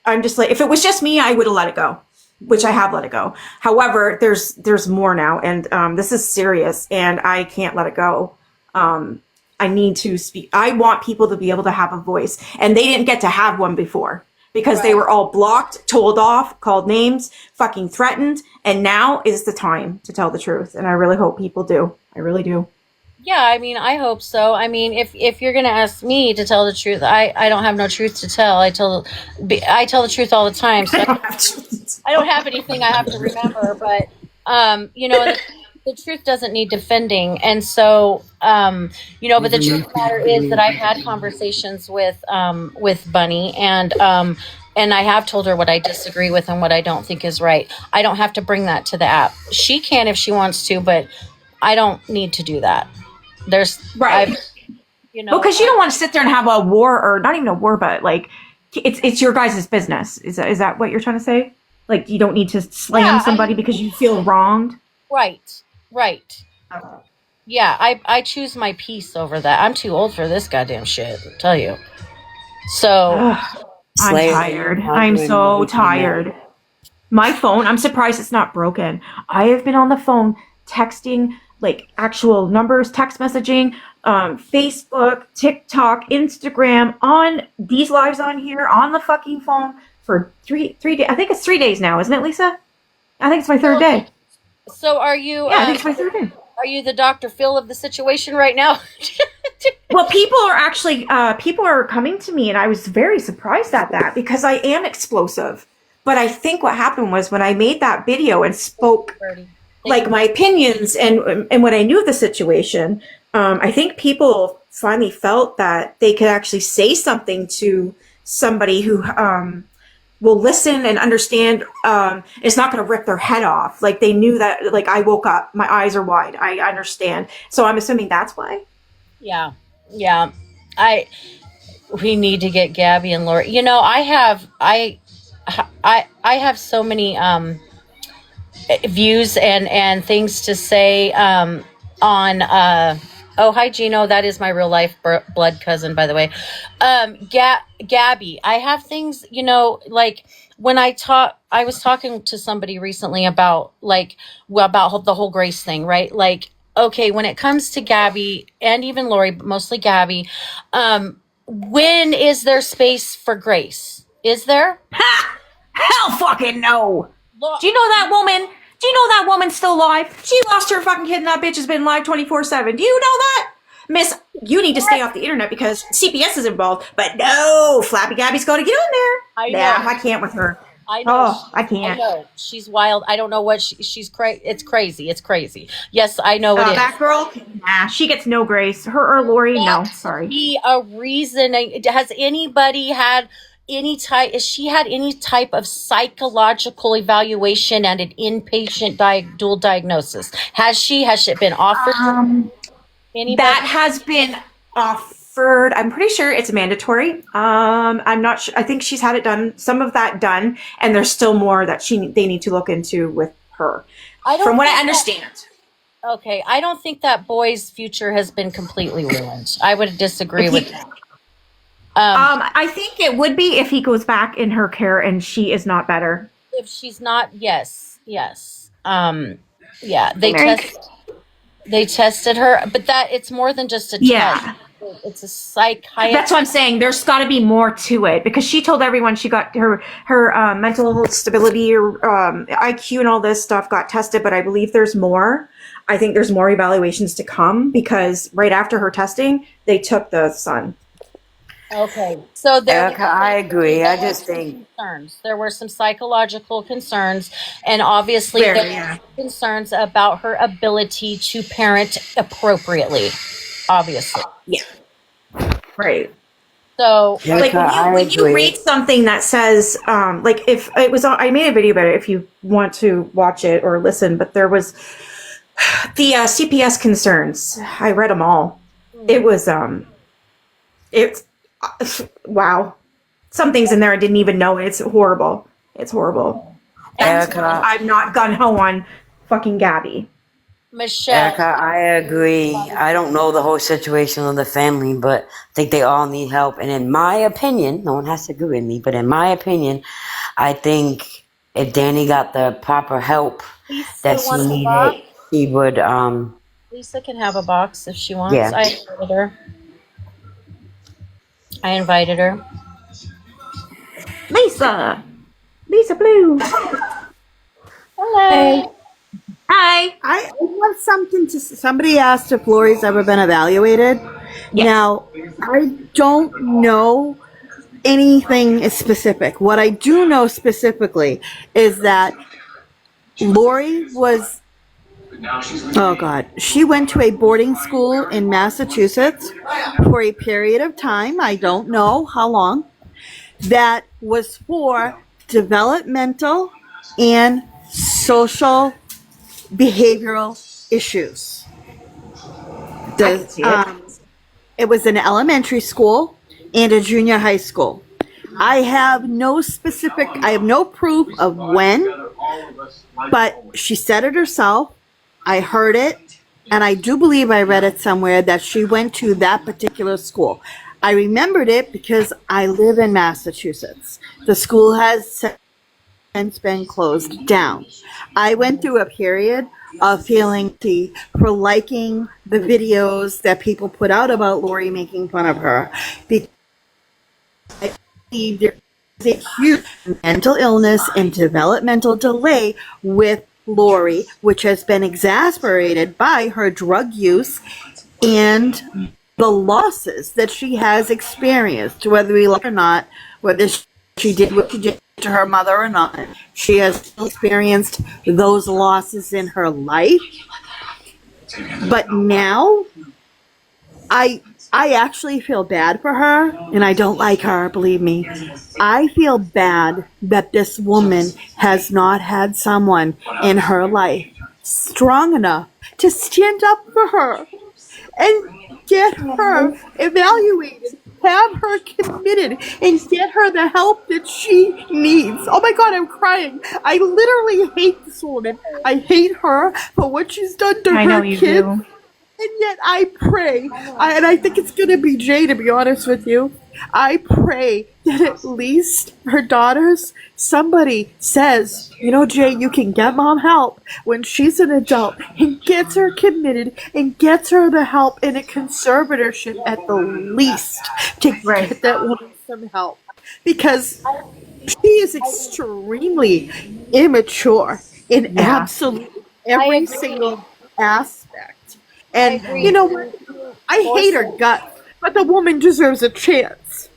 I'm just like, if it was just me, I would have let it go, which I have let it go. However, there's more now, and this is serious, and I can't let it go. I need to speak. I want people to be able to have a voice, and they didn't get to have one before because they were all blocked, told off, called names, fucking threatened, and now is the time to tell the truth. And I really hope people do. I really do. yeah, I mean, I hope so. I mean, if you're gonna ask me to tell the truth, I don't have no truth to tell. I tell the truth all the time. So I don't have anything I have to remember, but you know, the truth doesn't need defending. And so you know, but the truth of the matter is that I've had conversations with Bunny, and And I have told her what I disagree with and what I don't think is right. I don't have to bring that to the app. She can if she wants to, but I don't need to do that. Right. You know, because you don't want to sit there and have a war, or not even a war, but like it's your guys' business. Is that what you're trying to say? Like you don't need to slam somebody because you feel wronged. Right. Yeah, I choose my peace over that. I'm too old for this goddamn shit, I'll tell you. So I'm tired. I'm so tired. My phone, I'm surprised it's not broken. I have been on the phone texting like actual numbers, text messaging, Facebook, TikTok, Instagram, on these lives on here, on the fucking phone for three days. I think it's 3 days now, isn't it, Lisa? I think it's my third day. So are you? Yeah, I think it's my third day. Are you the Dr. Phil of the situation right now? Well, people are coming to me, and I was very surprised at that because I am explosive. But I think what happened was when I made that video and spoke like my opinions and what I knew of the situation, I think people finally felt that they could actually say something to somebody who will listen and understand. It's not going to rip their head off. Like they knew that, like I woke up, my eyes are wide. I understand. So I'm assuming that's why. Yeah. We need to get Gabby and Lori. You know, I have so many views and things to say on hi Gino, that is my real life blood cousin, by the way. Gabby, I have things, you know, like when I was talking to somebody recently about about the whole Grace thing, right? Like, okay, when it comes to Gabby and even Lori, but mostly Gabby, when is there space for Grace? Is there? Hell fucking no. Do you know that woman? Do you know that woman's still alive? She lost her fucking kid and that bitch has been live 24/7. Do you know that? Miss, you need to stay off the internet because CPS is involved. But no, Flappy Gabby's got to get on there. I know. Yeah, I can't with her. I know. Oh, I can't. I know. She's wild. I don't know what she's crazy. It's crazy. It's crazy. Yes, I know it is. That girl, nah, she gets no grace. Her or Lori, no, sorry. Be a reason. Has anybody had has she had any type of psychological evaluation and an inpatient dual diagnosis? Has it been offered? Anybody? That has been offered. I'm pretty sure it's mandatory. I'm not sure. I think she's had it done, some of that done, and there's still more that they need to look into with her. From what I understand. Okay, I don't think that boy's future has been completely ruined. I would disagree with that. I think it would be if he goes back in her care and she is not better. If she's not, yes. Yeah, they tested her, but it's more than just a test. It's a psychiatrist. That's what I'm saying. There's got to be more to it because she told everyone she got her mental stability or IQ and all this stuff got tested, but I believe there's more. I think there's more evaluations to come because right after her testing, they took the son. Okay, so Erica, I agree. I just think there were some psychological concerns, and obviously there were concerns about her ability to parent appropriately. Obviously, yeah, right. So, like when you read something that says, like if it was, I made a video about it. If you want to watch it or listen, but there was the CPS concerns. I read them all. It was it's. Wow. Some things in there I didn't even know. It's horrible. It's horrible. Erica, I'm not gung-ho on fucking Gabby. Michelle. Erica, I agree. I don't know the whole situation of the family, but I think they all need help. And in my opinion, no one has to agree with me, but in my opinion, I think if Danny got the proper help that she needed, he would... Lisa can have a box if she wants. Yeah. I invited her. Lisa Blue. Hello. Hey. Hi. I want something to. Somebody asked if Lori's ever been evaluated. Yes. Now, I don't know anything specific. What I do know specifically is that Lori was. Oh God. She went to a boarding school in Massachusetts for a period of time. I don't know how long. that was for developmental and social behavioral issues. I can see it. It was an elementary school and a junior high school. I have no proof of when, but she said it herself. I heard it, and I do believe I read it somewhere that she went to that particular school. I remembered it because I live in Massachusetts. The school has since been closed down. I went through a period of feeling guilty for liking the videos that people put out about Lori making fun of her, because I believe there is a huge mental illness and developmental delay with Lori, which has been exacerbated by her drug use and the losses that she has experienced, whether we like it or not, whether she did what she did to her mother or not. She has experienced those losses in her life. But now, I actually feel bad for her, and I don't like her, believe me. I feel bad that this woman has not had someone in her life strong enough to stand up for her and get her evaluated, have her committed, and get her the help that she needs. Oh my God, I'm crying. I literally hate this woman. I hate her for what she's done to I know her you kids. do. And yet I pray, and I think it's going to be Jay, to be honest with you. I pray that at least her daughters, somebody says, you know, Jay, you can get mom help when she's an adult, and gets her committed and gets her the help in a conservatorship at the least to get that woman some help. Because she is extremely immature in absolutely every single aspect. And you know what? I hate her guts, but the woman deserves a chance.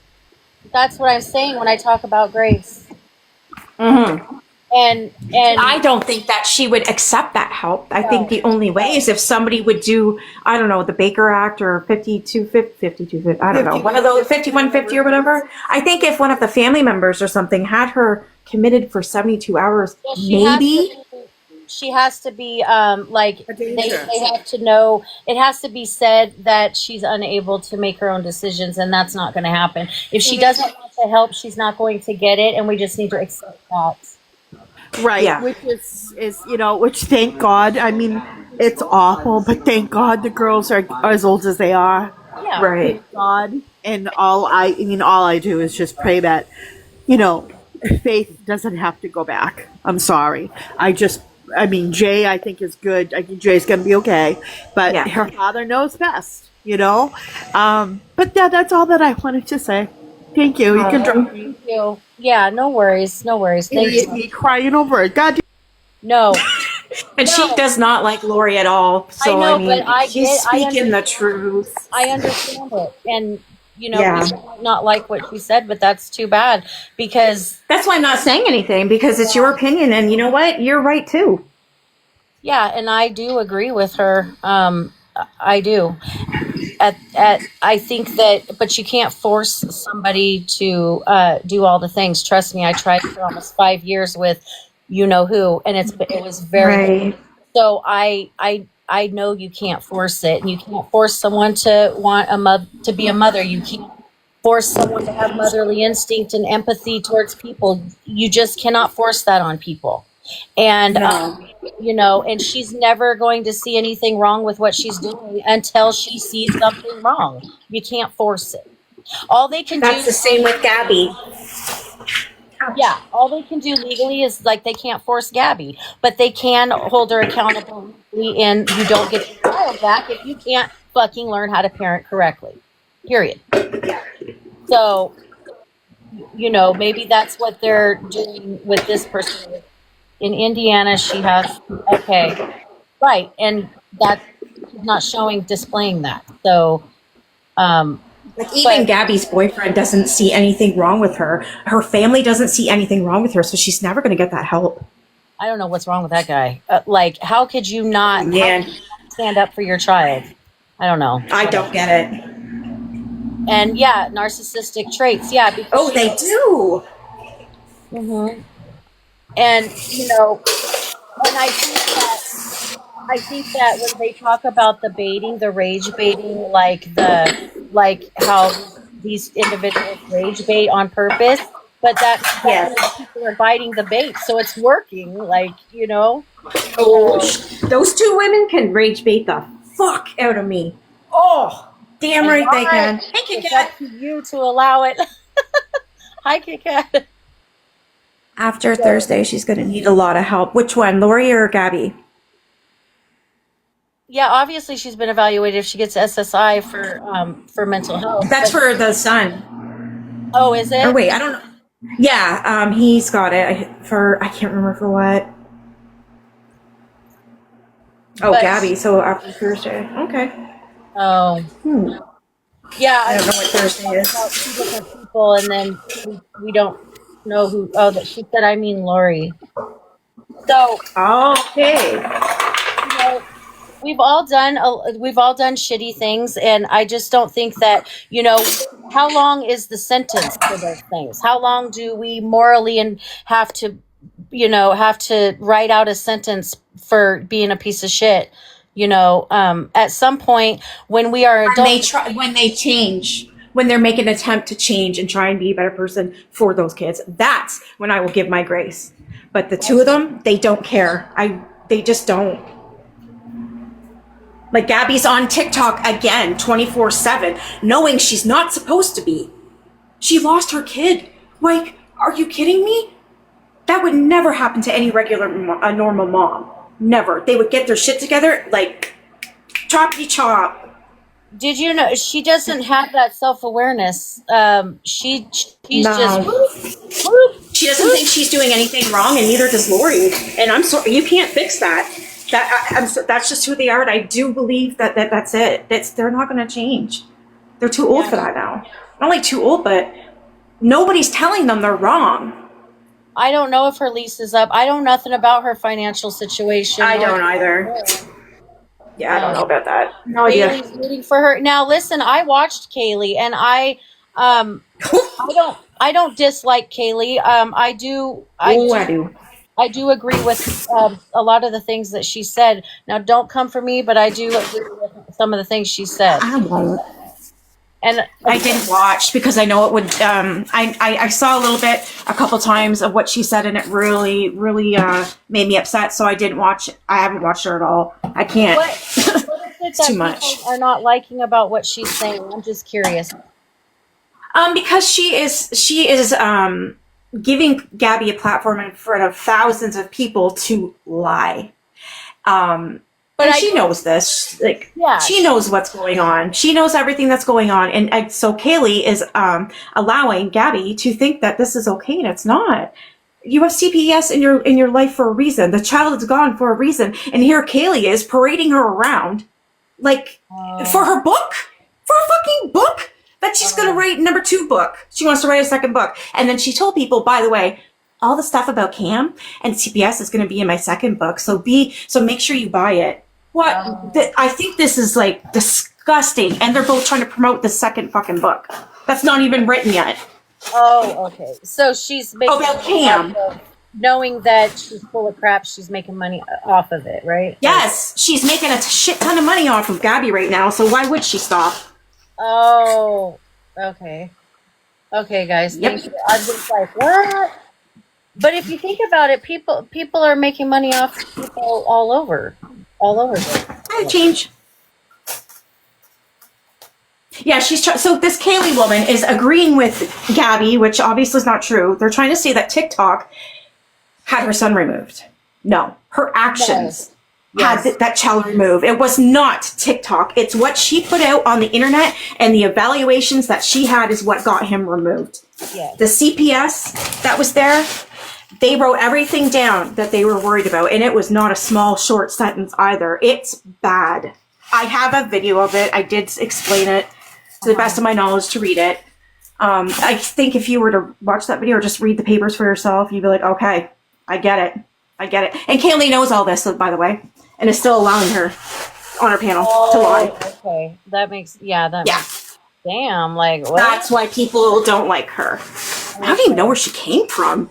That's what I'm saying when I talk about Grace. Mm-hmm. And I don't think that she would accept that help. I think the only way is if somebody would do, I don't know, the Baker Act or 5250, I don't know, one of those 5150 or whatever. I think if one of the family members or something had her committed for 72 hours, maybe. She has to be like they have to know, it has to be said that she's unable to make her own decisions, and that's not going to happen. If she doesn't want the help, she's not going to get it, and we just need to accept that. Right, yeah. Which is which thank God. I mean, it's awful, but thank God the girls are as old as they are. Yeah. Right. Thank God. And all I do is just pray that, Faith doesn't have to go back. I'm sorry. Jay, I think is good. I think Jay's going to be okay, but her father knows best, But yeah, that's all that I wanted to say. Thank you. You can drop me. Thank you. Yeah, no worries. No worries. Thank you. Me crying over it. God. No. And she does not like Lori at all. So I know, but she's speaking the truth. I understand it, and people might not like what she said, but that's too bad, because that's why I'm not saying anything, because it's your opinion, and you know what? You're right too. Yeah, and I do agree with her. I do. I think that, but you can't force somebody to do all the things. Trust me, I tried for almost 5 years with you know who, and it was very. Right. So I know you can't force it, and you can't force someone to want to be a mother. You can't force someone to have motherly instinct and empathy towards people. You just cannot force that on people. And and she's never going to see anything wrong with what she's doing until she sees something wrong. You can't force it. All they can do. That's the same with Gabby. Yeah, all they can do legally is they can't force Gabby, but they can hold her accountable legally, and you don't get your child back if you can't fucking learn how to parent correctly. Period. So, maybe that's what they're doing with this person. In Indiana, she has, right, and that's not displaying that. So, even Gabby's boyfriend doesn't see anything wrong with her. Her family doesn't see anything wrong with her, so she's never going to get that help. I don't know what's wrong with that guy. How could you not stand up for your child? I don't know. I don't get it. And yeah, narcissistic traits. Yeah, because Oh, they do. hmm and you know, and I think that when they talk about the baiting, the rage baiting, like how these individuals rage bait on purpose, but that means Yes. people are biting the bait, so it's working. Like you know, Oh, those two women can rage bait the fuck out of me. Oh, damn and right they why? can. Hey, Kit It's Kat. up to you to allow it. Hi, Kit Kat. After Thursday, she's going to need a lot of help. Which one, Lori or Gabby? Yeah, obviously she's been evaluated if she gets SSI for mental health. That's But, for the son. oh, is Or it? wait, I don't know. Yeah, he's got it I can't remember for what. Oh, But Gabby. So after Thursday. Okay. oh, yeah, I I don't mean, know what Thursday talking is. about two different people, and then we don't know who. Oh, that she said. I mean, Lori. So Okay. you know, we've all done shitty things, and I just don't think that you know how long is the sentence for those things? How long do we morally and have to write out a sentence for being a piece of shit? You know, at some point when we are adults, When they change, when they're making an attempt to change and try and be a better person for those kids, that's when I will give my grace. But the two of them, they don't care. They just don't. Like Gabby's on TikTok again, 24/7, knowing she's not supposed to be. She lost her kid. Like, are you kidding me? That would never happen to any a normal mom. Never. They would get their shit together, like, choppy chop. did you know she doesn't have that self-awareness? She's No. just whoop, She doesn't think she's doing anything wrong, and neither does Lori. And I'm sorry, you can't fix that. That's just who they are, and I do believe that's it. They're not going to change. They're too old for that now. Not only too old, but nobody's telling them they're wrong. I don't know if her lease is up. I don't know nothing about her financial situation. I don't either. Yeah, I don't know about that. No idea. Kaylee's rooting for her. Now listen, I watched Kaylee, and I don't dislike Kaylee. I do agree with a lot of the things that she said. Now don't come for me, but I do agree with some of the things she said. I won't. And I didn't watch because I know it would. I saw a little bit, a couple times of what she said, and it really made me upset. So I didn't watch. I haven't watched her at all. I can't. what is it It's that too much. people are not liking about what she's saying? I'm just curious. Because she is giving Gabby a platform in front of thousands of people to lie. But And she knows this. Like, Yeah. she knows what's going on. She knows everything that's going on. And so Kaylee is allowing Gabby to think that this is okay, and it's not. You have CPS in your life for a reason. The child is gone for a reason. And here Kaylee is parading her around, like, for her book? For a fucking book? That she's going to write number 2 book. She wants to write a second book. And then she told people, by the way, all the stuff about Cam and CPS is going to be in my second book. So make sure you buy it. What? I think this is like disgusting. And they're both trying to promote the second fucking book. That's not even written yet. Oh, okay. So she's making About Cam. knowing that she's full of crap, she's making money off of it, right? Yes, she's making a shit ton of money off of Gabby right now. So why would she stop? Oh, okay. Okay, guys. Yep. Thank you. I'm just like, what? But if you think about it, people are making money off people all over this. I change. Yeah, so this Kaylee woman is agreeing with Gabby, which obviously is not true. They're trying to say that TikTok had her son removed. No, her actions had that child removed. It was not TikTok. It's what she put out on the internet, and the evaluations that she had is what got him removed. Yes. The CPS that was there, they wrote everything down that they were worried about, and it was not a small, short sentence either. It's bad. I have a video of it. I did explain it to the best of my knowledge to read it. I think if you were to watch that video or just read the papers for yourself, you'd be like, okay, I get it. I get it. And Kaylee knows all this, by the way, and is still allowing her on her panel to lie. Okay. That makes, makes damn, like what? That's why people don't like her. I don't even know where she came from.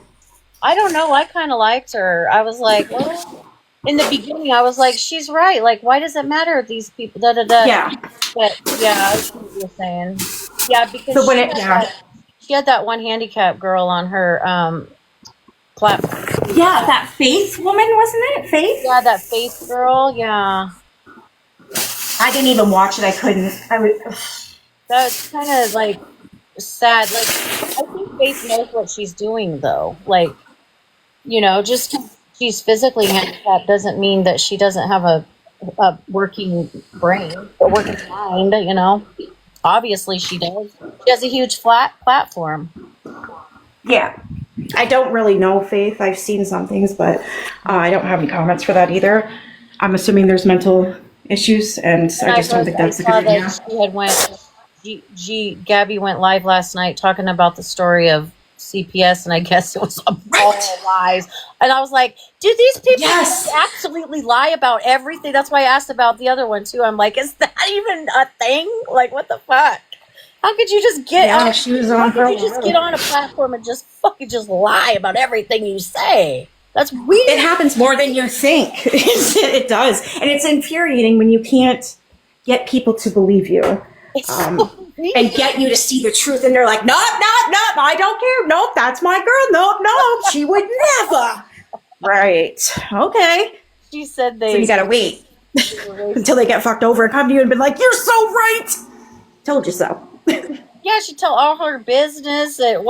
I don't know. I kind of liked her. I was like, well, in the beginning, I was like, she's right. Like, why does it matter if these people? Da da da. Yeah. But yeah, I see what you're saying. Yeah, because So when she had that one handicapped girl on her platform. Yeah, that Faith woman, wasn't it? Faith? Yeah, that Faith girl. Yeah, I didn't even watch it. I couldn't. I would. that's kind of like sad. Like, I think Faith knows what she's doing, though. Like, you know, just 'cause she's physically handicapped doesn't mean that she doesn't have a working brain, a working mind. You know, obviously she does. She has a huge flat platform. Yeah. I don't really know Faith. I've seen some things, but I don't have any comments for that either. I'm assuming there's mental issues, and I just don't think that's a good idea. She had went. Gabby went live last night talking about the story of CPS, and I guess it was all lies. And I was like, do these people absolutely lie about everything? That's why I asked about the other one too. I'm like, is that even a thing? Like, what the fuck? How could you just get on? She was on. How could you just get on a platform and just fucking just lie about everything you say? That's weird. It happens more than you think. It does, and it's infuriating when you can't get people to believe you, and get you to see the truth, and they're like, nope, I don't care. Nope, that's my girl. Nope, she would never. Right? Okay. She said So you gotta wait until they get fucked over and come to you and be like, "You're so right. Told you so." Yeah, she tell all her business at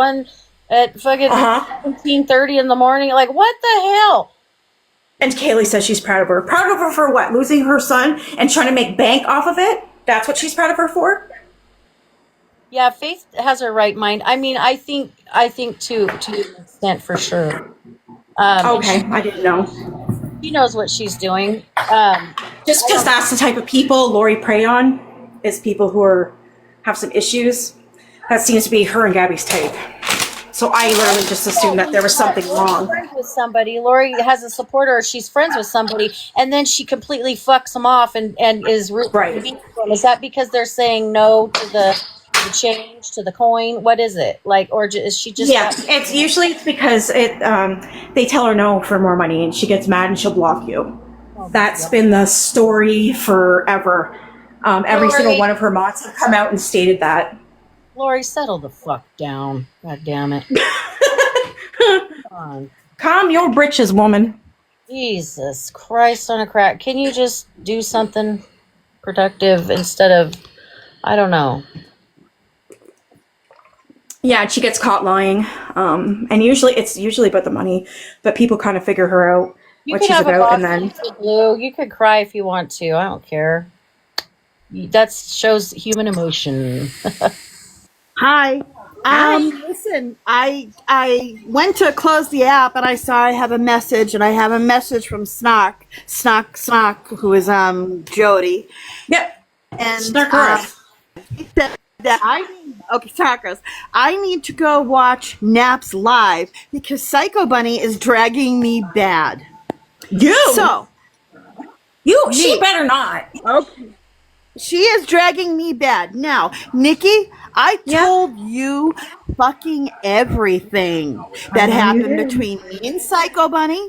fucking 17:30 in the morning. Like, what the hell? And Kaylee says she's proud of her. Proud of her for what? Losing her son and trying to make bank off of it? That's what she's proud of her for? Yeah, Faith has her right mind. I mean, I think to an extent for sure. Okay, I didn't know. She knows what she's doing. Just because that's the type of people Lori prey on, is people who have some issues. That seems to be her and Gabby's type. So I literally just assumed that there was something wrong. Friends with somebody. Lori has a supporter. She's friends with somebody, and then she completely fucks them off and is right. Is that because they're saying no to the change, to the coin? What is it like, or is she just? Yeah, it's usually because they tell her no for more money, and she gets mad and she'll block you. That's been the story forever. Every single one of her mods have come out and stated that. Lori, settle the fuck down. God damn it. Come on. Calm your britches, woman. Jesus Christ on a crack. Can you just do something productive instead of, I don't know. Yeah, and she gets caught lying. And it's usually about the money, but people kind of figure her out what she's about, and then blue. You could cry if you want to. I don't care. That shows human emotion. Hi. Listen, I went to close the app and I saw I have a message, and I have a message from Snock, who is Jody. Yep. And he said that Snockers, I need to go watch Naps live because Psycho Bunny is dragging me bad. She better not. Okay. She is dragging me bad. Now, Nikki, I told you fucking everything that happened between me and Psycho Bunny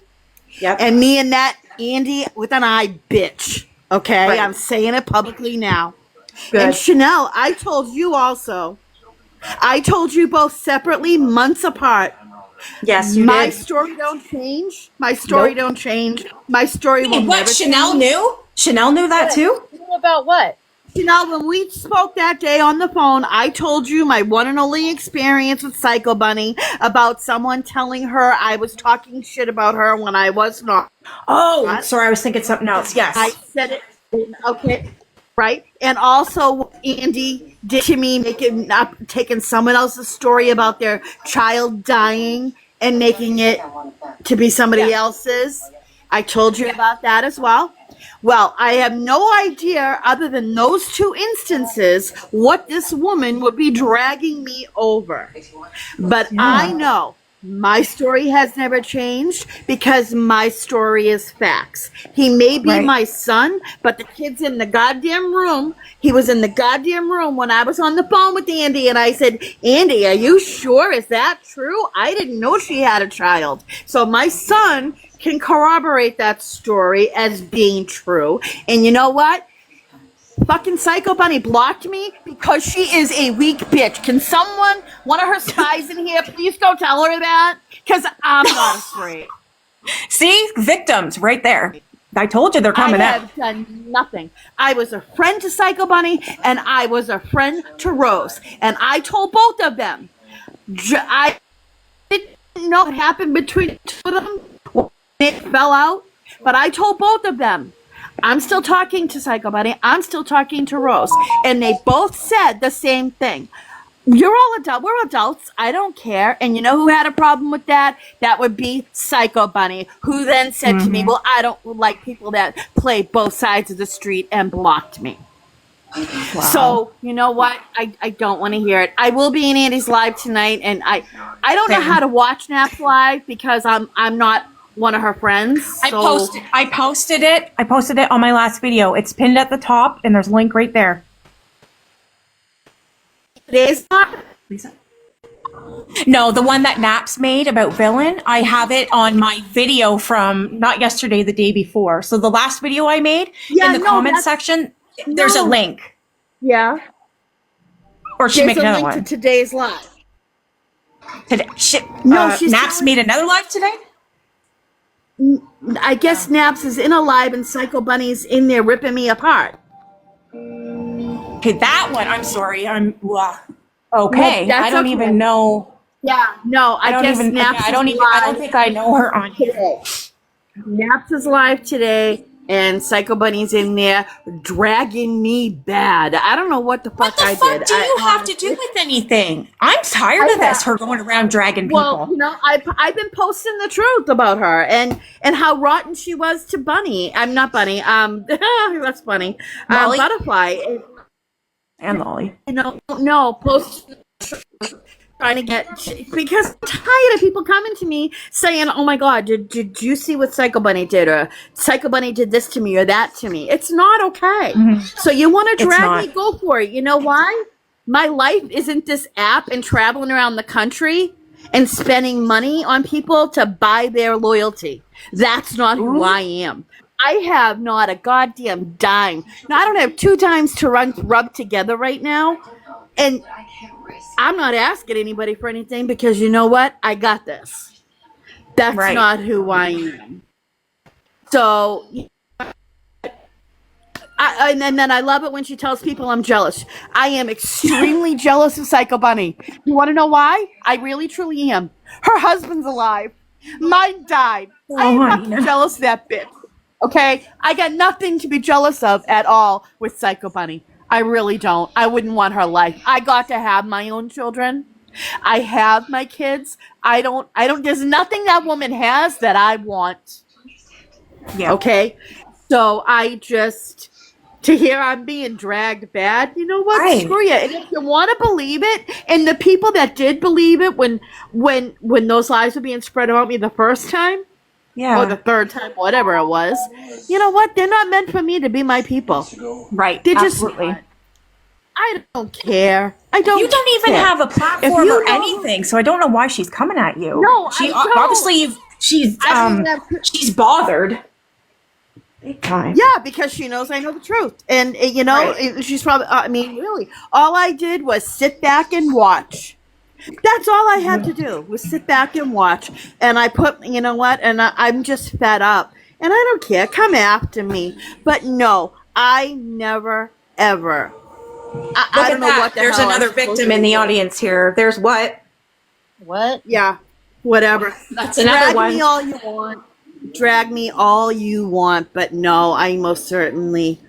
and me and that Andy with an eye bitch. Okay? Right. I'm saying it publicly now. Good. And Chanel, I told you also. I told you both separately, months apart. Yes, you My did. story don't change. My story don't change. My story will never Chanel change. knew? Chanel knew that too? About what? Chanel, when we spoke that day on the phone, I told you my one and only experience with Psycho Bunny about someone telling her I was talking shit about her when I was not. Oh, sorry, I was thinking something else. Yes. I said it. Okay. Right? And also Andy did to me, taking someone else's story about their child dying and making it to be somebody else's. I told you about that as well. Well, I have no idea, other than those two instances, what this woman would be dragging me over. But I know My story has never changed because my story is facts. He may be Right. my son, but the kid's in the goddamn room. He was in the goddamn room when I was on the phone with Andy, and I said, Andy, are you sure? Is that true? I didn't know she had a child. So my son can corroborate that story as being true. And you know what? Fucking Psycho Bunny blocked me because she is a weak bitch. Can someone, one of her spies in here, please go tell her that? Because I'm not afraid. See, victims right there. I told you they're coming I out. have done nothing. I was a friend to Psycho Bunny, and I was a friend to Rose. And I told both of them. I didn't know what happened between the two of them when it fell out, but I told both of them. I'm still talking to Psycho Bunny. I'm still talking to Rose. And they both said the same thing. You're all adult. We're adults. I don't care. And you know who had a problem with that? That would be Psycho Bunny, who then said to me, well, I don't like people that play both sides of the street, and blocked me. So, you know what? I don't want to hear it. I will be in Andy's live tonight, and I don't know how to watch Naps live because I'm not one of her friends. So I posted it on my last video. It's pinned at the top, and there's a link right there. today's live. No, the one that Naps made about Villain, I have it on my video from not yesterday, the day before. So the last video I made, Yeah, in the no, comment that's- section, there's a no. link. Yeah. Or she There's make a another link one. to today's live. Today, No, she's Naps doing- made another live today? I guess Naps is in a live and Psycho Bunny's in there ripping me apart. Okay, that one, I'm sorry. Okay, No, that's I don't okay. even know. Yeah, no, I, I don't guess even. Naps I don't is even. I don't live think I know her on here. today. Naps is live today, and Psycho Bunny's in there dragging me bad. I don't know what the fuck What the I fuck did. do you have to do with anything? I'm tired of this. Her going around dragging people. Well, you know, I've been posting the truth about her and how rotten she was to Bunny. I'm not Bunny. That's funny. Molly? Butterfly. And Lolly. You know, no, post trying to get because I'm tired of people coming to me saying, "Oh my God, did you see what Psycho Bunny did?" Or "Psycho Bunny did this to me or that to me." It's not okay. So you want to It's drag not. me? Go for it. You know why? My life isn't this app and traveling around the country and spending money on people to buy their loyalty. That's not who I am. I have not a goddamn dime. Now, I don't have 2 dimes to rub together right now. And I'm not asking anybody for anything because you know what? I got this. That's Right. not who I am. So, and then I love it when she tells people I'm jealous. I am extremely jealous of Psycho Bunny. You want to know why? I really, truly am. Her husband's alive. Mine died. I am honey. not jealous of that bitch. Okay? I got nothing to be jealous of at all with Psycho Bunny. I really don't. I wouldn't want her life. I got to have my own children. I have my kids. I don't, there's nothing that woman has that I want. Yeah. Okay? So to hear I'm being dragged bad, you know what? Right. Screw you. And if you want to believe it, and the people that did believe it when those lies were being spread about me the first time, Yeah. or the third time, whatever it was, you know what? They're not meant for me to be my people. Right. They're just Absolutely. not. I don't care. I don't. You don't even care. have a platform you or know- anything, so I don't know why she's coming at you. No, she I don't. obviously she's I don't have- she's bothered. Big time. Yeah, because she knows I know the truth, and you know she's probably. I mean, really, all I did was sit back and watch. That's all I had to do was sit back and watch, and I put, you know what, and I'm just fed up, and I don't care. Come after me, but no, I never ever. I don't know what the There's hell another I'm supposed victim to in the do. audience here. There's what? What? Yeah, whatever. That's another Drag one. me all you want. Drag me all you want, but no, I most certainly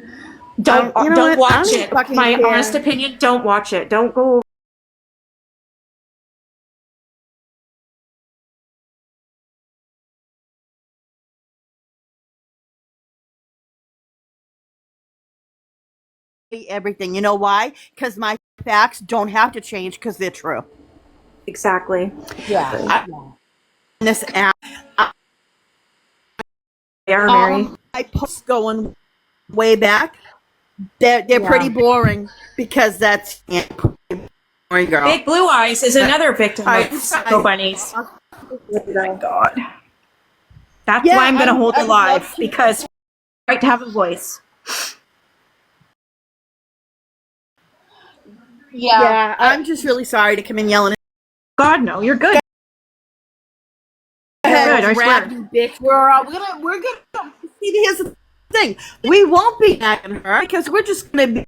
Don't you know don't what? I watch don't it. fucking My care. honest opinion, don't watch it. Don't go. everything. You know why? Because my facts don't have to change because they're true. Exactly. Yeah. this app. They are, Mary. My posts going way back. They're pretty boring because that's boring, girl. Big Blue Eyes is another victim I- of Psycho Bunnies. Oh my God. That's Yeah, why I'm going to hold I it live, love- because right to have a voice. Yeah, I'm just really sorry to come in yelling. God, no, you're good. You're good, I Grab swear. you, bitch. We're gonna see. Here's the thing: we won't be nagging her because we're just gonna be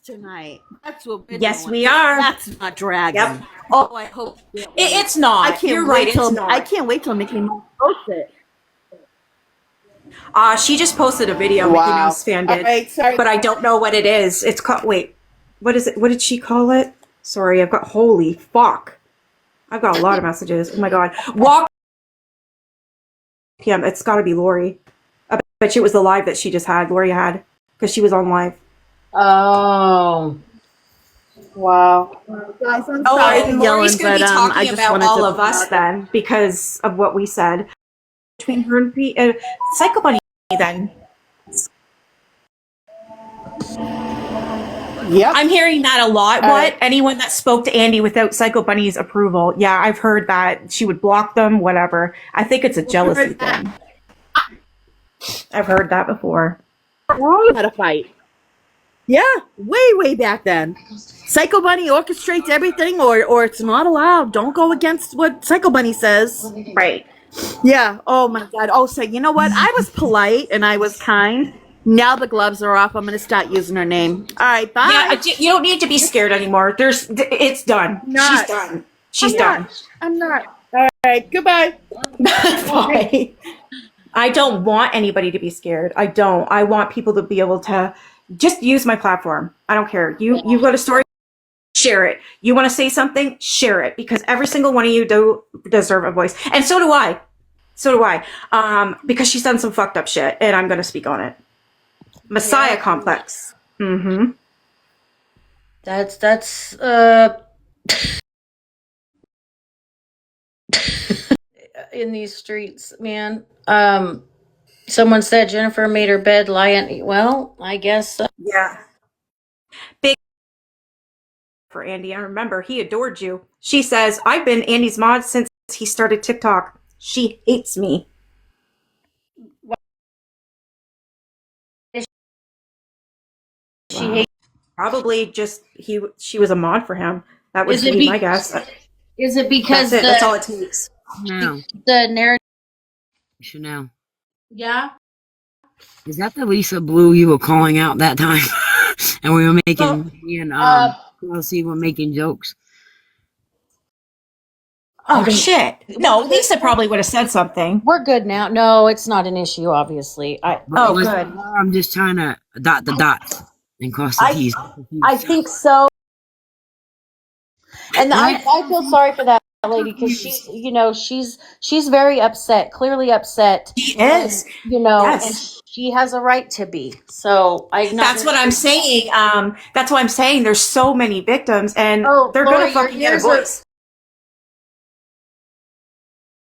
tonight. That's what. Yes, doing. we are. That's not dragging. Yep. Oh, I hope It's not. I can't You're wait right, till it's not. I can't wait till Mickey Mouse posts it. She just posted a video Mickey Wow. Mouse fan did, All right, sorry. but I don't know what it is. It's called, wait, what is it? What did she call it? Sorry, I've got, holy fuck. I've got a lot of messages. Oh my God. Walk. PM, it's gotta be Lori. I bet you it was the live that she just had, Lori had, because she was on live. Oh. Wow. Guys, I'm Oh, sorry and for yelling, Lori's going to but be talking I just about wanted all to of us then because of what we said. Between her and Psycho Bunny then. Yep. I'm hearing that a lot. All What? right. Anyone that spoke to Andy without Psycho Bunny's approval. Yeah, I've heard that. She would block them, whatever. I think it's a jealousy thing. I've heard that before. Had a fight. Yeah, way back then. Psycho Bunny orchestrates everything, or it's not allowed. Don't go against what Psycho Bunny says. Right. Yeah. Oh my God. Oh, so you know what? I was polite and I was kind. Now the gloves are off. I'm gonna start using her name. All right. Bye. Yeah, you don't need to be scared anymore. It's done. Not. She's done. She's I'm done. not. I'm not. All right. Goodbye. Bye. I don't want anybody to be scared. I don't. I want people to be able to just use my platform. I don't care. You've got a story, share it. You want to say something, share it, because every single one of you do deserve a voice, and so do I. So do I. Because she's done some fucked up shit, and I'm going to speak on it. Messiah complex. Mm-hmm. That's in these streets, man. Someone said Jennifer made her bed lie in. Well, I guess Yeah. Big for Andy. I remember he adored you. She says, I've been Andy's mod since he started TikTok. She hates me. she hates. Probably just she was a mod for him. That would Is it be be- my guess. Is it because That's it. That's all it takes. Now, the narrative? Chanel, Yeah. is that the Lisa Blue you were calling out that time? And we were making, me and Kelsey were making jokes. Oh shit! No, Lisa probably would have said something. We're good now. No, it's not an issue. Obviously, But Oh, it was- good. I'm just trying to dot the dots and cross the T's. I think so. And I feel sorry for that lady because she's very upset, clearly upset. She is. And Yes. she has a right to be. So That's what I'm saying. That's why I'm saying there's so many victims, and Oh, they're Lori, gonna fucking your get a ears are- voice.